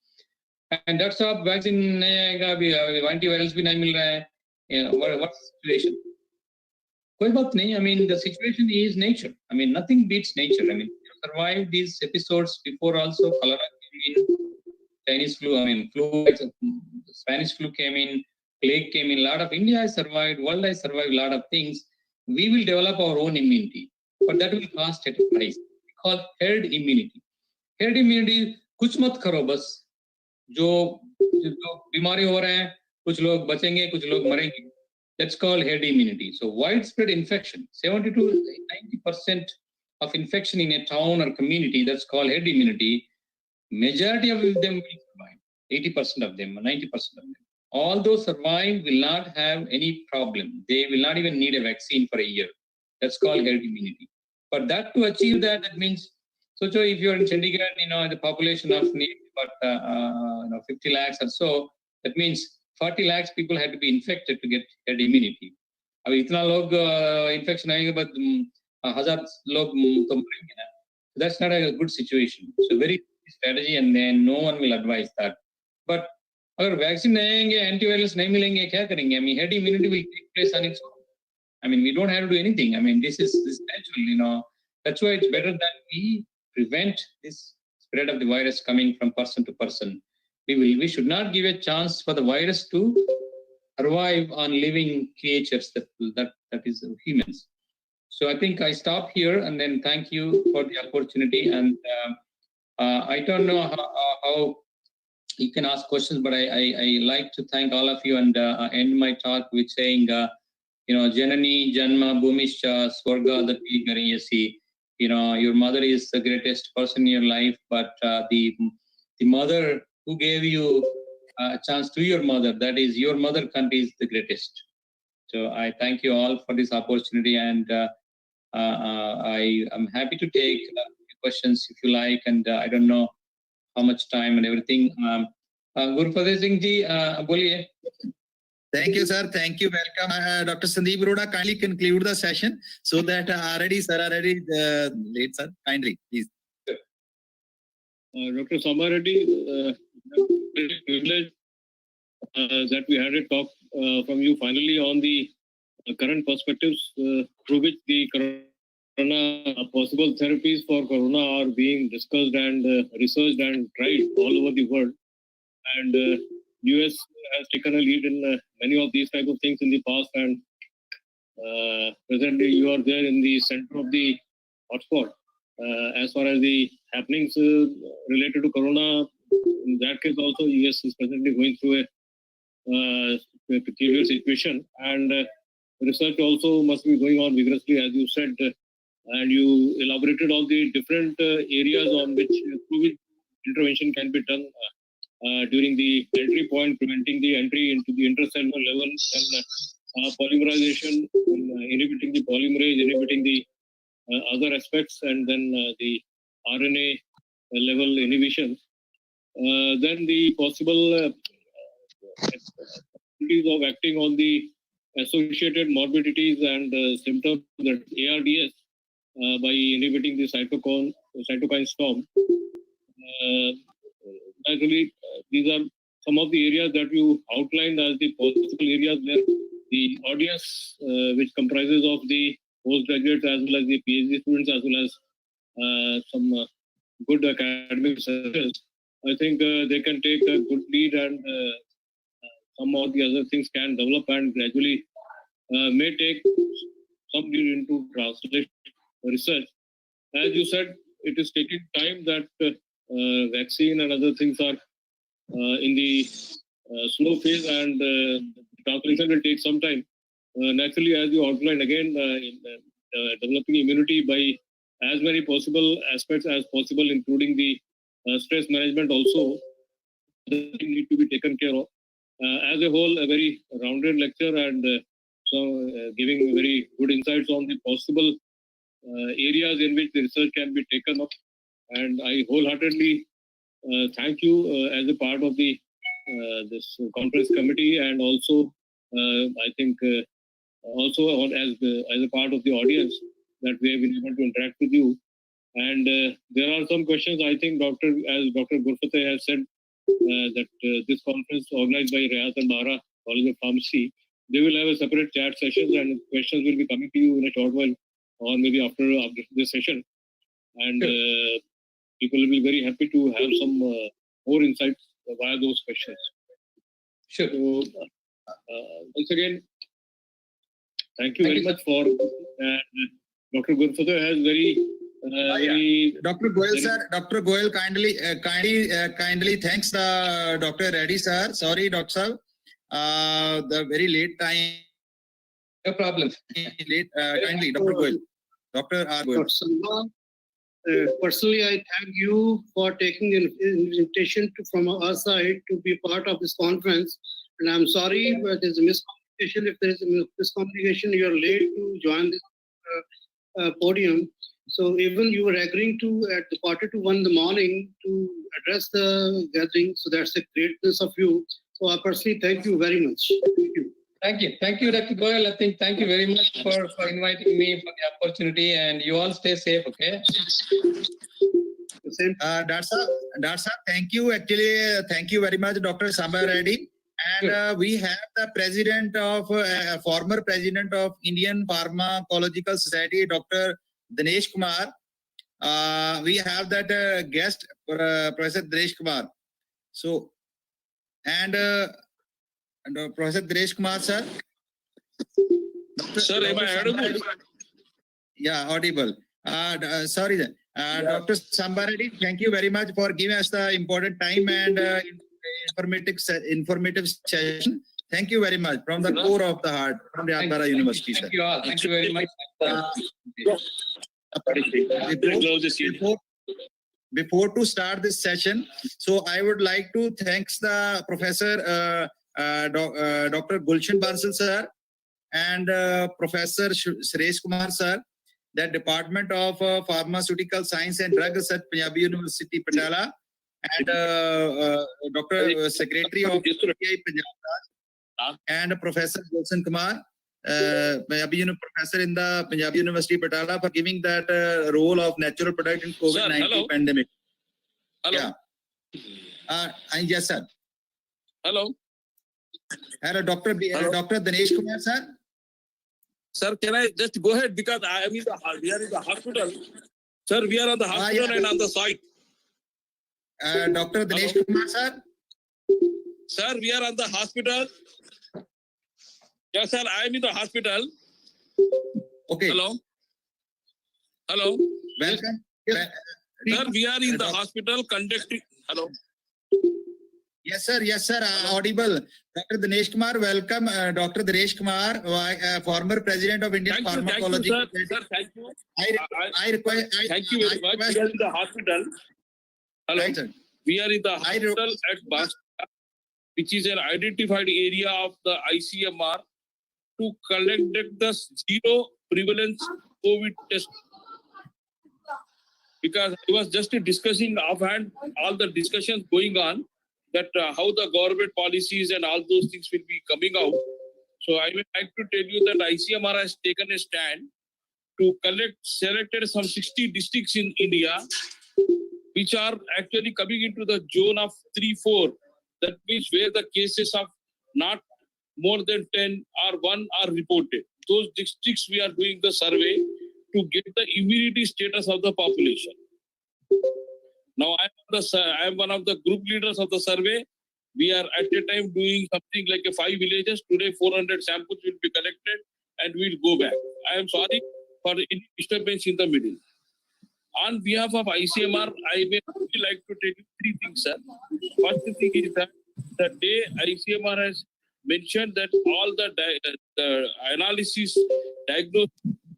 And that's how vaccine, antivirals bhi nahi mil raha hai. What's the situation? I mean, the situation is nature. I mean, nothing beats nature. I mean, you survived these episodes before also. Cholera came in, Chinese flu, Spanish flu came in, plague came in. A lot of India has survived, world has survived a lot of things. We will develop our own immunity, but that will cost at a price. We call herd immunity. Herd immunity, kuch mat karo bas. Jo bimari ho rahe hain, kuch log bachenge, kuch log marenge. That's called herd immunity. So widespread infection, 70 to 90% of infection in a town or community, that's called herd immunity. Majority of them will survive, 80% of them, 90% of them. All those survive will not have any problem. They will not even need a vaccine for a year. That's called herd immunity. But that to achieve that, that means, so if you're in Chandigarh, the population of about 50 lakhs or so, that means 40 lakhs people had to be infected to get herd immunity. अब इतना लोग infection आएंगे but 1000 लोग तो मरेंगे ना. That's not a good situation. So very strategy, and then no one will advise that. But अगर vaccine नहीं आएंगे, antivirals नहीं मिलेंगे, क्या करेंगे? I mean, herd immunity will take place on its own. I mean, we don't have to do anything. I mean, this is natural. That's why it's better that we prevent this spread of the virus coming from person to person. We should not give a chance for the virus to survive on living creatures that is humans. So I think I stop here and then thank you for the opportunity. And I don't know how you can ask questions, but I like to thank all of you and end my talk with saying, Janani Janma Bhumischa Swarga Dati Gariyasi. Your mother is the greatest person in your life, but the mother who gave you chance to your mother. That is, your mother country is the greatest. So I thank you all for this opportunity, and I am happy to take questions if you like. And I don't know how much time and everything. Gurfateh Singh ji, boliye. Thank you, sir. Thank you. Welcome. Dr. Sandeep Arora, kindly conclude the session so that already late, sir. Kindly, please. Dr. Sambareddy, very privileged that we had a talk from you finally on the current perspectives through which the corona possible therapies for corona are being discussed and researched and tried all over the world. And US has taken a lead in many of these type of things in the past, and presently you are there in the center of the hotspot. As far as the happenings related to corona, in that case also US is presently going through a peculiar situation, and research also must be going on vigorously, as you said, and you elaborated on the different areas on which intervention can be done during the entry point, preventing the entry into the intracellular level, and polymerization, and inhibiting the polymerase, inhibiting the other aspects, and then the RNA level inhibition. Then the possible of acting on the associated morbidities and symptoms, that ARDS, by inhibiting the cytokine storm. Actually, these are some of the areas that you outlined as the possible areas where the audience, which comprises of the postgraduates as well as the PhD students, as well as some good academic researchers, I think they can take a good lead, and some of the other things can develop and gradually may take some lead into translation research. As you said, it is taking time that vaccine and other things are in the slow phase, and translation will take some time. Naturally, as you outlined again, developing immunity by as many possible aspects as possible, including the stress management also, need to be taken care of. As a whole, a very rounded lecture, and so giving very good insights on the possible areas in which the research can be taken up. And I wholeheartedly thank you as a part of the this conference committee, and also I think also as a part of the audience, that we have been able to interact with you. And there are some questions, I think, as Dr. Gurfateh has said, that this conference organized by Rayat-Bahra College of Pharmacy, they will have a separate chat sessions, and questions will be coming to you in a short while, or maybe after this session. And people will be very happy to have some more insights via those questions. Sure. So, once again, thank you very much for Dr. Gurfateh has very Dr. Goel sir, Dr. Goel kindly thanks Dr. Reddy sir. Sorry, Doctor sir, the very late time. No problem. Late, kindly, Dr. Goel. Dr. R. Goel. Personally, I thank you for taking the invitation from our side to be part of this conference. And I'm sorry, but there's a miscommunication. If there's a miscommunication, you're late to join this podium. So even you were agreeing to at the 1:45 in the morning to address the gathering. So that's the greatness of you. So I personally thank you very much. Thank you. Thank you, Dr. Goel. I think thank you very much for inviting me for the opportunity, and you all stay safe, okay? Dr. sir, thank you. Actually, thank you very much, Dr. Sambareddy. And we have the president of, former president of Indian Pharmacological Society, Dr. Dinesh Kumar. We have that guest, Professor Dinesh Kumar. So, and Professor Dinesh Kumar, sir. Sir, am I audible? Yeah, audible. Sorry, Dr. Sambareddy, thank you very much for giving us the important time and informative session. Thank you very much from the core of the heart, from the Rayat-Bahra University, sir. Thank you all. Thank you very much. before to start this session, so I would like to thank the Professor Dr. Gulshan Bansal sir and Professor Suresh Kumar sir, the Department of Pharmaceutical Science and Drug Research, Punjab University, Patala, and Dr. Secretary of APTI, Punjab, and Professor Gulshan Kumar, professor in the Punjab University, Patala, for giving that role of natural product in COVID-19 pandemic. Hello. Yeah. Yes, sir. Hello. Hello, Dr. Dr. Dinesh Kumar, sir. Sir, can I just go ahead because I am we are in the hospital. Sir, we are on the hospital and on the site. Dr. Dinesh Kumar, sir. Sir, we are on the hospital. Yes, sir, I am in the hospital. Okay. Hello. Hello. Welcome. Sir, we are in the hospital conducting. Hello. Yes, sir. Yes, sir. Audible. Dr. Dinesh Kumar, welcome. Dr. Dinesh Kumar, former president of Indian Pharmacology. Thank you, sir. Thank you. I require. Thank you very much. We are in the hospital. Hello. Right, sir. We are in the hospital at Basta, which is an identified area of the ICMR to conduct the zero prevalence COVID test. Because I was just discussing offhand all the discussions going on that how the government policies and all those things will be coming out. So I would like to tell you that ICMR has taken a stand to selected some 60 districts in India, which are actually coming into the zone of 3-4. That means where the cases of not more than 10 or 1 are reported. Those districts we are doing the survey to get the immunity status of the population. Now I am one of the group leaders of the survey. We are at a time doing something like 5 villages. Today 400 samples will be collected and we will go back. I am sorry for any disturbance in the middle. On behalf of ICMR, I may really like to tell you 3 things, sir. First thing is that the day ICMR has mentioned that all the analysis, diagnosis,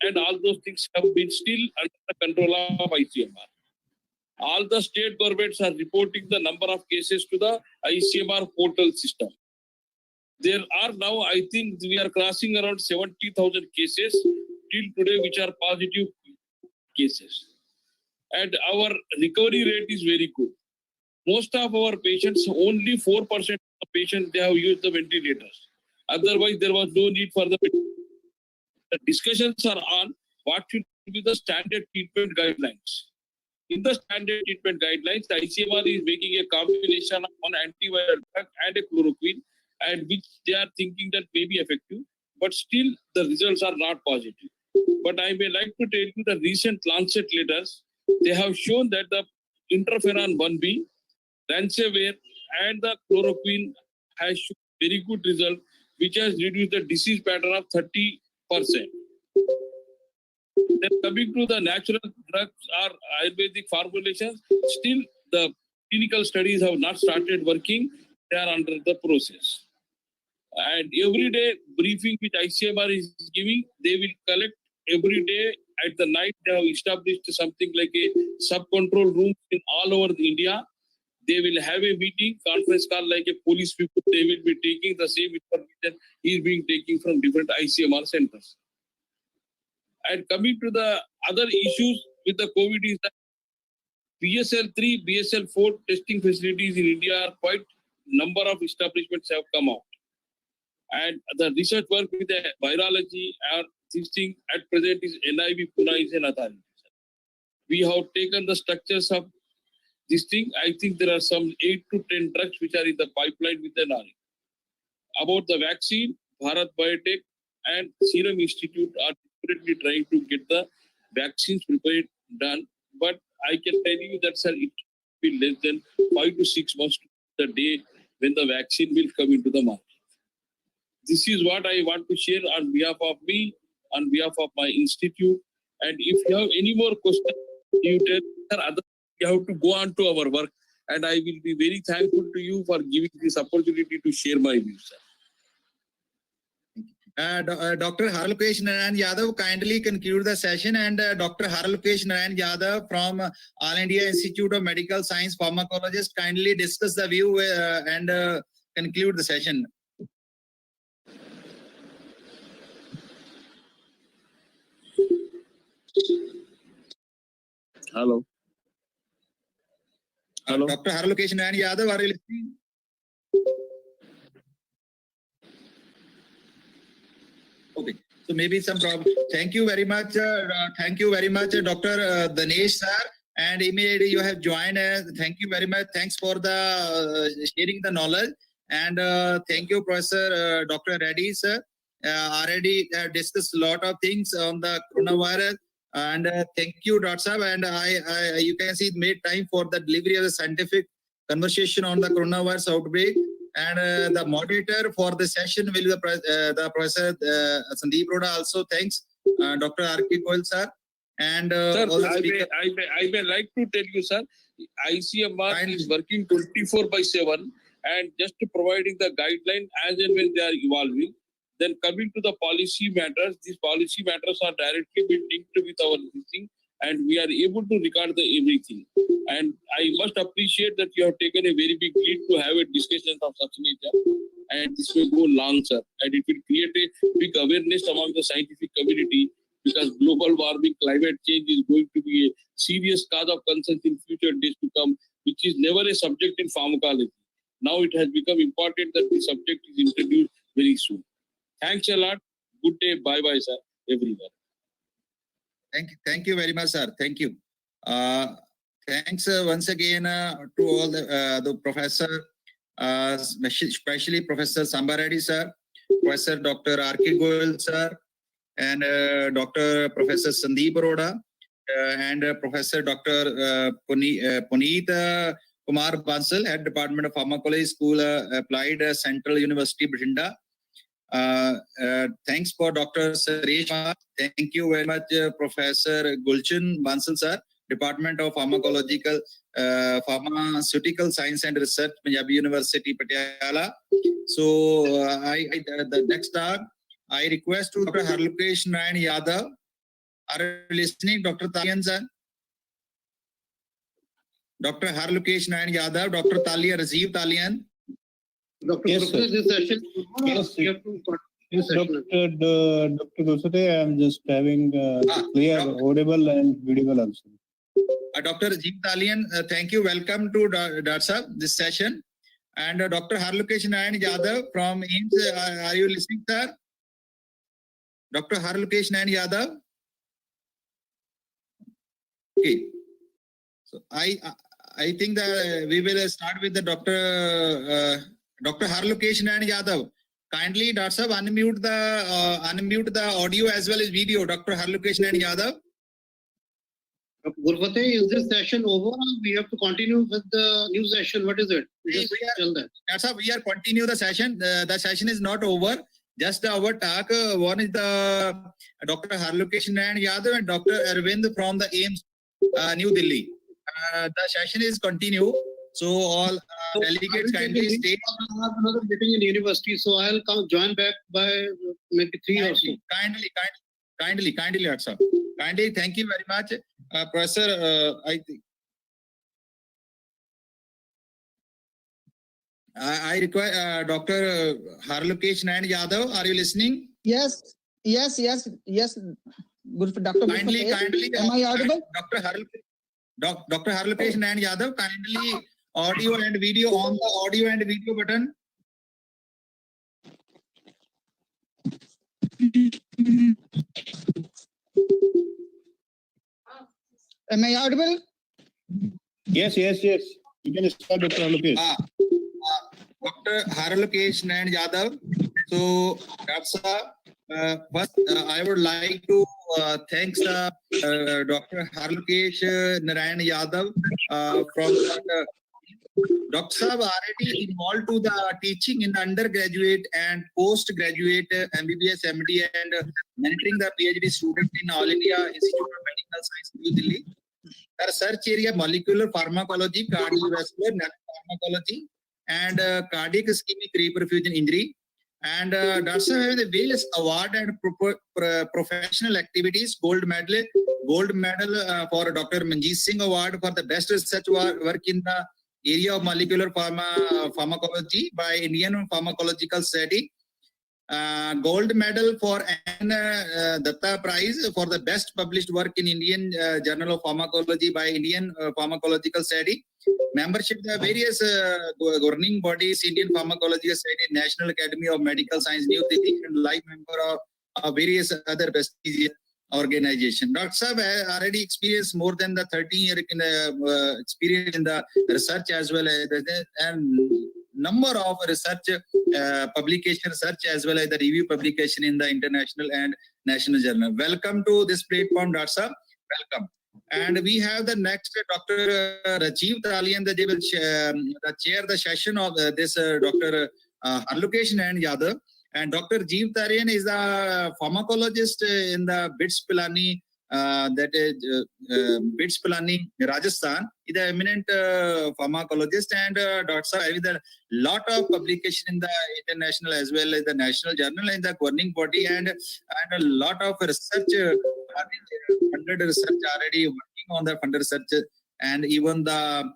and all those things have been still under the control of ICMR. All the state governments are reporting the number of cases to the ICMR portal system. There are now, I think we are crossing around 70,000 cases till today, which are positive cases. And our recovery rate is very good. Most of our patients, only 4% of the patients, they have used the ventilators. Otherwise, there was no need for the ventilators. The discussions are on what should be the standard treatment guidelines. In the standard treatment guidelines, the ICMR is making a combination of one antiviral drug and a chloroquine, and which they are thinking that may be effective, but still the results are not positive. But I may like to tell you the recent Lancet letters, they have shown that the interferon 1B, ransomware, and the chloroquine has shown very good result, which has reduced the disease pattern of 30%. Then coming to the natural drugs or Ayurvedic formulations, still the clinical studies have not started working. They are under the process. And every day briefing which ICMR is giving, they will collect every day at the night. They have established something like a sub-control room in all over India. They will have a meeting, conference call like a police people. They will be taking the same information is being taken from different ICMR centers. And coming to the other issues with the COVID is that BSL-3, BSL-4 testing facilities in India are quite number of establishments have come out. And the research work with the virology or this thing at present is NIV Pune is an authority. We have taken the structures of this thing. I think there are some 8 to 10 drugs which are in the pipeline with the NARI. About the vaccine, Bharat Biotech and Serum Institute are desperately trying to get the vaccines prepared done. But I can tell you that, sir, it will be less than 5 to 6 months to the day when the vaccine will come into the market. This is what I want to share on behalf of me, on behalf of my institute. And if you have any more questions, you tell sir, you have to go on to our work. And I will be very thankful to you for giving this opportunity to share my views, sir. Dr. Harlokesh Narayan Yadav kindly conclude the session, and Dr. Harlokesh Narayan Yadav from All India Institute of Medical Science Pharmacologist kindly discuss the view and conclude the session. Hello. Hello. Dr. Harlokesh Narayan Yadav, are you listening? Okay, so maybe some problem. Thank you very much. Thank you very much, Dr. Dinesh sir, and immediately you have joined. Thank you very much. Thanks for the sharing the knowledge, and thank you, Professor Dr. Reddy sir. Already discussed a lot of things on the coronavirus, and thank you, Dr. Sahab. And I you can see made time for the delivery of the scientific conversation on the coronavirus outbreak. And the moderator for the session will be the Professor Sandeep Roda. Also, thanks, Dr. R.K. Goyal sir. And Sir, all the speakers. I may like to tell you, sir, ICMR is working 24/7 and just providing the guideline as and when they are evolving. Then coming to the policy matters, these policy matters are directly being linked with our thing, and we are able to record the everything. And I must appreciate that you have taken a very big lead to have a discussion of such nature. And this will go long, sir. And it will create a big awareness among the scientific community, because global warming, climate change is going to be a serious cause of concern in future days to come, which is never a subject in pharmacology. Now it has become important that the subject is introduced very soon. Thanks a lot. Good day. Bye-bye, sir, everyone. Thank you very much, sir. Thank you. Thanks once again to all the professor, especially Professor Sambareddy sir, Professor Dr. R.K. Goyal sir, and Dr. Professor Sandeep Roda, and Professor Dr. Puneet Kumar Bansal at Department of Pharmacology School, Applied Central University, Bhatinda. Thanks for Dr. Suresh. Thank you very much, Professor Gulchan Bansal sir, Department of Pharmacological Pharmaceutical Science and Research, Punjab University, Patiala. So the next talk, I request to Dr. Harlokesh Narayan Yadav. Are you listening, Dr. Talian sir? Dr. Harlokesh Narayan Yadav, Dr. Talia Rajiv Talian. Dr. Yes, Professor, this session, Yes, you have to Yes, session. Dr. Gurfateh, I am just having clear, audible and visible also. Dr. Rajiv Talian, thank you. Welcome to Dr. Sahab, this session. And Dr. Harlokesh Narayan Yadav from AIIMS, are you listening, sir? Dr. Harlokesh Narayan Yadav. Okay. So I think that we will start with the Dr. Harlokesh Narayan Yadav. Kindly, Dr. Sahab, unmute the audio as well as video. Dr. Harlokesh Narayan Yadav. Dr. Gurfateh, is this session over or we have to continue with the new session? What is it? Tell that. Dr. Sahab, we are continue the session. The session is not over. Just our talk. One is the Dr. Harlokesh Narayan Yadav and Dr. Arvind from the AIIMS, New Delhi. The session is continue. So all delegates kindly stay. I have another meeting in university, so I'll come join back by maybe 3 or so. Kindly, Dr. Sahab. Kindly, thank you very much, Professor. I think I require Dr. Harlokesh Narayan Yadav. Are you listening? Yes. Good for Dr. Kindly, Am I audible? Dr. Harlokesh Narayan Yadav, kindly audio and video on the audio and video button. Am I audible? Yes. You can start, Dr. Harlokesh. Dr. Harlokesh Narayan Yadav. So, Dr. Sahab, first, I would like to thank Dr. Harlokesh Narayan Yadav from Dr. Sahab already involved to the teaching in undergraduate and postgraduate MBBS, MD and mentoring the PhD student in All India Institute of Medical Science, New Delhi. The research area molecular pharmacology, cardiovascular, pharmacology and cardiac ischemic reperfusion injury. And Dr. Sahab have the various award and professional activities. Gold medal for Dr. Manjeet Singh Award for the best research work in the area of molecular pharmacology by Indian Pharmacological Society. Gold medal for N. Datta Prize for the best published work in Indian Journal of Pharmacology by Indian Pharmacological Society. Membership in the various governing bodies, Indian Pharmacological Society, National Academy of Medical Science, New Delhi, and life member of various other prestigious organizations. Dr. Saab has already experienced more than the 13-year experience in the research as well as and number of research publication research as well as the review publication in the international and national journal. Welcome to this platform, Dr. Saab. Welcome. And we have the next Dr. Rajiv Talian, they will chair the session of this Dr. Harlokesh and Yadav. And Dr. Rajiv Talian is a pharmacologist in the BITS Pilani, that is BITS Pilani, Rajasthan. He is an eminent pharmacologist, and Dr. Saab with a lot of publication in the international as well as the national journal and the governing body, and a lot of research. Funded research already working on the funded research, and even the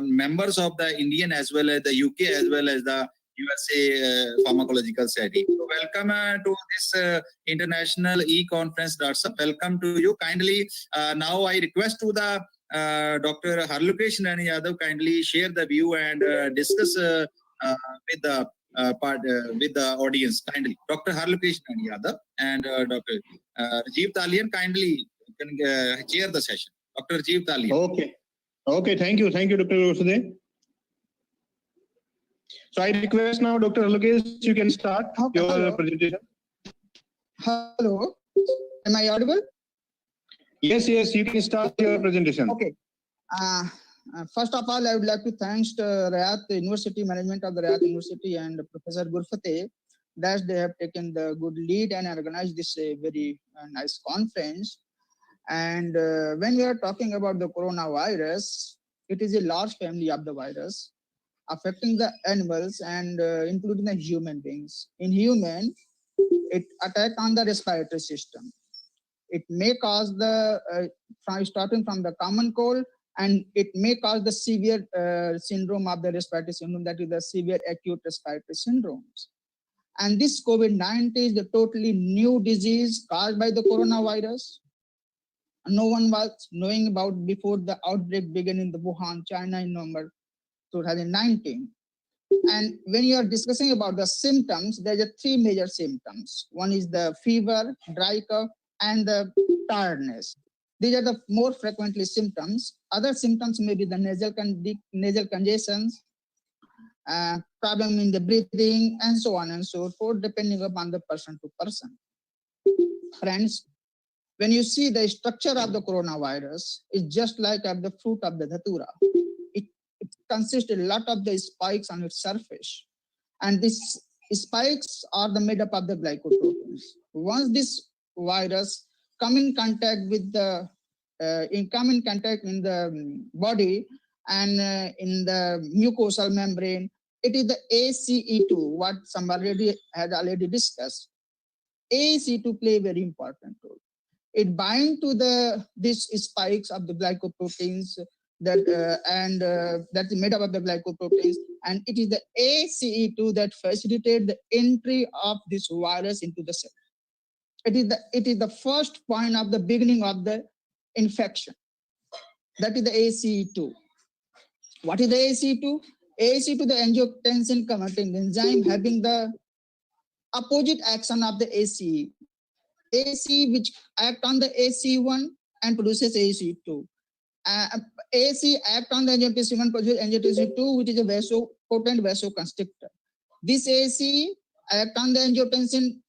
members of the Indian as well as the UK as well as the USA Pharmacological Society. So welcome to this international e-conference, Dr. Saab. Welcome to you. Kindly now I request to the Dr. Harlokesh Yadav kindly share the view and discuss with the with the audience. Kindly, Dr. Harlokesh Yadav and Dr. Rajiv Talian kindly can chair the session. Dr. Rajiv Talian. Okay. Thank you, Dr. Gurfateh. So I request now, Dr. Harlokesh, you can start your presentation. Hello, am I audible? Yes, you can start your presentation. Okay. First of all, I would like to thank the Rayat University, management of the Rayat University and Professor Gurfateh that they have taken the good lead and organized this very nice conference. And when we are talking about the coronavirus, it is a large family of the virus affecting the animals and including the human beings. In human, it attack on the respiratory system. It may cause the, starting from the common cold, and it may cause the severe syndrome of the respiratory syndrome, that is the severe acute respiratory syndromes. And this COVID-19 is the totally new disease caused by the coronavirus. No one was knowing about before the outbreak began in the Wuhan, China in November 2019. And when you are discussing about the symptoms, there are three major symptoms. One is the fever, dry cough, and the tiredness. These are the more frequently symptoms. Other symptoms may be the nasal congestions, problem in the breathing, and so on and so forth, depending upon the person to person. Friends, when you see the structure of the coronavirus, it's just like the fruit of the dhatura. It consists a lot of the spikes on its surface, and these spikes are made up of the glycoproteins. Once this virus come in contact with the in the body and in the mucosal membrane, it is the ACE2, what somebody had already discussed. ACE2 play a very important role. It binds to these spikes of the glycoproteins that that is made up of the glycoproteins, and it is the ACE2 that facilitates the entry of this virus into the cell. It is the first point of the beginning of the infection. That is the ACE2. What is the ACE2? ACE2, the angiotensin converting enzyme having the opposite action of the ACE. ACE which act on the ACE1 and produces ACE2. ACE act on the angiotensin 1, produces angiotensin 2, which is a potent vasoconstrictor. This ACE act on the angiotensin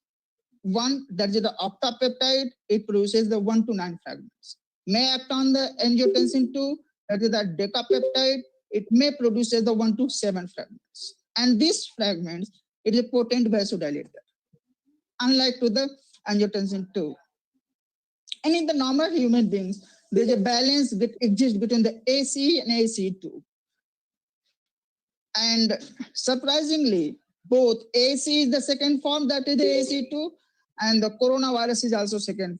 1, that is the octapeptide, it produces the 1 to 9 fragments. May act on the angiotensin 2, that is the decapeptide, it may produce the 1 to 7 fragments. And these fragments, it is a potent vasodilator, unlike to the angiotensin 2. And in the normal human beings, there is a balance that exists between the ACE and ACE2. And surprisingly, both AC is the second form, that is the AC2, and the coronavirus is also second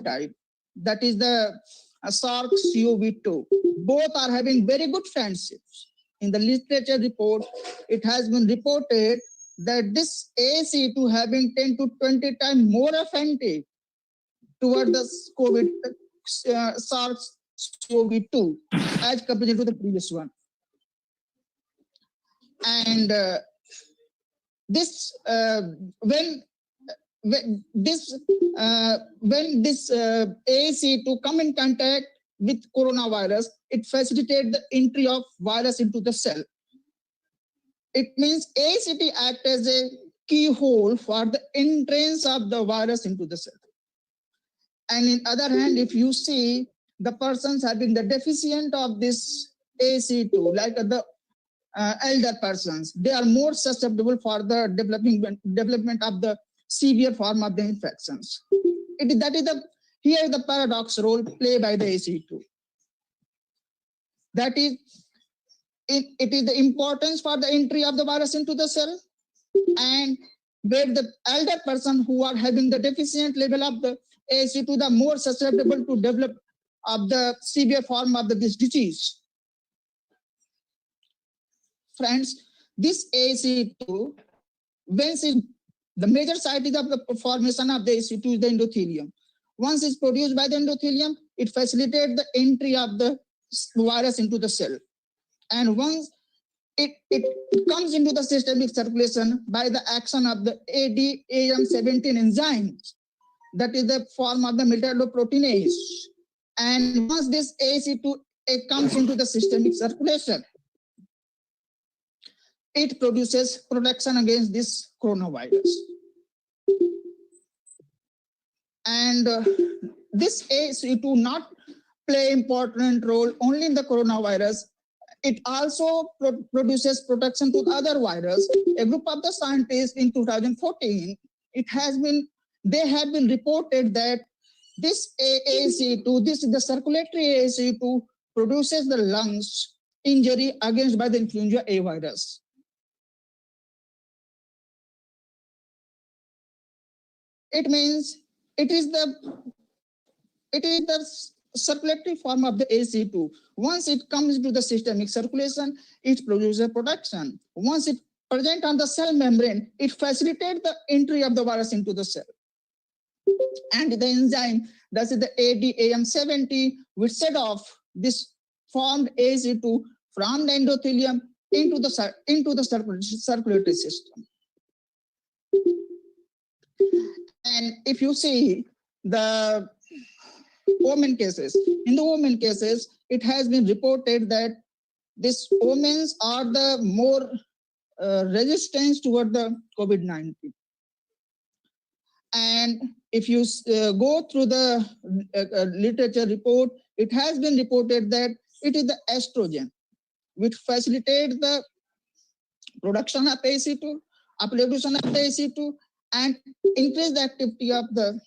type, that is the SARS-CoV-2. Both are having very good friendships. In the literature report, it has been reported that this AC2 having 10 to 20 times more affinity toward the SARS-CoV-2 as compared to the previous one. And when this AC2 come in contact with coronavirus, it facilitates the entry of virus into the cell. It means ACT acts as a keyhole for the entrance of the virus into the cell. And in other hand, if you see the persons having the deficient of this AC2, like the elder persons, they are more susceptible for the development of the severe form of the infections. Here is the paradox role played by the AC2. That is, it is the importance for the entry of the virus into the cell, and where the elder person who are having the deficient level of the AC2, the more susceptible to develop of the severe form of this disease. Friends, this AC2, the major site of the formation of the AC2 is the endothelium. Once it's produced by the endothelium, it facilitates the entry of the virus into the cell. And once it comes into the systemic circulation by the action of the ADAM17 enzymes, that is the form of the metalloproteinase. And once this AC2 comes into the systemic circulation, it produces protection against this coronavirus. And this AC2 not play important role only in the coronavirus. It also produces protection to other virus. A group of the scientists in 2014, they have been reported that this AC2, this is the circulatory AC2, produces the lungs injury against by the influenza A virus. It means it is the circulatory form of the AC2. Once it comes into the systemic circulation, it produces protection. Once it present on the cell membrane, it facilitates the entry of the virus into the cell. And the enzyme, that is the ADAM70, which set off this formed AC2 from the endothelium into the circulatory system. And if you see the women cases, in the women cases, it has been reported that these women are the more resistant toward the COVID-19. And if you go through the literature report, it has been reported that it is the estrogen which facilitates the production of AC2, upregulation of the AC2, and increase the activity of the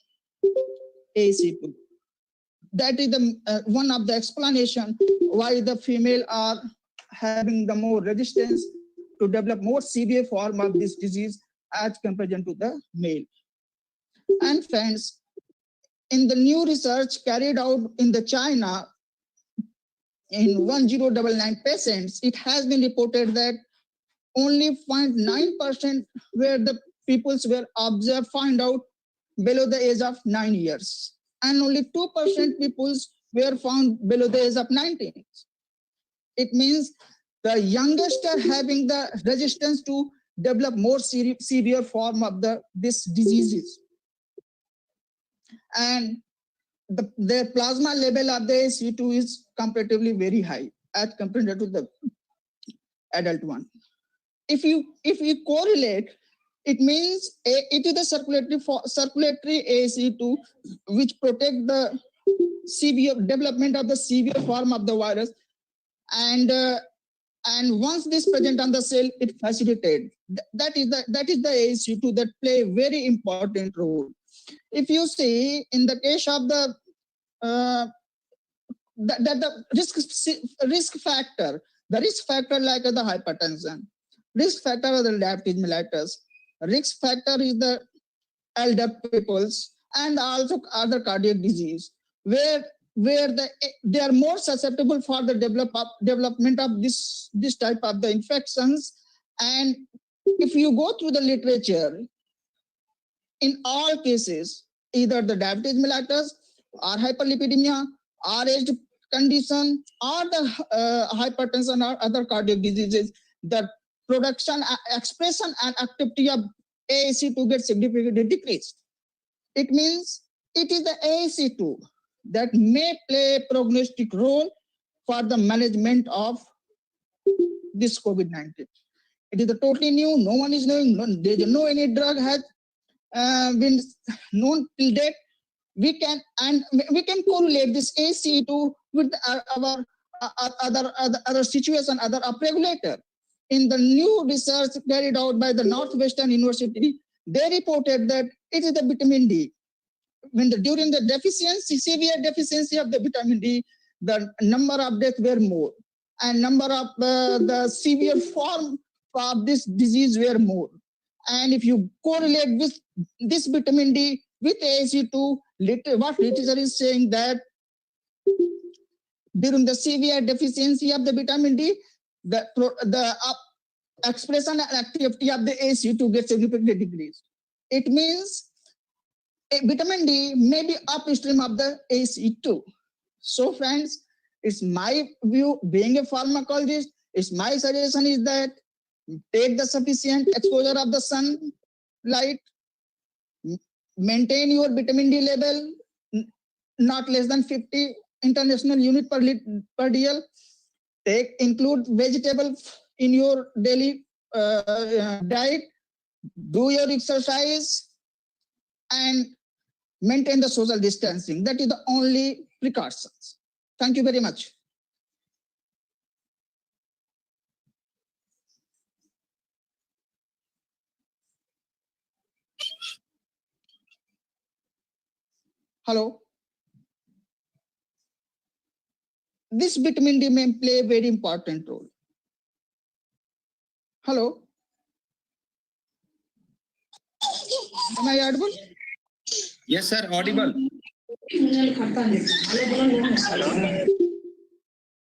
AC2. That is the one of the explanation why the female are having the more resistance to develop more severe form of this disease as compared to the male. And friends, in the new research carried out in the China, in 1099 patients, it has been reported that only 0.9% where the peoples were observed find out below the age of 9 years. And only 2% peoples were found below the age of 19. It means the youngest are having the resistance to develop more severe form of this diseases. And the plasma level of the AC2 is comparatively very high as compared to the adult one. If you correlate, it means it is the circulatory AC2 which protect the severe development of the severe form of the virus, and once this present on the cell, it facilitates. That is the AC2 that play a very important role. If you see in the case of the risk factor like the hypertension, Risk factor are the diabetes mellitus. Risk factor is the elder peoples and also other cardiac disease, where they are more susceptible for the development of this type of the infections. And if you go through the literature, in all cases, either the diabetes mellitus or hyperlipidemia or age condition or the hypertension or other cardiac diseases, the production, expression and activity of AAC2 gets significantly decreased. It means it is the AAC2 that may play a prognostic role for the management of this COVID-19. It is totally new. No one is knowing. There is no any drug has been known till date. We can correlate this AAC2 with our other situation, other upregulator. In the new research carried out by the Northwestern University, they reported that it is the vitamin D. During the deficiency, severe deficiency of the vitamin D, the number of deaths were more, and number of the severe form of this disease were more. And if you correlate with this vitamin D with AAC2, what literature is saying that during the severe deficiency of the vitamin D, the expression and activity of the AAC2 gets significantly decreased. It means vitamin D may be upstream of the AAC2. So friends, it's my view, being a pharmacologist, it's my suggestion is that take the sufficient exposure of the sunlight, maintain your vitamin D level not less than 50 international unit per dl. Include vegetable in your daily diet, do your exercise, and maintain the social distancing. That is the only precautions. Thank you very much. Hello. This vitamin D may play a very important role. Hello. Am I audible? Yes, sir, audible.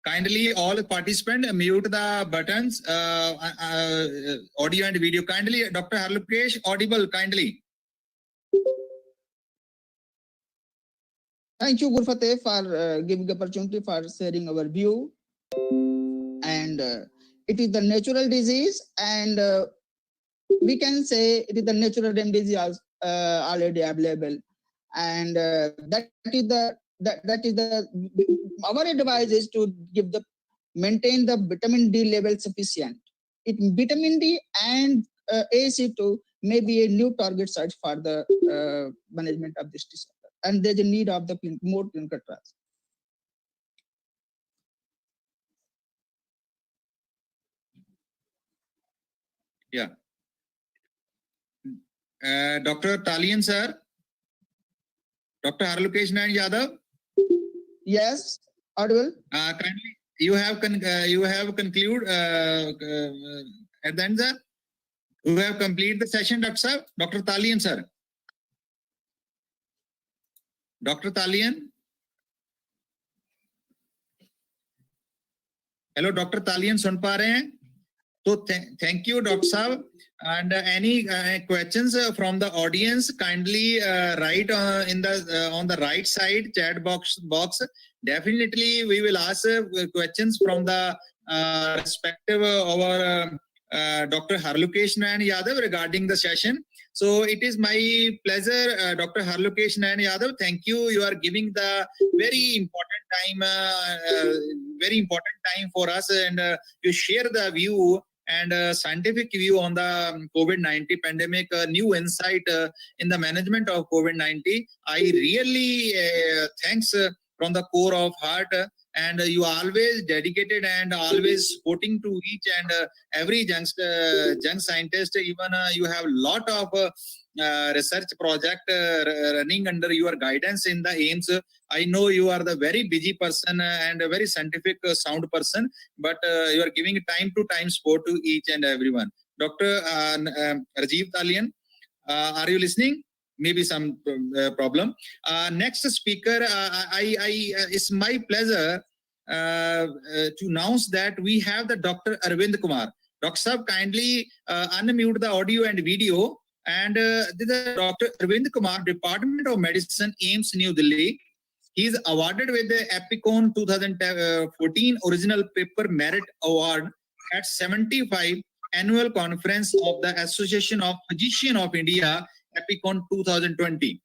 Kindly, all participants, mute the buttons, audio and video. Kindly, Dr. Harlukesh, audible, kindly. Thank you, Gurfateh, for giving opportunity for sharing our view. And it is the natural disease, and we can say it is the natural remedies already available. And that is our advice is to maintain the vitamin D level sufficient. Vitamin D and AAC2 may be a new target search for the management of this disorder. And there's a need of the more clinical trials. Yeah. Dr. Talian, sir. Dr. Harlukesh Yadav. Yes, audible. Kindly, you have conclude at the end, sir. You have completed the session, Dr. Sir. Dr. Talian, sir. Dr. Talian. Hello, Dr. Talian, sun pa rahe hain? So thank you, Dr. Sahab. And any questions from the audience, kindly write on the right side chat box. Definitely, we will ask questions from the respective our Dr. Harlukesh Yadav regarding the session. So it is my pleasure, Dr. Harlukesh Yadav. Thank you. You are giving the very important time for us, and you share the view and scientific view on the COVID-19 pandemic, new insight in the management of COVID-19. I really thanks from the core of heart, and you are always dedicated and always supporting to each and every young scientist. Even you have lot of research project running under your guidance in the AIMS. I know you are the very busy person and a very scientific sound person, but you are giving time to time support to each and everyone. Dr. Rajiv Talian, are you listening? Maybe some problem. Next speaker, it's my pleasure to announce that we have the Dr. Arvind Kumar. Dr. Sahab, kindly unmute the audio and video. And this is Dr. Arvind Kumar, Department of Medicine, AIMS, New Delhi. He is awarded with the EPICON 2014 Original Paper Merit Award at 75 Annual Conference of the Association of Physicians of India, EPICON 2020.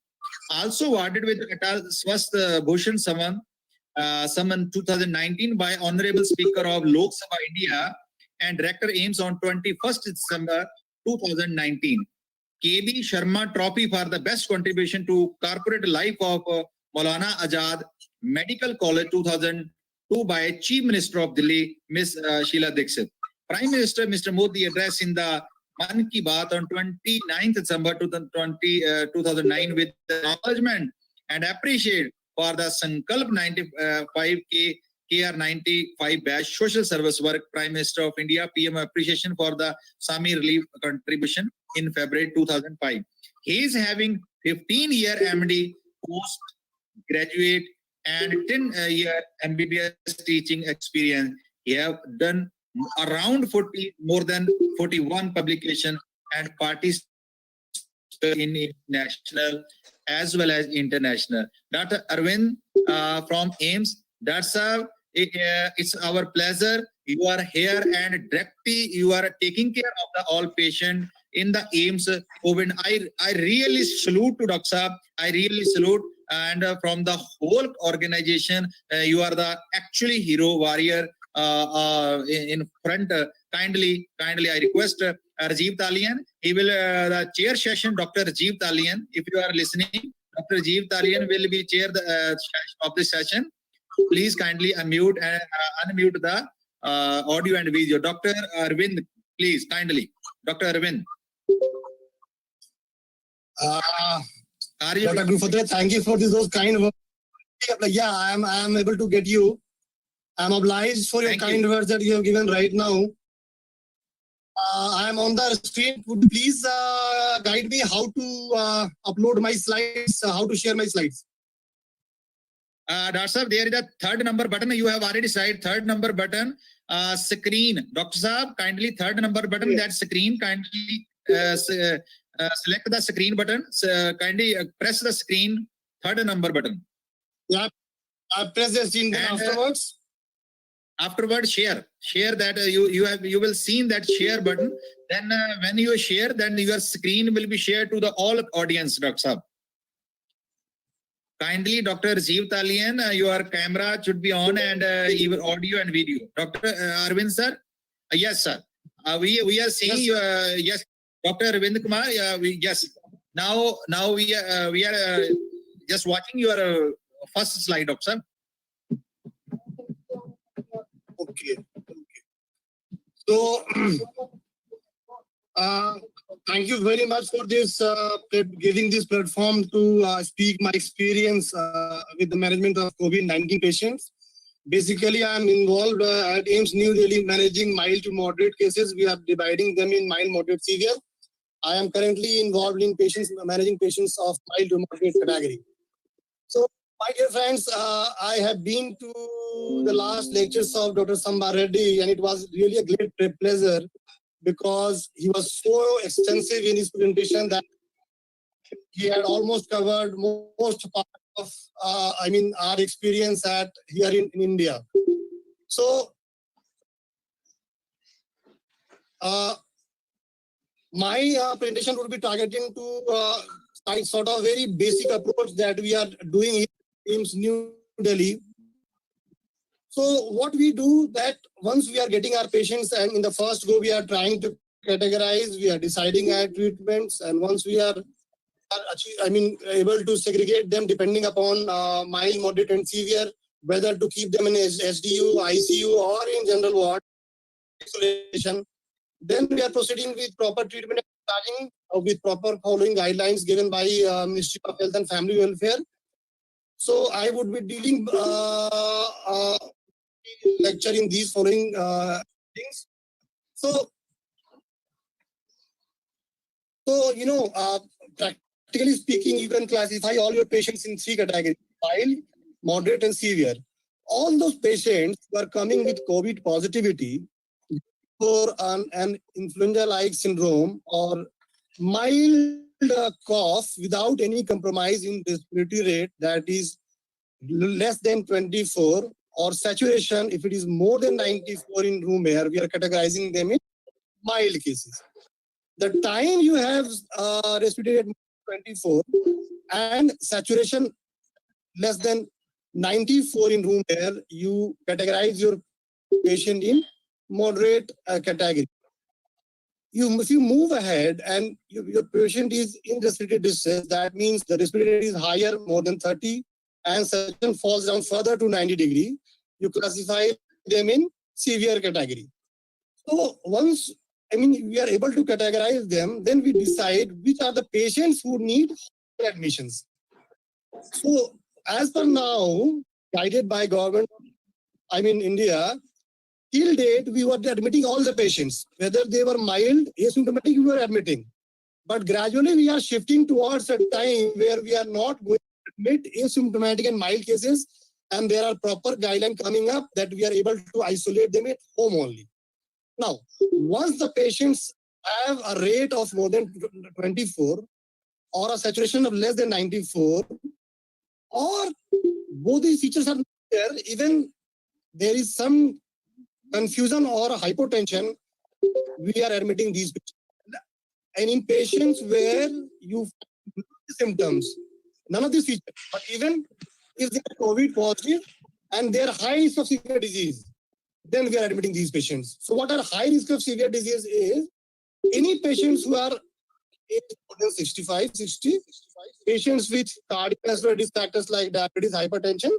Also awarded with Atal Swasth Bhushan Samman 2019 by Honorable Speaker of Lok Sabha India and Director AIMS on 21st December 2019. KB Sharma Trophy for the best contribution to corporate life of Maulana Azad Medical College 2002 by Chief Minister of Delhi, Ms. Sheila Dixit. Prime Minister Mr. Modi address in the Man Ki Baat on 29th December 2009 with acknowledgement and appreciate for the Sankalp 95K KR 95 batch social service work. Prime Minister of India, PM appreciation for the SAMI relief contribution in February 2005. He is having 15-year MD postgraduate and 10-year MBBS teaching experience. He have done around more than 41 publications and participated in national as well as international. Dr. Arvind from AIMS, Dr. It's our pleasure. You are here and directly you are taking care of the all patient in the AIMS COVID. I really salute to Dr. Saab. I really salute, and from the whole organization, you are the actually hero warrior in front. Kindly, I request Rajiv Talian. He will the chair session. Dr. Rajiv Talian, if you are listening, Dr. Rajiv Talian will be chair of the session. Please kindly unmute the audio and video. Dr. Arvind, please kindly. Dr. Arvind. Are you? Dr. Gurfateh, thank you for those kind words. Yeah, I am able to get you. I'm obliged for your kind words that you have given right now. I am on the screen. Would you please guide me how to upload my slides, how to share my slides? Dr. Saab, there is a third number button. You have already said third number button. Screen. Dr. Saab, kindly third number button. Yes. That screen. Kindly select the screen button. Kindly press the screen. Third number button. Yeah. I press the screen afterwards. Afterwards, share that you will see that share button. Then when you share, then your screen will be shared to the all audience. Dr. Saab. Kindly, Dr. Rajiv Talian, your camera should be on and your audio and video. Dr. Arvind sir, yes sir. We are seeing you. Yes, Dr. Arvind Kumar. Yes. Now we are just watching your first slide, Doctor. Okay. So, thank you very much for this giving this platform to speak my experience with the management of COVID-19 patients. Basically, I am involved at AIMS New Delhi managing mild to moderate cases. We are dividing them in mild, moderate, severe. I am currently involved in managing patients of mild to moderate category. So, my dear friends, I have been to the last lectures of Dr. Samba Reddy, and it was really a great pleasure because he was so extensive in his presentation that he had almost covered most part of, our experience here in India. So, my presentation would be targeting to sort of very basic approach that we are doing in AIMS New Delhi. So what we do that once we are getting our patients and in the first go, we are trying to categorize, we are deciding our treatments, and once we are able to segregate them depending upon mild, moderate, and severe, whether to keep them in SDU, ICU, or in general ward isolation. Then we are proceeding with proper treatment and starting with proper following guidelines given by Ministry of Health and Family Welfare. So I would be dealing lecture in these following things. So you know, practically speaking, you can classify all your patients in 3 categories: mild, moderate, and severe. All those patients who are coming with COVID positivity for an influenza-like syndrome or mild cough without any compromise in respiratory rate, that is less than 24, or saturation if it is more than 94 in room air, we are categorizing them in mild cases. The time you have respiratory rate 24 and saturation less than 94 in room air, you categorize your patient in moderate category. If you move ahead and your patient is in respiratory distress, that means the respiratory rate is higher, more than 30, and saturation falls down further to 90 degree, you classify them in severe category. So once, we are able to categorize them, then we decide which are the patients who need admissions. So as per now, guided by government, India, till date, we were admitting all the patients, whether they were mild, asymptomatic, we were admitting. But gradually we are shifting towards a time where we are not going to admit asymptomatic and mild cases, and there are proper guidelines coming up that we are able to isolate them at home only. Now, once the patients have a rate of more than 24 or a saturation of less than 94, or both these features are there, even there is some confusion or hypotension, we are admitting these patients. And in patients where you find symptoms, none of these features, but even if they are COVID positive and they are high risk of severe disease, then we are admitting these patients. So what are high risk of severe disease is any patients who are more than 65, 60, patients with cardiovascular risk factors like diabetes, hypertension,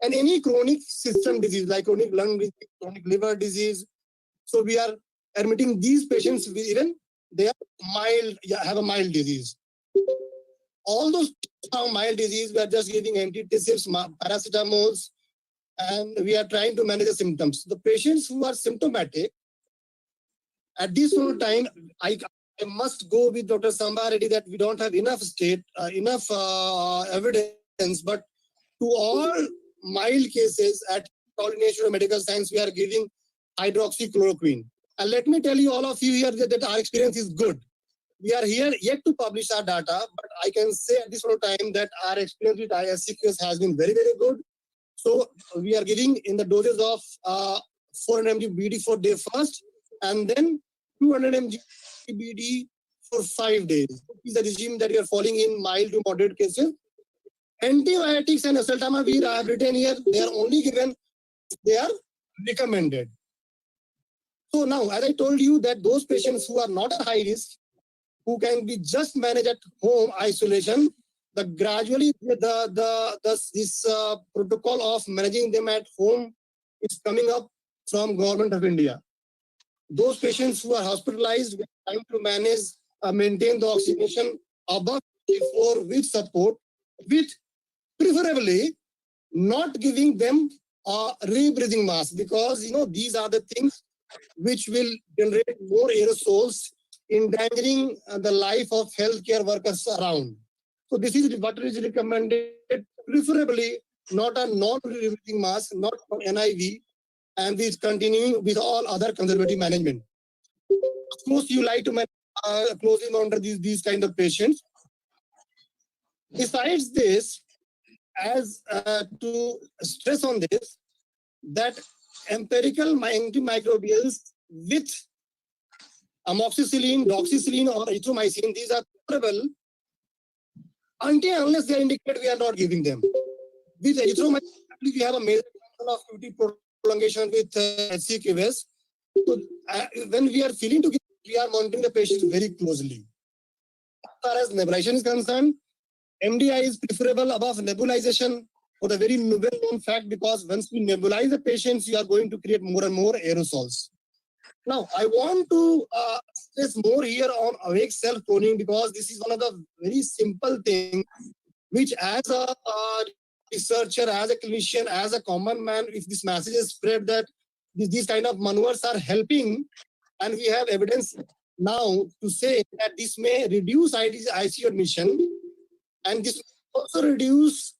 and any chronic system disease like chronic lung disease, chronic liver disease. So we are admitting these patients even they are mild, have a mild disease. All those have mild disease, we are just giving antitussives, paracetamols, and we are trying to manage the symptoms. The patients who are symptomatic, at this time, I must go with Dr. Sambareddy that we don't have enough evidence, but to all mild cases at College of Medical Science, we are giving hydroxychloroquine. And let me tell you all of you here that our experience is good. We are here yet to publish our data, but I can say at this time that our experience with ISCQS has been very, very good. So we are giving in the doses of 400 mg BD for day first, and then 200 mg BD for 5 days. This is the regime that we are following in mild to moderate cases. Antibiotics and oseltamivir I have written here, they are only given, they are recommended. So now, as I told you that those patients who are not at high risk, who can be just managed at home isolation, gradually this protocol of managing them at home is coming up from Government of India. Those patients who are hospitalized, we are trying to manage, maintain the oxygenation above 54 with support, with preferably not giving them a rebreathing mask, because these are the things which will generate more aerosols, endangering the life of healthcare workers around. So this is what is recommended, preferably not a non-rebreathing mask, not for NIV, and this continuing with all other conservative management. Of course, you like to closely monitor these kind of patients. Besides this, as to stress on this, that empirical antimicrobials with amoxicillin, doxycycline, or erythromycin, these are preferable. Unless they are indicated, we are not giving them. With erythromycin, we have a major of QT prolongation with HCQS. So when we are feeling to give, we are monitoring the patient very closely. As far as nebulization is concerned, MDI is preferable above nebulization for the very well-known fact, because once we nebulize the patients, you are going to create more and more aerosols. Now, I want to stress more here on awake self-proning, because this is one of the very simple things which, as a researcher, as a clinician, as a common man, if this message is spread that these kind of maneuvers are helping, and we have evidence now to say that this may reduce ICU admission, and this may also reduce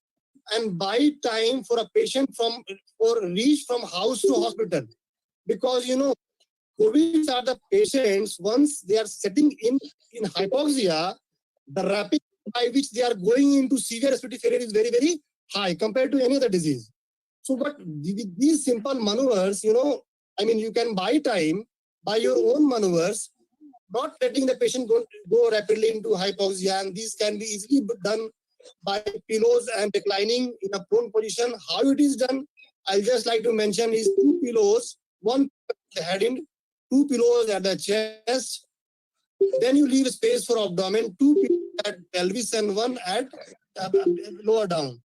and buy time for a patient or reach from house to hospital. Because, COVID are the patients, once they are setting in hypoxia, the rapid by which they are going into severe respiratory failure is very, very high compared to any other disease. So, but with these simple maneuvers, you can buy time by your own maneuvers, not letting the patient go rapidly into hypoxia, and these can be easily done by pillows and reclining in a prone position. How it is done, I'll just like to mention is 2 pillows, one at the head end, 2 pillows at the chest, then you leave space for abdomen, 2 pillows at pelvis and 1 at lower down.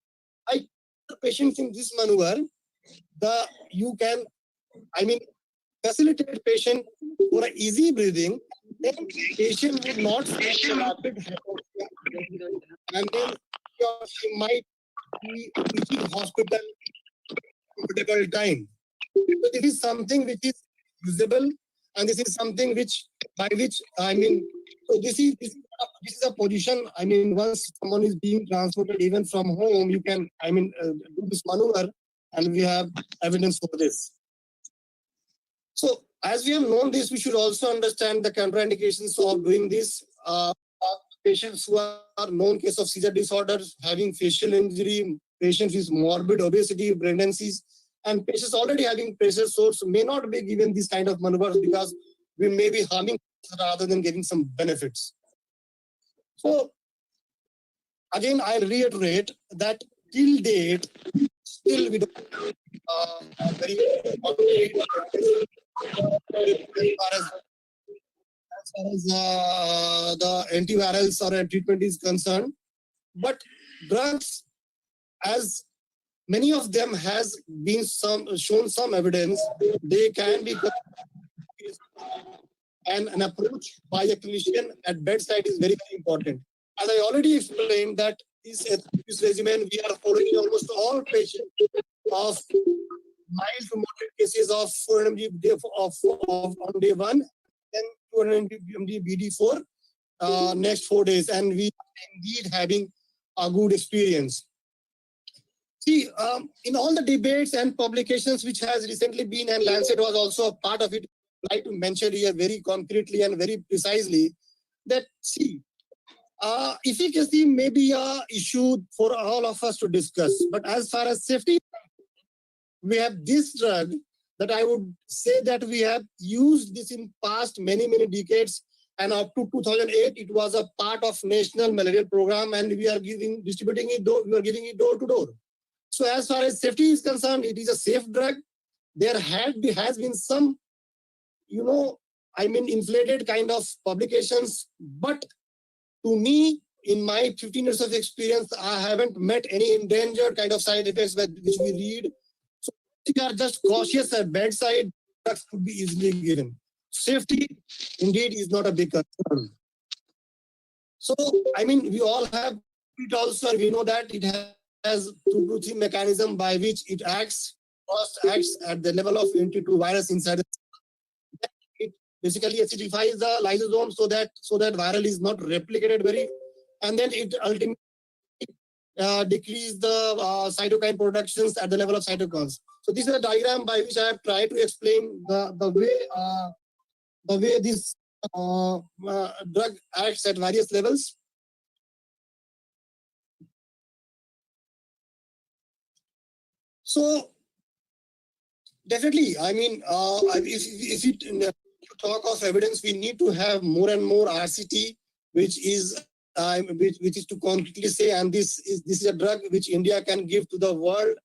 I the patients in this maneuver, you can, facilitate patient for an easy breathing, then patient would not face rapid hypoxia, and then she might be reaching hospital comfortable time. So this is something which is usable, and this is something by which so this is a position. Once someone is being transported even from home, you can do this maneuver, and we have evidence for this. So as we have known this, we should also understand the contraindications of doing this. Patients who are known case of seizure disorders, having facial injury, patients with morbid obesity, pregnancies, and patients already having pressure sores may not be given these kind of maneuvers, because we may be harming rather than giving some benefits. So again, I reiterate that till date, still we don't very as far as the antivirals or treatment is concerned. But drugs, as many of them has been shown some evidence, they can be, and an approach by a clinician at bedside is very, very important. As I already explained that this regimen, we are following almost all patients of mild to moderate cases of 400 mg on day 1, then 200 mg BD for next 4 days, and we are indeed having a good experience. See, in all the debates and publications which has recently been, and Lancet was also a part of it, I'd like to mention here very concretely and very precisely that, see, efficacy may be an issue for all of us to discuss, but as far as safety, we have this drug that I would say that we have used this in past many, many decades, and up to 2008, it was a part of national malaria program, and we are distributing it, we are giving it door to door. So as far as safety is concerned, it is a safe drug. There has been some, inflated kind of publications, but to me, in my 15 years of experience, I haven't met any endangered kind of side effects which we read. So if you are just cautious at bedside, drugs could be easily given. Safety, indeed, is not a big concern. So, we all have it also, we know that it has 2 to 3 mechanism by which it acts. First acts at the level of NT2 virus inside. It basically acidifies the lysosome so that viral is not replicated and then it ultimately decreases the cytokine productions at the level of cytokines. So this is a diagram by which I have tried to explain the way this drug acts at various levels. So definitely, if you talk of evidence, we need to have more and more RCT, which is to concretely say, and this is a drug which India can give to the world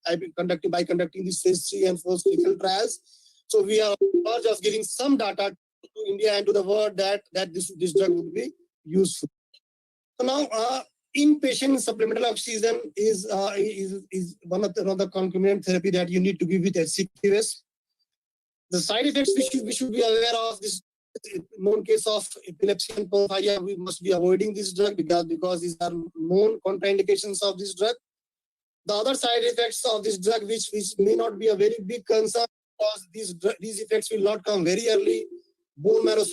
by conducting these phase 3 and 4 clinical trials. So we are just giving some data to India and to the world that this drug would be useful. So now, inpatient supplemental oxygen is one of the concomitant therapy that you need to give with HCQS. The side effects we should be aware of. This known case of epilepsy and porphyria, we must be avoiding this drug because these are known contraindications of this drug. The other side effects of this drug, which may not be a very big concern, because these effects will not come very early. Bone marrow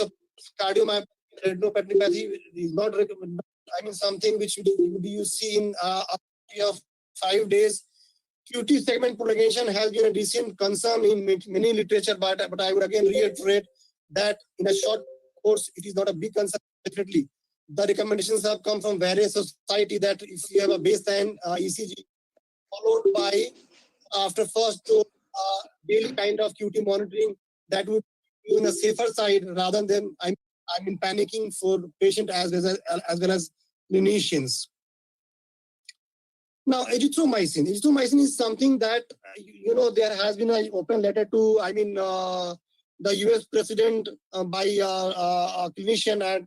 cardiomyopathy, retinopathy is not recommended. I mean, something which you see in a period of 5 days. QT segment prolongation has been a recent concern in many literature, but I would again reiterate that in a short course, it is not a big concern. Definitely, the recommendations have come from various society that if you have a baseline ECG followed by after first daily kind of QT monitoring, that would be on a safer side rather than panicking for patient as well as clinicians. Now, azithromycin. Azithromycin is something that, there has been an open letter to, the US president by a clinician at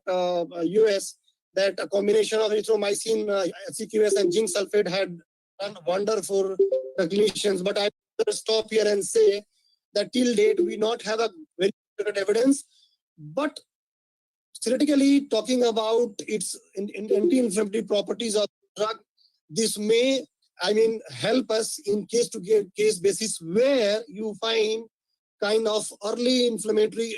US, that a combination of azithromycin, CQS and zinc sulfate had done wonder for the clinicians. But I will stop here and say that till date, we not have a very good evidence. But theoretically, talking about its anti-inflammatory properties of the drug, this may, help us in case basis where you find kind of early inflammatory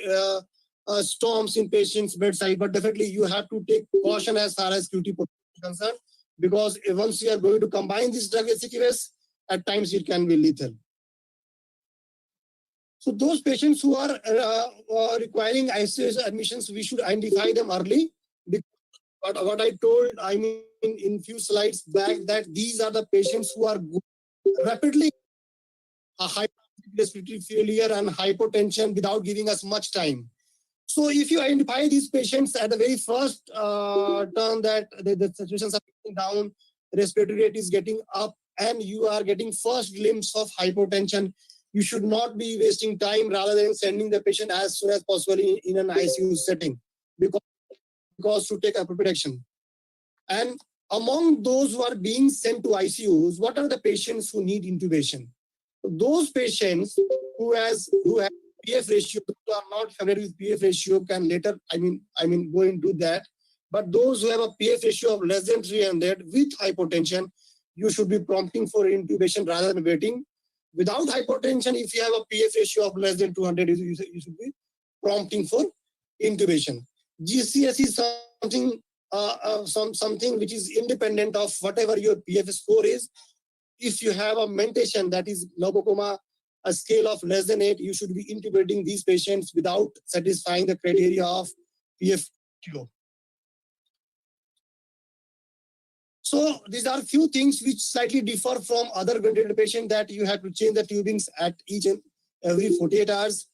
storms in patients' bedside. But definitely you have to take caution as far as QT is concerned, because once you are going to combine this drug with CQS, at times it can be lethal. So those patients who are requiring ICU admissions, we should identify them early. But what I told, in few slides back, that these are the patients who are rapidly high respiratory failure and hypotension without giving us much time. So if you identify these patients at the very first turn that the situations are getting down, respiratory rate is getting up, and you are getting first glimpse of hypotension, you should not be wasting time rather than sending the patient as soon as possible in an ICU setting, because to take appropriate action. And among those who are being sent to ICUs, what are the patients who need intubation? Those patients who have PF ratio, who are not familiar with PF ratio, can later, go into that. But those who have a PF ratio of less than 300 with hypotension, you should be prompting for intubation rather than waiting. Without hypotension, if you have a PF ratio of less than 200, you should be prompting for intubation. GCS is something which is independent of whatever your PF score is. If you have a mentation, that is glaucoma, a scale of less than 8, you should be intubating these patients without satisfying the criteria of PF kilo. So these are few things which slightly differ from other ventilator patients, that you have to change the tubings at each and every 48 hours.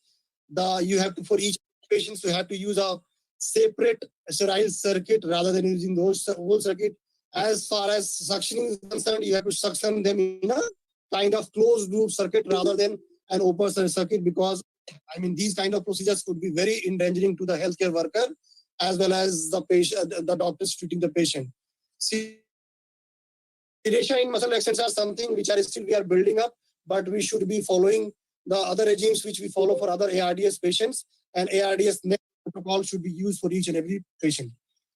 For each patient, you have to use a separate sterile circuit rather than using those whole circuit. As far as suctioning is concerned, you have to suction them in a kind of closed loop circuit rather than an open circuit, because these kind of procedures could be very endangering to the healthcare worker as well as the patient, the doctors treating the patient. Sedation in muscle relaxants are something which we are building up, but we should be following the other regimes which we follow for other ARDS patients, and ARDS protocol should be used for each and every patient.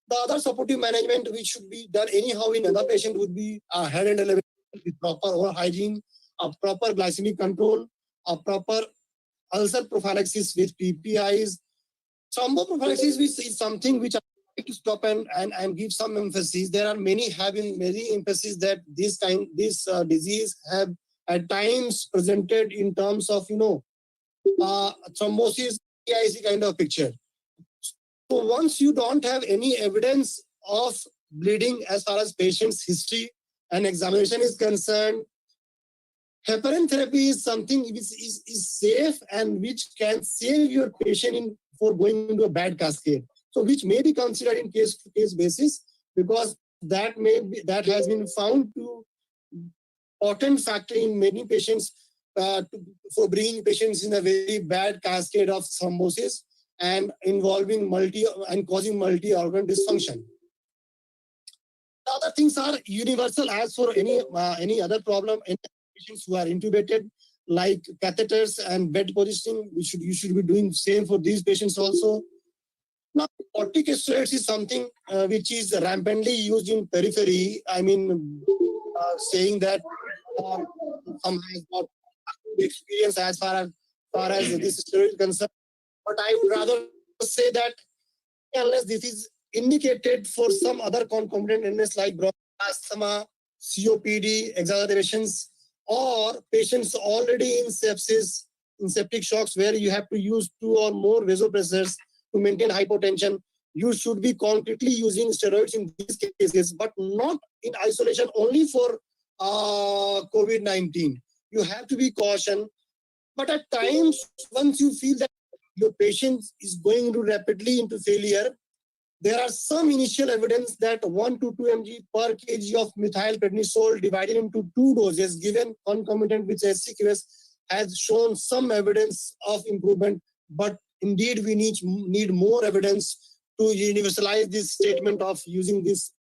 The other supportive management which should be done anyhow in another patient would be a head and elevation with proper oral hygiene, a proper glycemic control, a proper ulcer prophylaxis with PPIs. Thromboprophylaxis is something which I like to stop and give some emphasis. There are many emphasis that this disease have at times presented in terms of thrombosis, PIC kind of picture. So once you don't have any evidence of bleeding as far as patient's history and examination is concerned, heparin therapy is something which is safe and which can save your patient for going into a bad cascade. So which may be considered in case-to-case basis, because that has been found to important factor in many patients for bringing patients in a very bad cascade of thrombosis and involving causing multi-organ dysfunction. The other things are universal as for any other problem in patients who are intubated. like catheters and bed positioning. You should be doing same for these patients also. Now, corticosteroids is something which is rampantly used in periphery. I mean, saying that some has got experience as far as this steroid is concerned. But I would rather say that unless this is indicated for some other concomitant illness like asthma, COPD, exacerbations, or patients already in sepsis, in septic shocks, where you have to use 2 or more vasopressors to maintain hypotension, you should be concretely using steroids in these cases, but not in isolation only for COVID-19. You have to be cautious. But at times, once you feel that your patient is going rapidly into failure, there are some initial evidence that 1 to 2 mg per kg of methylprednisol divided into 2 doses given concomitant with SCQS has shown some evidence of improvement. But indeed, we need more evidence to universalize this statement of using this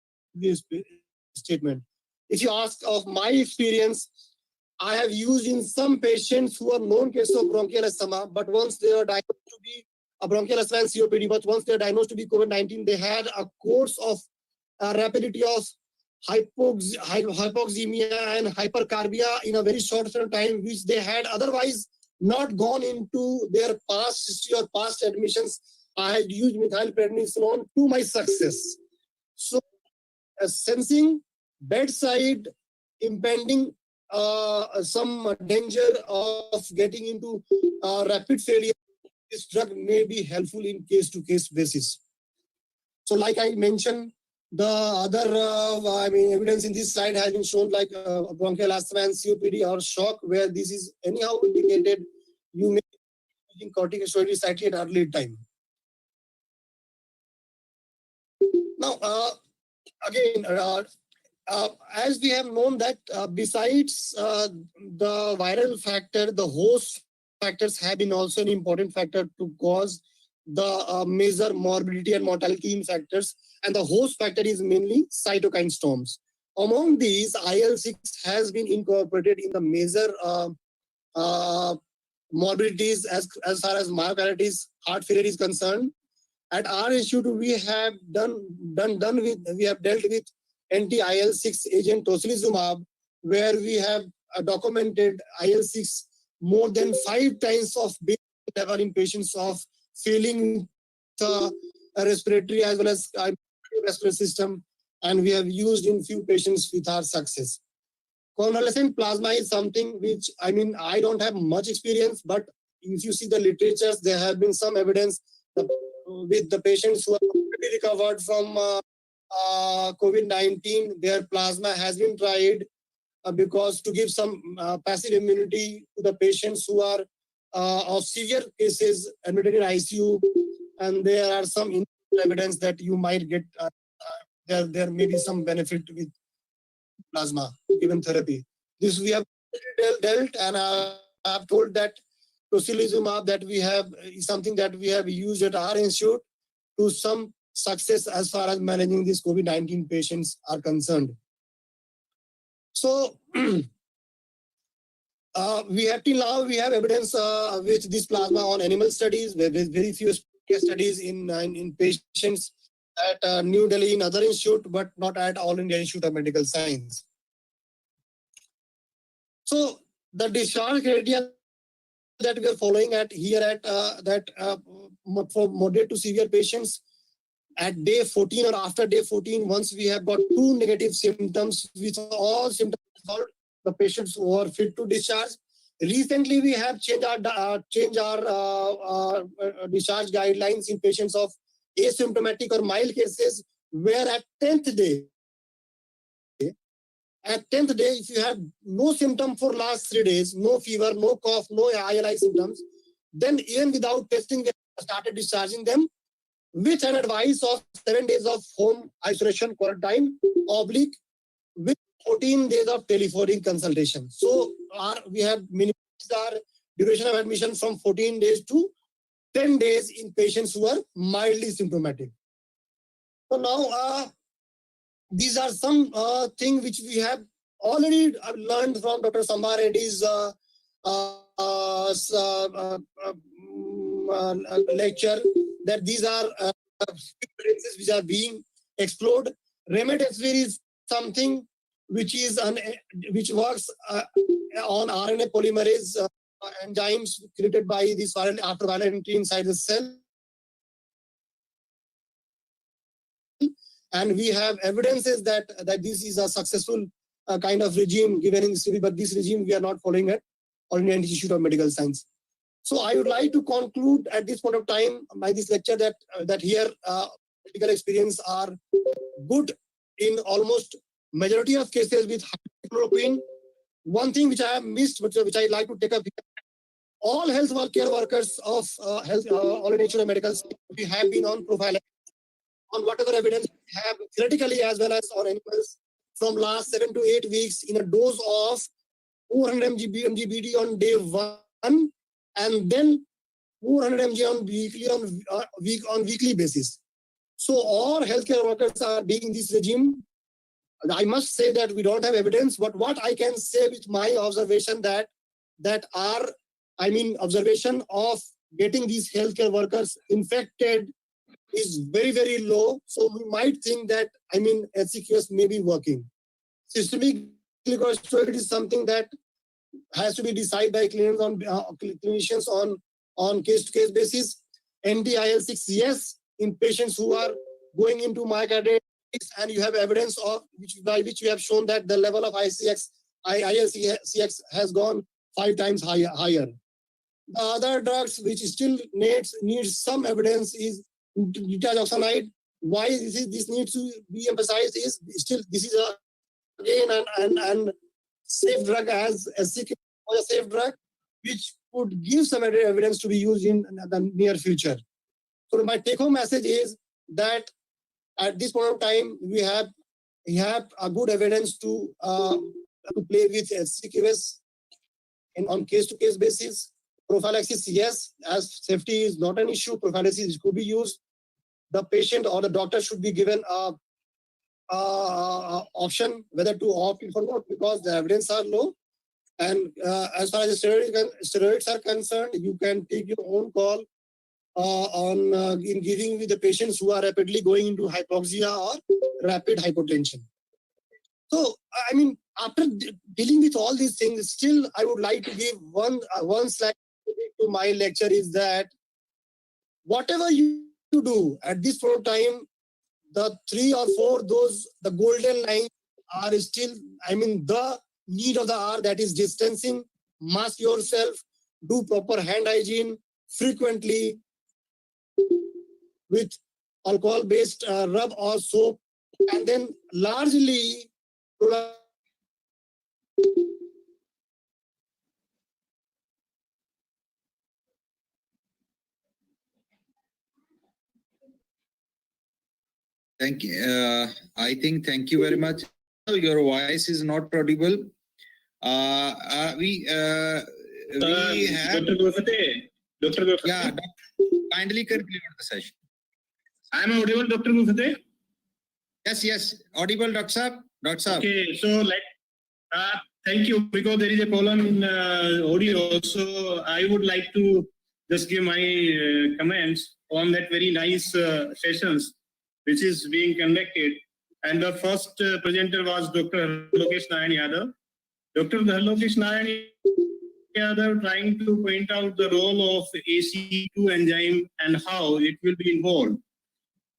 statement. If you ask of my experience, I have used in some patients who are known cases of bronchial asthma, but once they are diagnosed to be a bronchial asthma and COPD, but once they are diagnosed to be COVID-19, they had a course of rapidity of hypoxemia and hypercarbia in a very short time, which they had otherwise not gone into their past history or past admissions. I had used methylprednisolone to my success. So, sensing bedside impending some danger of getting into rapid failure, this drug may be helpful in case-to-case basis. So, like I mentioned, the other evidence in this slide has been shown, like bronchial asthma and COPD or shock, where this is anyhow indicated. You may be using corticosteroids slightly at early time. Now, again, as we have known that besides the viral factor, the host factors have been also an important factor to cause the major morbidity and mortality in factors. And the host factor is mainly cytokine storms. Among these, IL-6 has been incorporated in the major morbidities as far as myocarditis, heart failure is concerned. At our institute, we have dealt with anti-IL-6 agent tocilizumab, where we have documented IL-6 more than 5 times of level in patients of failing respiratory as well as respiratory system, and we have used in few patients with our success. Convalescent plasma is something which, I don't have much experience, but if you see the literatures, there have been some evidence with the patients who are recovered from COVID-19, their plasma has been tried because to give some passive immunity to the patients who are of severe cases admitted in ICU, and there are some evidence that you might get there may be some benefit with plasma given therapy. This we have dealt, and I have told that tocilizumab that we have is something that we have used at our institute to some success as far as managing these COVID-19 patients are concerned. So we have till now we have evidence with this plasma on animal studies, with very few case studies in patients at New Delhi in other institute, but not at All India Institute of Medical Science. So the discharge criteria that we are following at here at for moderate to severe patients at day 14 or after day 14, once we have got 2 negative symptoms, which are all symptoms resolved, the patients who are fit to discharge. Recently, we have changed our discharge guidelines in patients of asymptomatic or mild cases, where at 10th day, if you have no symptom for last 3 days, no fever, no cough, no ILI symptoms, then even without testing, we started discharging them with an advice of 7 days of home isolation quarantine, oblique, with 14 days of telephonic consultation. So we have minimized our duration of admission from 14 days to 10 days in patients who are mildly symptomatic. So now, these are some things which we have already learned from Dr. Sambha Reddy's lecture that these are experiences which are being explored. Remdesivir is something which is which works on RNA polymerase enzymes created by this after viral entry inside the cell. And we have evidences that this is a successful kind of regime given in the study, but this regime we are not following at All India Institute of Medical Science. So I would like to conclude at this point of time by this lecture that here medical experience are good in almost majority of cases with hydrochloroquine. One thing which I have missed, which I like to take up here, all health care workers of All India Institute of Medical Science, we have been on prophylaxis on whatever evidence we have theoretically as well as on animals from last 7 to 8 weeks in a dose of 400 mg BD on day 1 and then 400 mg on weekly basis. So all healthcare workers are being this regime. I must say that we don't have evidence, but what I can say with my observation observation of getting these healthcare workers infected is very, very low. So we might think that, HCQS may be working. Systemic corticosteroid is something that has to be decided by clinicians on case-to-case basis. Anti-IL-6, yes, in patients who are going into myocarditis, and you have evidence of by which we have shown that the level of IL-6 has gone 5 times higher. The other drugs which still needs some evidence is ditazoxanide. Why this needs to be emphasized is still this is again an safe drug as a safe drug which could give some evidence to be used in the near future. So my take-home message is that at this point of time we have a good evidence to play with HCQS on case-to-case basis. Prophylaxis, yes, as safety is not an issue, prophylaxis could be used. The patient or the doctor should be given a option whether to opt in or not because the evidence are low. And as far as the steroids are concerned, you can take your own call in giving with the patients who are rapidly going into hypoxia or rapid hypotension. So, after dealing with all these things, still I would like to give one slide to my lecture is that whatever you do at this point of time, the 3 or 4, the golden lines are still, the need of the hour, that is distancing, mask yourself, do proper hand hygiene frequently with alcohol-based rub or soap, and then largely Thank you. Thank you very much. Your voice is not audible. We have Dr. Gurfateh. Yeah, kindly conclude the session. I am audible, Dr. Gurfateh? Yes, audible, Dr. Saab. Okay, so thank you, because there is a problem in audio, so I would like to just give my comments on that very nice sessions which is being conducted. And the first presenter was Dr. Lokesh Narayan Yadav. Dr. Lokesh Narayan Yadav trying to point out the role of ACE2 enzyme and how it will be involved.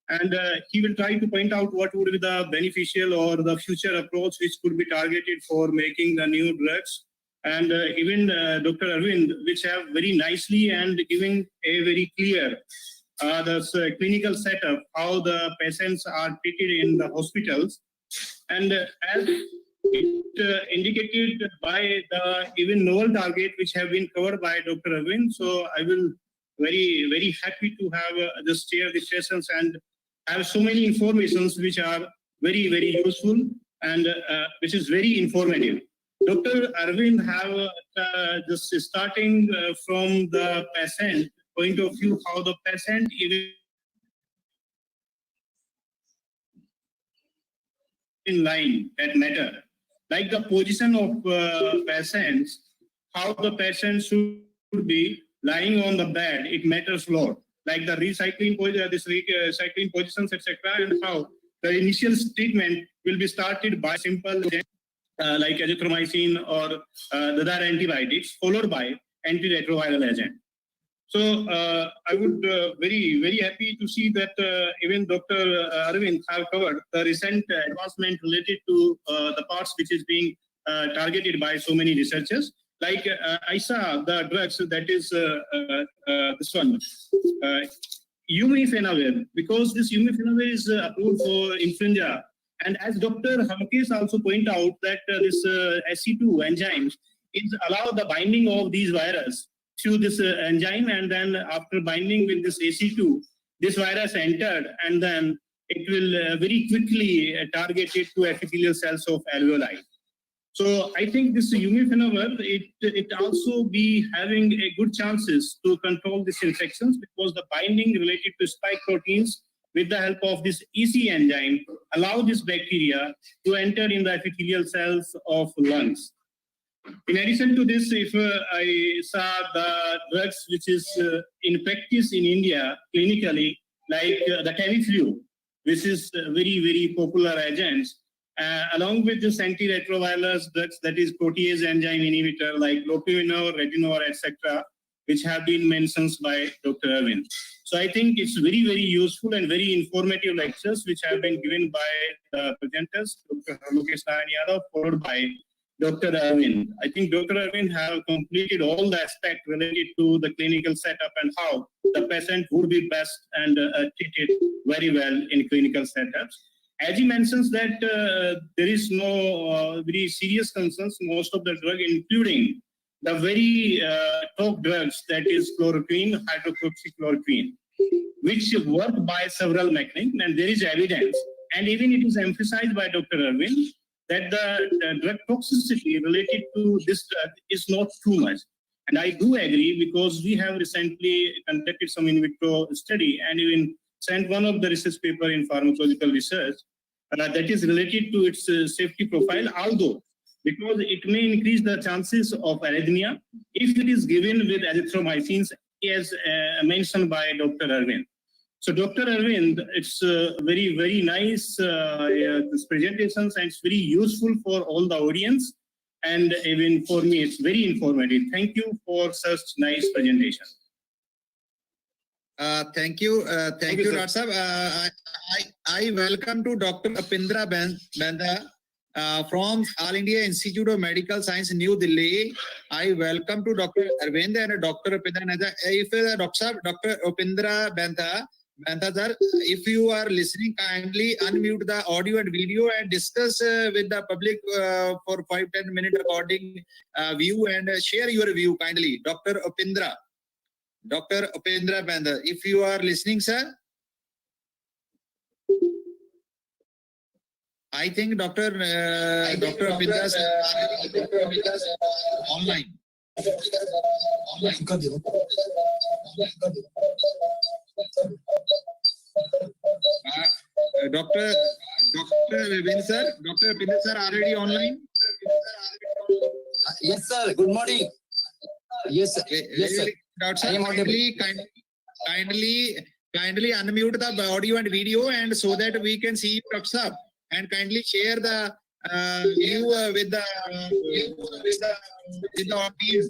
And he will try to point out what would be the beneficial or the future approach which could be targeted for making the new drugs. And even Dr. Arvind, which have very nicely and giving a very clear the clinical setup, how the patients are treated in the hospitals. And as it indicated by the even novel target which have been covered by Dr. Arvind. So I will very, very happy to have just share the sessions and have so many informations which are very, very useful and which is very informative. Dr. Arvind have just starting from the patient point of view, how the patient even in line that matter, like the position of patients, how the patient should be lying on the bed. It matters a lot, like the recycling positions, etc., and how the initial treatment will be started by simple like azithromycin or the other antibiotics, followed by antiretroviral agent. So I would very happy to see that even Dr. Arvind have covered the recent advancement related to the parts which is being targeted by so many researchers. Like I saw the drugs that is this one, umifenavir, because this umifenavir is approved for influenza. And as Dr. Hamkes also point out that this SC2 enzyme is allow the binding of these virus to this enzyme, and then after binding with this AC2, this virus entered, and then it will very quickly target it to epithelial cells of alveoli. So I think this umifenavir, it also be having a good chances to control these infections, because the binding related to spike proteins with the help of this EC enzyme allow this bacteria to enter in the epithelial cells of lungs. In addition to this, if I saw the drugs which is in practice in India clinically, like the Tamiflu, which is very popular agents, along with this antiretrovirus drugs, that is protease enzyme inhibitor like lopinavir, retinol, etc., which have been mentioned by Dr. Arvind. So I think it's very useful and very informative lectures which have been given by the presenters, Dr. Raibarinder Singh, followed by Dr. Arvind. I think Dr. Arvind have completed all the aspects related to the clinical setup and how the patient would be best and treated very well in clinical setups. As he mentions that there is no very serious concerns, most of the drug, including the very top drugs, that is chloroquine, hydroxychloroquine, which work by several mechanisms, and there is evidence, and even it is emphasized by Dr. Arvind, that the drug toxicity related to this drug is not too much. And I do agree, because we have recently conducted some in vitro study and even sent one of the research paper in pharmacological research that is related to its safety profile, although because it may increase the chances of arrhythmia if it is given with azithromycins, as mentioned by Dr. Arvind. So Dr. Arvind, it's very nice this presentations, and it's very useful for all the audience, and even for me it's very informative. Thank you for such nice presentation. Thank you, Dr. Sahab. I welcome to Dr. Upendra Banda from All India Institute of Medical Science, New Delhi. I welcome to Dr. Arvind and Dr. Upendra. If Dr. Upendra Banda, if you are listening, kindly unmute the audio and video and discuss with the public for 5-10 minutes according view, and share your view kindly. Dr. Upendra Banda, if you are listening, sir. I think Dr. Upendra online. Dr. Raibarinder sir, Dr. Raibarinder sir already online? Yes, sir. Good morning. Yes, sir. Yes, sir. Dr. Sir, kindly unmute the audio and video, and so that we can see Dr. Sir, and kindly share the view with the audience.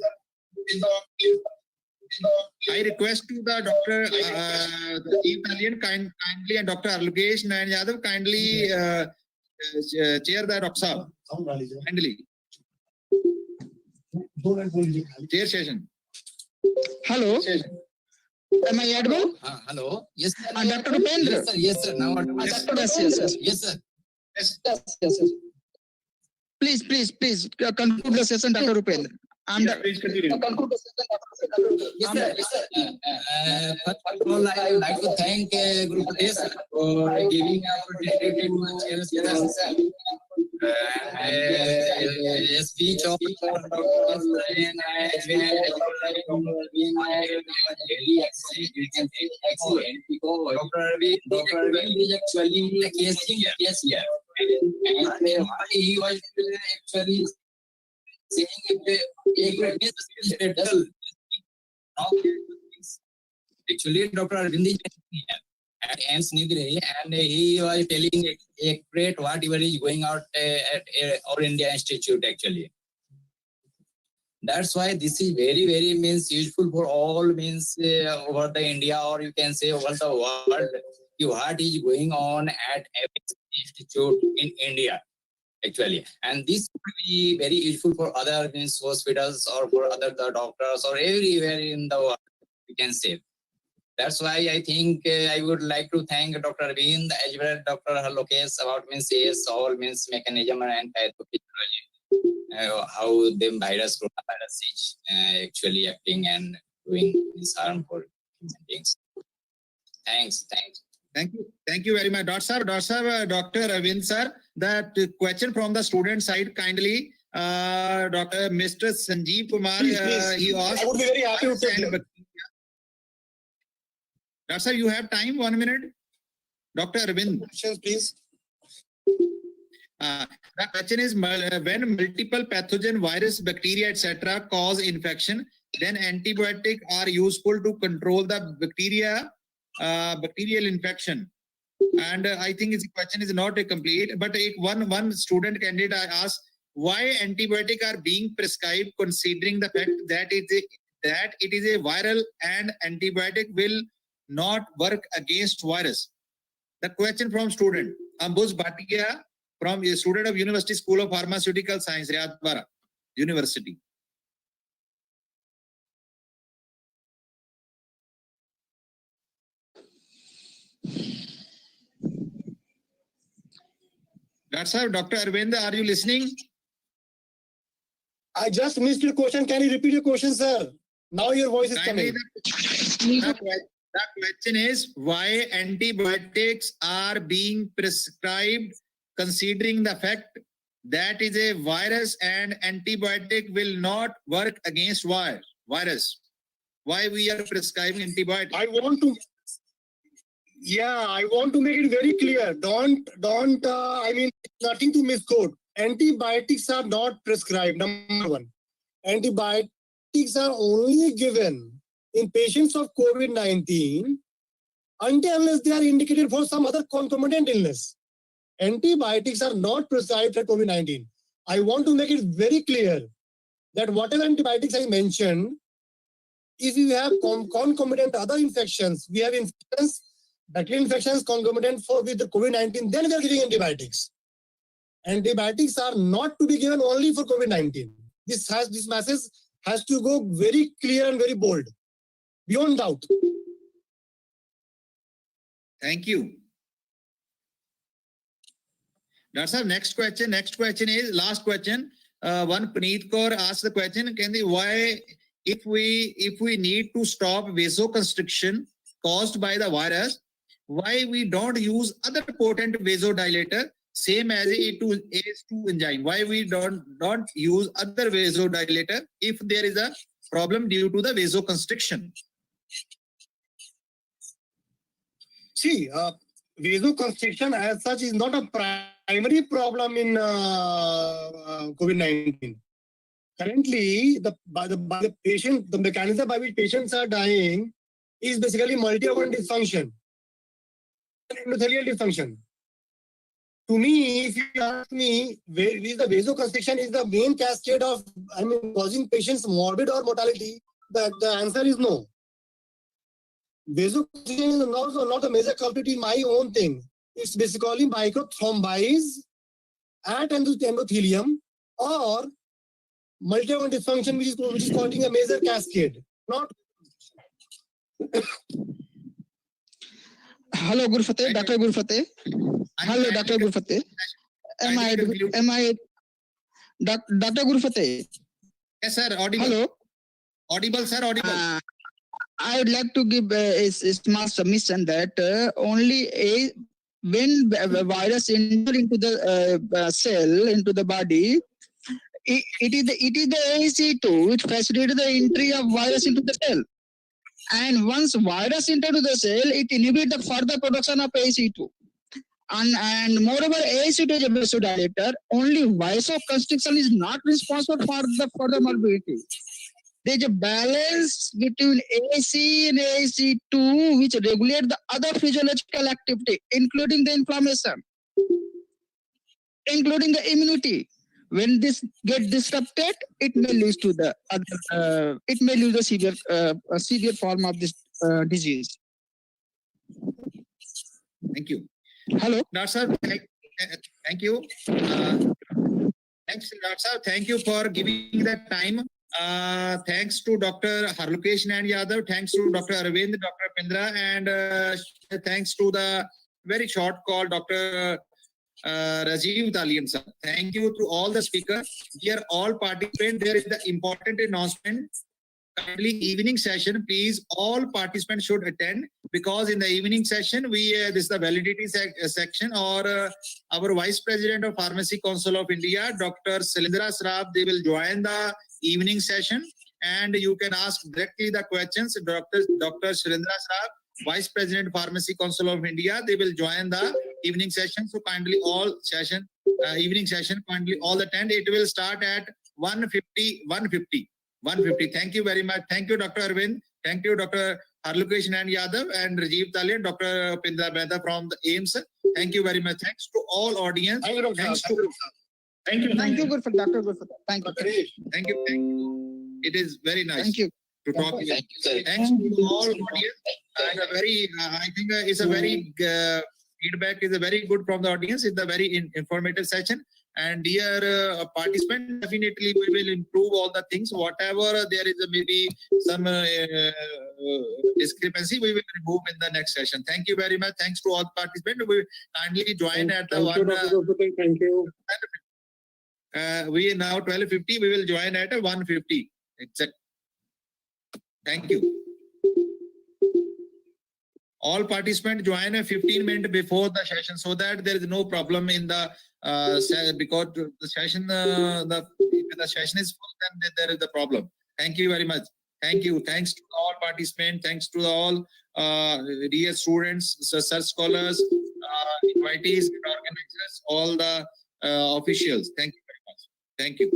I request to the Dr. Italian kindly, and Dr. Alkesh and Yadav kindly chair the Dr. Sahab. Kindly. Chair session. Hello. Am I audible? Hello. Yes, sir. Dr. Upendra. Yes, sir. Yes, sir. Now, Yes, sir. Yes, sir. Please conclude the session, Dr. Upendra. Please continue. Yes, sir. Yes, sir. First of all, I would like to thank Gurfateh Singh for giving opportunity to a speech of Dr. and excellent, because Dr. Arvind is actually a case here. And he was actually saying it dull. Actually, Dr. Arvind is at AIMS New Delhi, and he was telling a great whatever is going out at All India Institute actually. That's why this is very, very means useful for all means over the India, or you can say over the world. What is going on at every institute in India actually, and this will be very useful for other means hospitals or for other doctors or everywhere in the world, you can say. That's why I think I would like to thank Dr. Arvind as well as Dr. Lokesh about means all means mechanism and pathophysiology, how the coronavirus is actually acting and doing this harmful things. Thanks. Thank you very much, Dr. Arvind sir. That question from the student side, kindly, Mr. Sanjeev Kumar, he asked. I would be very happy to take it. Dr. Sir, you have time, 1 minute. Dr. Arvind. Questions, please. The question is, when multiple pathogen, virus, bacteria, etc. cause infection, then antibiotics are useful to control the bacterial infection. And I think the question is not complete, but one student candidate asked why antibiotics are being prescribed considering the fact that it is a viral and antibiotic will not work against virus. The question from student Ambuz Bhatia, from a student of University School of Pharmaceutical Science, Rayat-Bahra University. Dr. Arvind, are you listening? I just missed your question. Can you repeat your question, sir? Now your voice is coming. The question is why antibiotics are being prescribed considering the fact that is a virus and antibiotic will not work against virus. Why we are prescribing antibiotics? I want to make it very clear. Nothing to misquote. Antibiotics are not prescribed, number one. Antibiotics are only given in patients of COVID-19 unless they are indicated for some other concomitant illness. Antibiotics are not prescribed for COVID-19. I want to make it very clear that whatever antibiotics I mentioned, if you have concomitant other infections, we have infections, bacterial infections concomitant with the COVID-19, then we are giving antibiotics. Antibiotics are not to be given only for COVID-19. This message has to go very clear and very bold, beyond doubt. Thank you. That's our next question. Next question is last question. One Praneet Kaur asked the question: why, if we need to stop vasoconstriction caused by the virus, why we don't use other potent vasodilator same as ACE2 enzyme? Why we don't use other vasodilator if there is a problem due to the vasoconstriction? See, vasoconstriction as such is not a primary problem in COVID-19. Currently, the mechanism by which patients are dying is basically multi-organ dysfunction and endothelial dysfunction. To me, if you ask me, the vasoconstriction is the main cascade of, causing patients morbid or mortality, the answer is no. Vasoconstriction is also not a major culprit in my own thing. It's basically microthrombitis at endothelium or multi-organ dysfunction, which is causing a major cascade. Not. Hello, Gurfateh, Dr. Gurfateh. Hello, Dr. Gurfateh. Am I, Dr. Gurfateh? Yes, sir. Audible. Hello. Audible, sir. Audible. I would like to give a small submission that when the virus enters into the cell, into the body, it is the ACE2 which facilitates the entry of virus into the cell. And once virus enters the cell, it inhibits the further production of ACE2. And moreover, AICT is a vasodilator. Only vasoconstriction is not responsible for the morbidity. There is a balance between AC and AC2 which regulate the other physiological activity, including the inflammation, including the immunity. When this gets disrupted, it may lead to the other. It may lead to a severe form of this disease. Thank you. Hello. Dr. Sir, thank you. Thanks, Dr. Sir. Thank you for giving that time. Thanks to Dr. Harlokesh and Yadav. Thanks to Dr. Arvind, Dr. Pindra, and thanks to the very short call, Dr. Rajiv Talian sir. Thank you to all the speakers. Dear all participants, there is the important announcement. Kindly evening session, please. All participants should attend because in the evening session, this is the validity section, or our Vice President of Pharmacy Council of India, Dr. Salindra Srab, they will join the evening session, and you can ask directly the questions. Dr. Salindra Srab, Vice President Pharmacy Council of India, they will join the evening session. So kindly all evening session, kindly all attend. It will start at 1:50. Thank you very much. Thank you, Dr. Arvind. Thank you, Dr. Harlokesh and Yadav and Rajiv Talian, Dr. Pindra Mehta from the AIMS. Thank you very much. Thanks to all audience. Thank you, Thanks Dr. to Thank you, Gurfateh, Dr. Gurfateh. Thank you. Thank you. It is very nice. Thank you. To talk with you. Thanks to all audience. And I think it's a very feedback is a very good from the audience. It's a very informative session. And dear participant, definitely we will improve all the things. Whatever there is maybe some discrepancy, we will remove in the next session. Thank you very much. Thanks to all participants. We kindly join at the one. Thank you. We now 12:50. We will join at 1:50. Exact. Thank you. All participants join a 15 minutes before the session so that there is no problem in the because the session if the session is full, then there is the problem. Thank you very much. Thank you. Thanks to all participants. Thanks to all dear students, research scholars, invitees, and organizers, all the officials. Thank you very much. Thank you.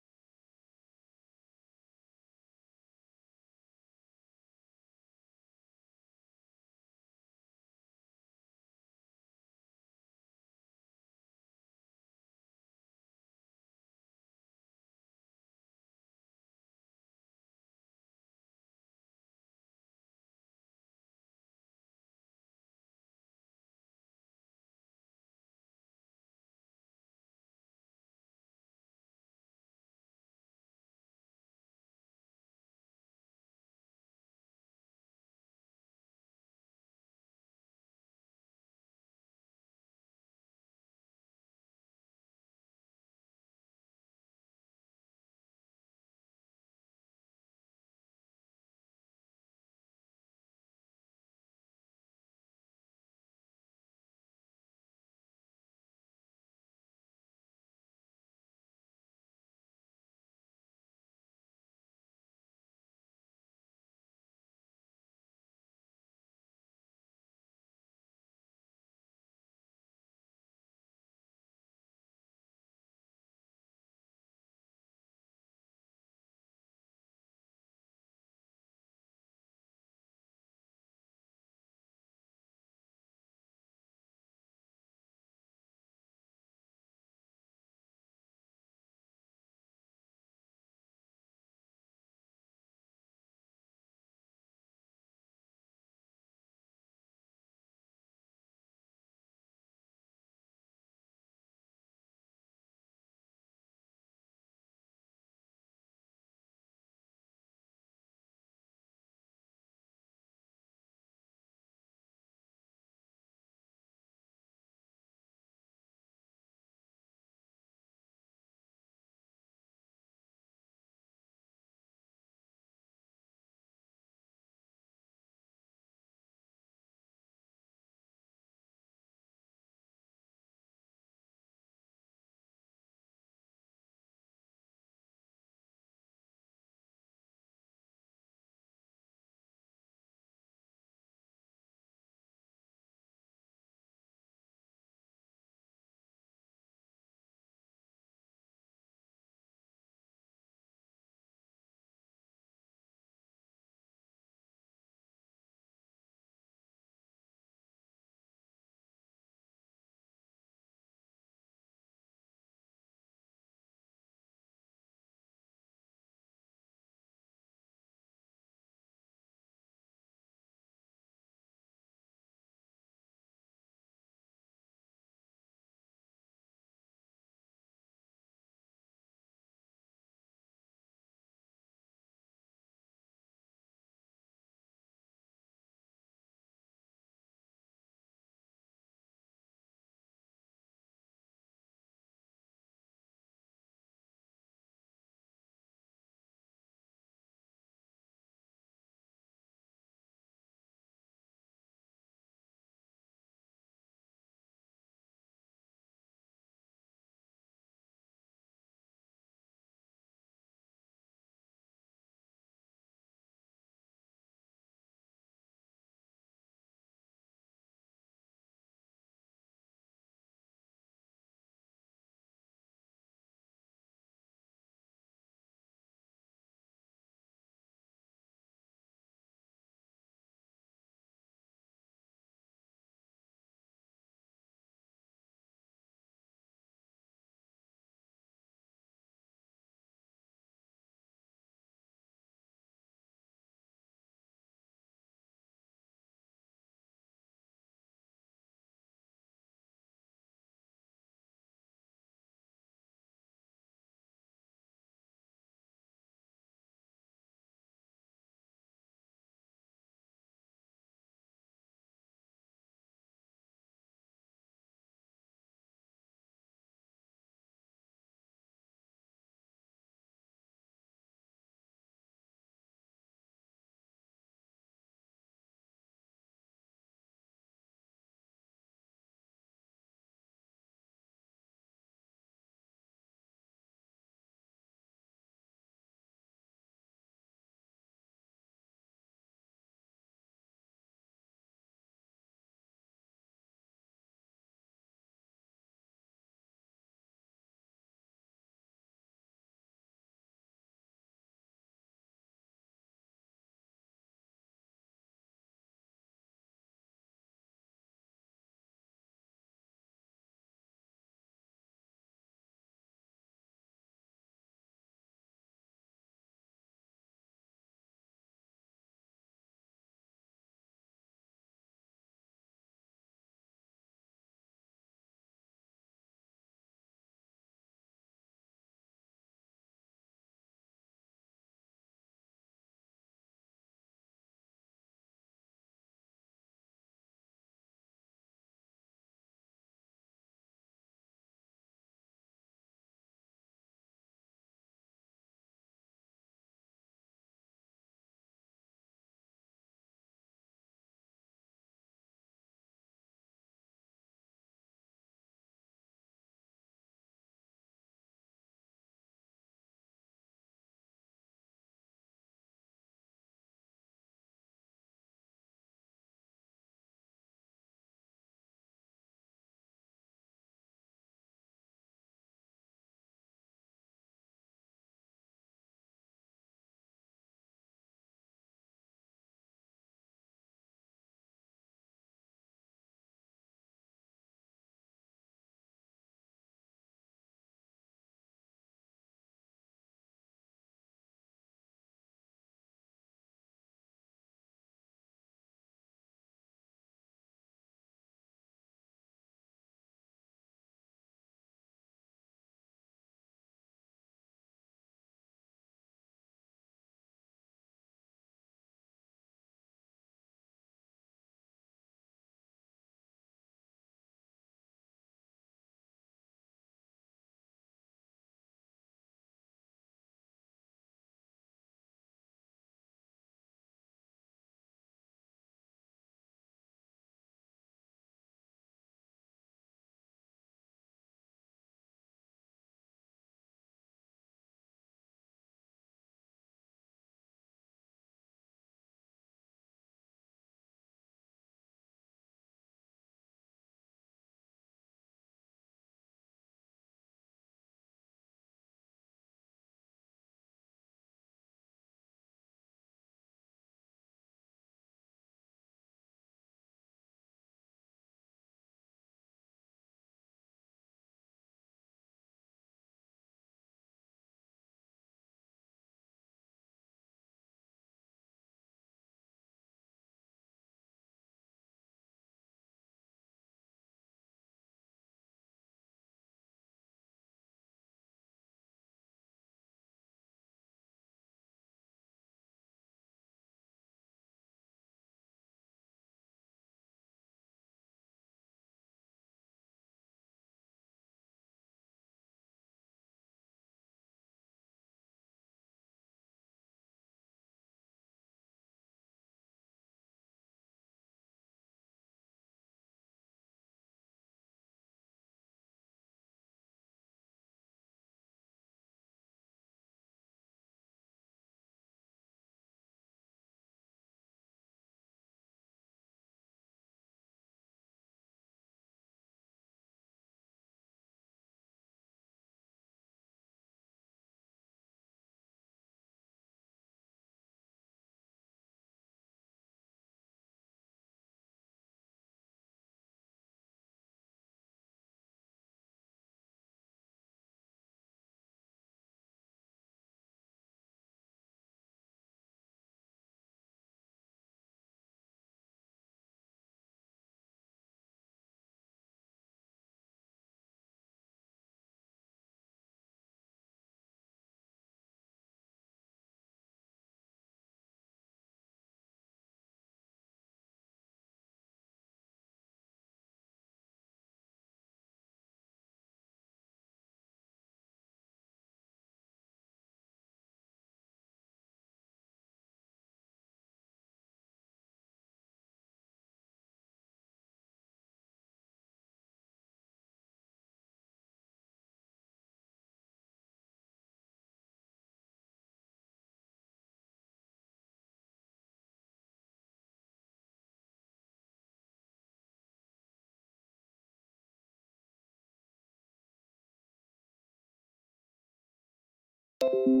you.